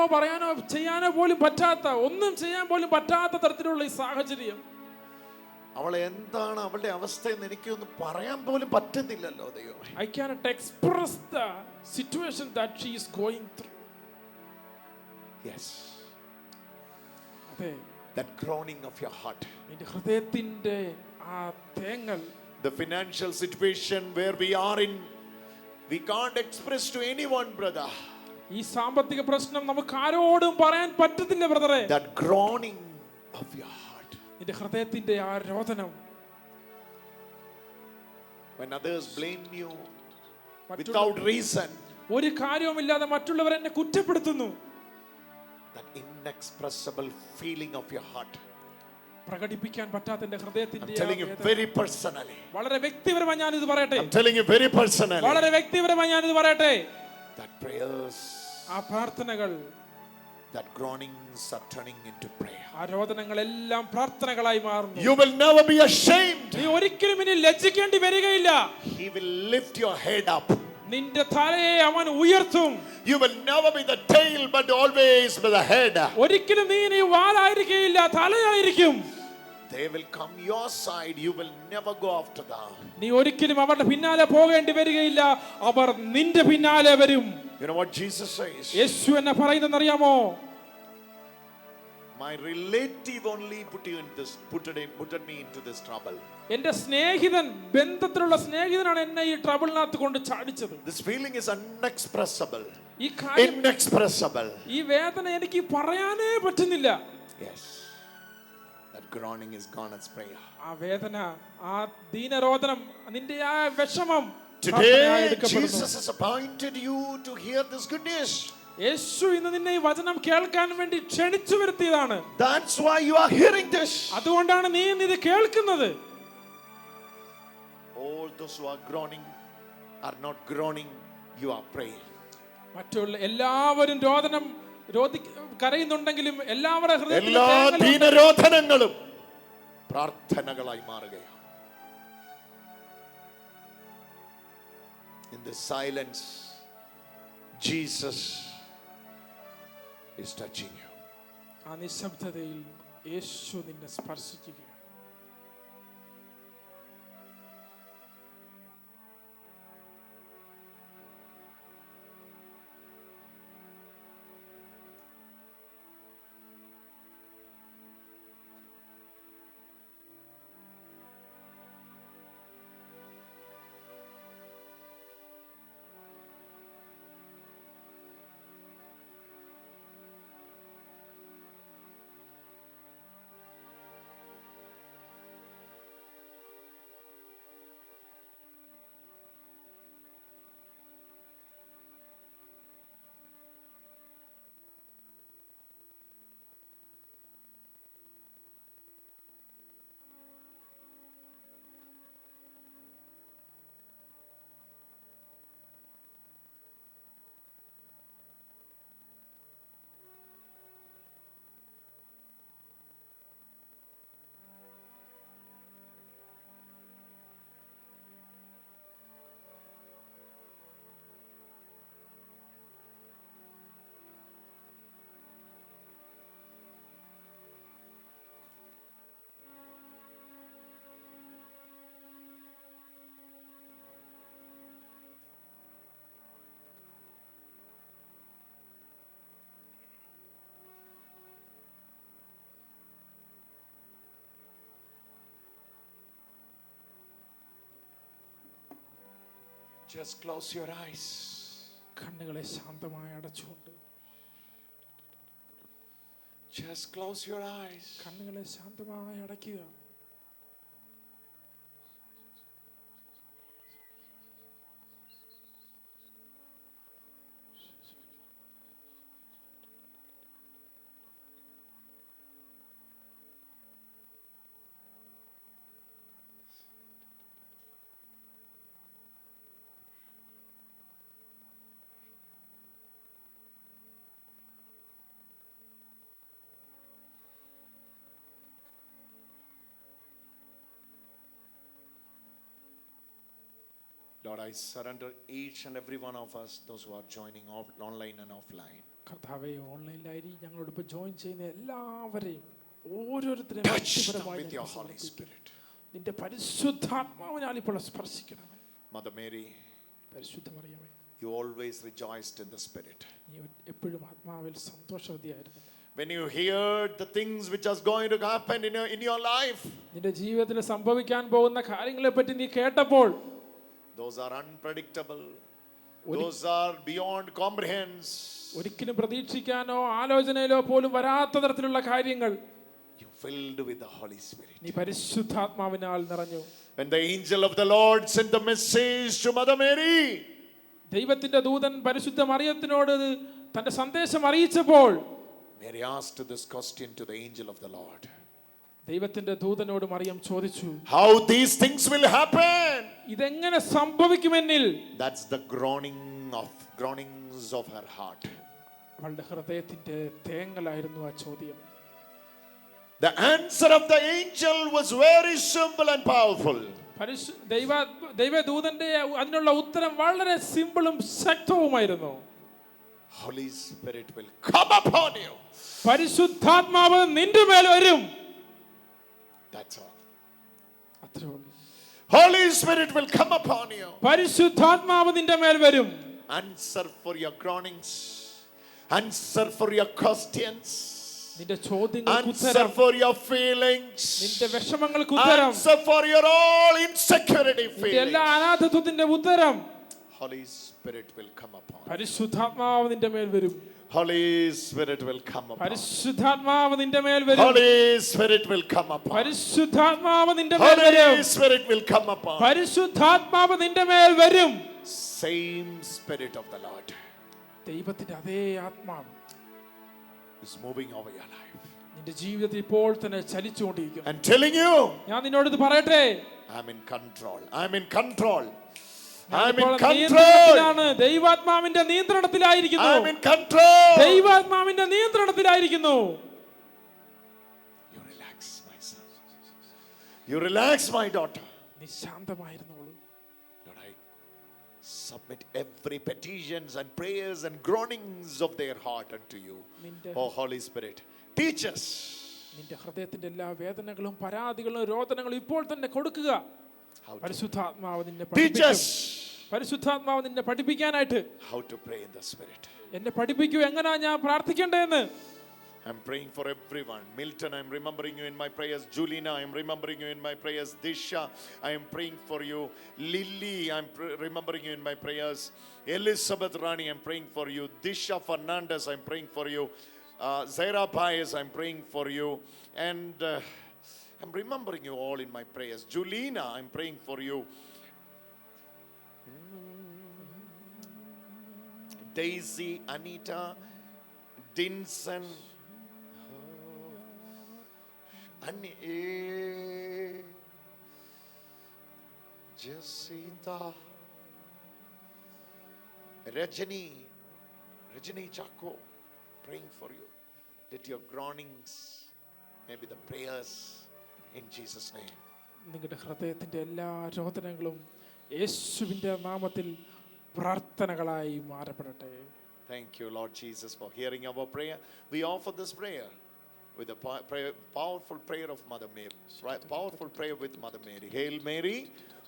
ചെയ്യാനോ പോലും പറ്റാത്ത, ഒന്നും ചെയ്യാൻ പോലും പറ്റാത്ത തരത്തിലുള്ള ഈ സാഹചര്യം. അവൾ എന്താണ് അവളുടെ അവസ്ഥ എന്ന് എനിക്കൊന്ന് പറയാൻ പോലും പറ്റുന്നില്ലല്ലോ ദൈവമേ. I cannot express the situation that she is going through. Yes. അതെ, That groaning of your heart. നിന്റെ ഹൃദയത്തിന്റെ ആ തേങ്ങൽ. The financial situation where we are in, we can't express to anyone, brother. ഈ സാമ്പത്തിക പ്രശ്നം നമുക്ക് ആരോടും പറയാൻ പറ്റത്തില്ല ബ്രദറെ. That groaning of your heart. നിന്റെ ഹൃദയത്തിന്റെ ആ രോദനം. When others blame you without reason. ഒരു കാര്യവുമില്ലാതെ മറ്റുള്ളവർ എന്നെ കുറ്റപ്പെടുത്തുന്നു. That inexpressible feeling of your heart. പ്രകടിപ്പിക്കാൻ പറ്റാത്ത എന്റെ ഹൃദയത്തിന്റെ I'm telling you very personally. വളരെ വ്യക്തിപരമായി ഞാൻ ഇത് പറയട്ടെ. I'm telling you very personally. വളരെ വ്യക്തിപരമായി ഞാൻ ഇത് പറയട്ടെ. That prayers, ആ പ്രാർത്ഥനകൾ, that groanings are turning into prayer. ആ രോദനങ്ങളെല്ലാം പ്രാർത്ഥനകളായി മാറുന്നു. You will never be ashamed. നീ ഒരിക്കലും ഇനി ലജ്ജിക്കേണ്ടി വരികയില്ല. He will lift your head up. നിന്റെ തലയെ അവൻ ഉയർത്തും. You will never be the tail but always be the head. ഒരിക്കലും നീ ഇനി വാലായിരിക്കുകയില്ല, തലയായിരിക്കും. They will come your side. You will never go after them. നീ ഒരിക്കലും അവരുടെ പിന്നാലെ പോകേണ്ടി വരികയില്ല, അവർ നിന്റെ പിന്നാലെ വരും. You know what Jesus says? യേശു എന്നെ പറയുന്നത് അറിയാമോ? My relative only put me into this trouble. എന്റെ സ്നേഹിതൻ, ബന്ധത്തിലുള്ള സ്നേഹിതനാണ് എന്നെ ഈ ട്രബിളിനകത്ത് കൊണ്ട് ചാടിച്ചത്. This feeling is unexpressible. ഈ കാര്യം, Inexpressible. ഈ വേദന എനിക്ക് പറയാനേ പറ്റുന്നില്ല. Yes. That groaning is gone as prayer. ആ വേദന, ആ ദീനരോദനം, നിന്റെ ആ വിഷമം Today Jesus has appointed you to hear this good news. യേശു ഇന്ന് നിന്നെ ഈ വചനം കേൾക്കാൻ വേണ്ടി ക്ഷണിച്ചു വരുത്തിയതാണ്. That's why you are hearing this. അതുകൊണ്ടാണ് നീ ഇത് കേൾക്കുന്നത്. All those who are groaning are not groaning, you are praying. മറ്റുള്ള എല്ലാവരും കരയുന്നുണ്ടെങ്കിലും എല്ലാവരുടെ എല്ലാ ദീനരോധനങ്ങളും പ്രാർത്ഥനകളായി മാറുകയാണ്. In the silence, Jesus is touching you. ആ നിശബ്ദതയിൽ യേശു നിന്നെ സ്പർശിക്കുകയാണ്. Just close your eyes. കണ്ണുകളെ ശാന്തമായി അടച്ചുകൊണ്ട്, Just close your eyes. കണ്ണുകളെ ശാന്തമായി അടയ്ക്കുക. Lord, I surrender each and every one of us, those who are joining online and offline. കർത്താവേ, ഓൺലൈനിലായി ഞങ്ങളോടൊപ്പം ജോയിൻ ചെയ്യുന്ന എല്ലാവരെയും ഓരോരുത്തരെയും Touch them വ്യക്തിപരമായി with your ഞങ്ങൾ Holy സമർപ്പിക്കുന്നു. Spirit. നിന്റെ പരിശുദ്ധാത്മാവിനാൽ ഇപ്പോൾ സ്പർശിക്കണമേ. Mother Mary, പരിശുദ്ധ മറിയമേ, you always rejoiced in the Spirit. നീ എപ്പോഴും ആത്മാവിൽ സന്തോഷവതിയായിരുന്നു. When you heard the things which are going to happen in your life, നിന്റെ ജീവിതത്തിൽ സംഭവിക്കാൻ പോകുന്ന കാര്യങ്ങളെ പറ്റി നീ കേട്ടപ്പോൾ, those are unpredictable. Those are beyond comprehension. ഒരിക്കലും പ്രതീക്ഷിക്കാനോ ആലോചനയിലോ പോലും വരാത്ത തരത്തിലുള്ള കാര്യങ്ങൾ You filled with the Holy Spirit. നീ പരിശുദ്ധാത്മാവിനാൽ നിറഞ്ഞു. When the angel of the Lord sent the message to Mother Mary, ദൈവത്തിന്റെ ദൂതൻ പരിശുദ്ധ മറിയത്തിനോട് തന്റെ സന്ദേശം അറിയിച്ചപ്പോൾ, Mary asked this question to the angel of the Lord. ദൈവത്തിന്റെ ദൂതനോട് മറിയം ചോദിച്ചു, How these things will happen? ഇതെങ്ങനെ സംഭവിക്കുമെന്നിൽ? That's the groanings of her heart. അവളുടെ ഹൃദയത്തിന്റെ തേങ്ങലായിരുന്നു ആ ചോദ്യം. The answer of the angel was very simple and powerful. ദൈവദൂതന്റെ അതിനുള്ള ഉത്തരം വളരെ സിമ്പിളും ശക്തവുമായിരുന്നു. Holy Spirit will come upon you. പരിശുദ്ധാത്മാവ് നിന്റെ മേൽ വരും. That's all. അത്രേ ഉള്ളൂ. Holy Spirit will come upon you. പരിശുദ്ധാത്മാവ് നിന്റെ മേൽ വരും. Answer for your groanings. Answer for your questions. നിന്റെ ചോദ്യങ്ങൾക്ക് Answer ഉത്തരം. for your feelings. നിന്റെ വിഷമങ്ങൾക്ക് ഉത്തരം. Answer for your all insecurity നിന്റെ എല്ലാ feelings. അനാഥത്വത്തിന്റെ ഉത്തരം. Holy Spirit will come upon you. പരിശുദ്ധാത്മാവ് നിന്റെ മേൽ വരും. Holy Spirit will come upon you. പരിശുദ്ധാത്മാവ് നിന്റെ മേൽ വരും. Holy Spirit will come upon you. പരിശുദ്ധാത്മാവ് നിന്റെ മേൽ വരും. Holy Spirit will come upon you. പരിശുദ്ധാത്മാവ് നിന്റെ മേൽ വരും. Same Spirit of the Lord ദൈവത്തിന്റെ അതേ ആത്മാവ് is moving over your life നിന്റെ ജീവിതത്തിൽ ഇപ്പോൾ തന്നെ ചലിച്ചുകൊണ്ടിരിക്കുന്നു. and telling you, ഞാൻ നിന്നോട് ഇത് പറയട്ടെ, I'm in control. I'm in control. ഞാൻ I'm in ഇപ്പോൾ control. നിയന്ത്രണത്തിലാണ്. ദൈവാത്മാവിന്റെ നിയന്ത്രണത്തിലായിരിക്കുന്നു. I'm in control. ദൈവാത്മാവിന്റെ നിയന്ത്രണത്തിലായിരിക്കുന്നു. You relax, my son. You relax, my daughter. നീ ശാന്തമായിരുന്നോളൂ. Lord, I submit every petitions and prayers and groanings of their heart unto you. Oh Holy Spirit, teach us. നിന്റെ ഹൃദയത്തിന്റെ എല്ലാ വേദനകളും പരാതികളും രോദനങ്ങളും ഇപ്പോൾ തന്നെ കൊടുക്കുക. പരിശുദ്ധാത്മാവ് നിന്നെ Teach പഠിപ്പിക്കും. us പരിശുദ്ധാത്മാവ് നിന്നെ പഠിപ്പിക്കാനായിട്ട് how to pray in the Spirit. എന്നെ പഠിപ്പിക്കൂ, എങ്ങനെയാ ഞാൻ പ്രാർത്ഥിക്കേണ്ടതെന്ന്. I'm praying for everyone. Milton, I'm remembering you in my prayers. Julina, I'm remembering you in my prayers. Disha, I am praying for you. Lily, I'm remembering you in my prayers. Elizabeth Rani, I'm praying for you. Disha Fernandez, I'm praying for you. Zaira Baez, I'm praying for you. And I'm remembering you all in my prayers. Julina, I'm praying for you. Daisy, Anita, Dinson, Jacinta, Rajani Chaco, praying for you. Let your groanings, maybe the prayers, in Jesus' name. നിങ്ങളുടെ ഹൃദയത്തിന്റെ എല്ലാ രോദനങ്ങളും യേശുവിന്റെ നാമത്തിൽ പ്രാർത്ഥനകളായി മാറപ്പെടട്ടെ. Thank you, Lord Jesus, for hearing our prayer. We offer this prayer with a powerful prayer of Mother Mary. Right, powerful prayer with Mother Mary. Hail Mary,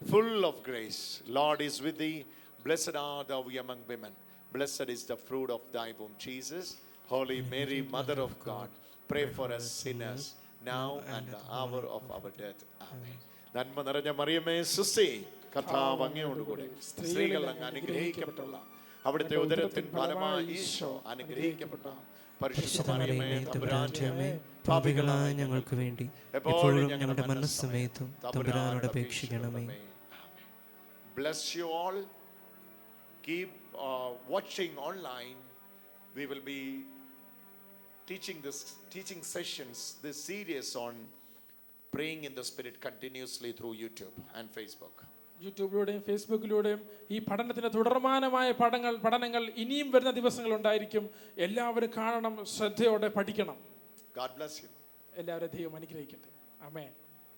full of grace. Lord is with thee. Blessed art thou among women. Blessed is the fruit of thy womb, Jesus. Holy Mary, Mother of God, pray for us sinners, now and the hour of our death. Amen. നന്മ നിറഞ്ഞ മറിയമേ സുസ്തി, കർത്താവ് അങ്ങയോടുകൂടെ സ്ത്രീകൾ അങ്ങ് അനുഗ്രഹിക്കപ്പെട്ടുള്ള അവിടുത്തെ ഉദരത്തിൻ ഫലമായി ഈശോ അനുഗ്രഹിക്കപ്പെട്ട പരിശുദ്ധ മറിയമേ തമ്പുരാന്റെ അമ്മേ, പാപികളായ ഞങ്ങൾക്ക് വേണ്ടി എപ്പോഴും ഞങ്ങളുടെ മനസ്സമേതും തമ്പുരാനോട് അപേക്ഷിക്കണമേ. Bless you all. Keep watching online. We will be teaching sessions, this series on praying in the Spirit continuously through YouTube and Facebook. യൂട്യൂബിലൂടെയും ഫേസ്ബുക്കിലൂടെയും ഈ പഠനത്തിന്റെ തുടർമാനമായ പഠനങ്ങൾ ഇനിയും വരുന്ന ദിവസങ്ങൾ ഉണ്ടായിരിക്കും. എല്ലാവരും കാണണം, ശ്രദ്ധയോടെ പഠിക്കണം. God bless you. എല്ലാവരും ദൈവം അനുഗ്രഹിക്കട്ടെ. ആമേൻ.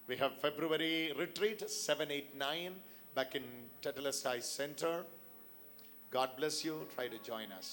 We have February retreat 7, 8, 9 back in Tetelestai Center. God bless you. Try to join us.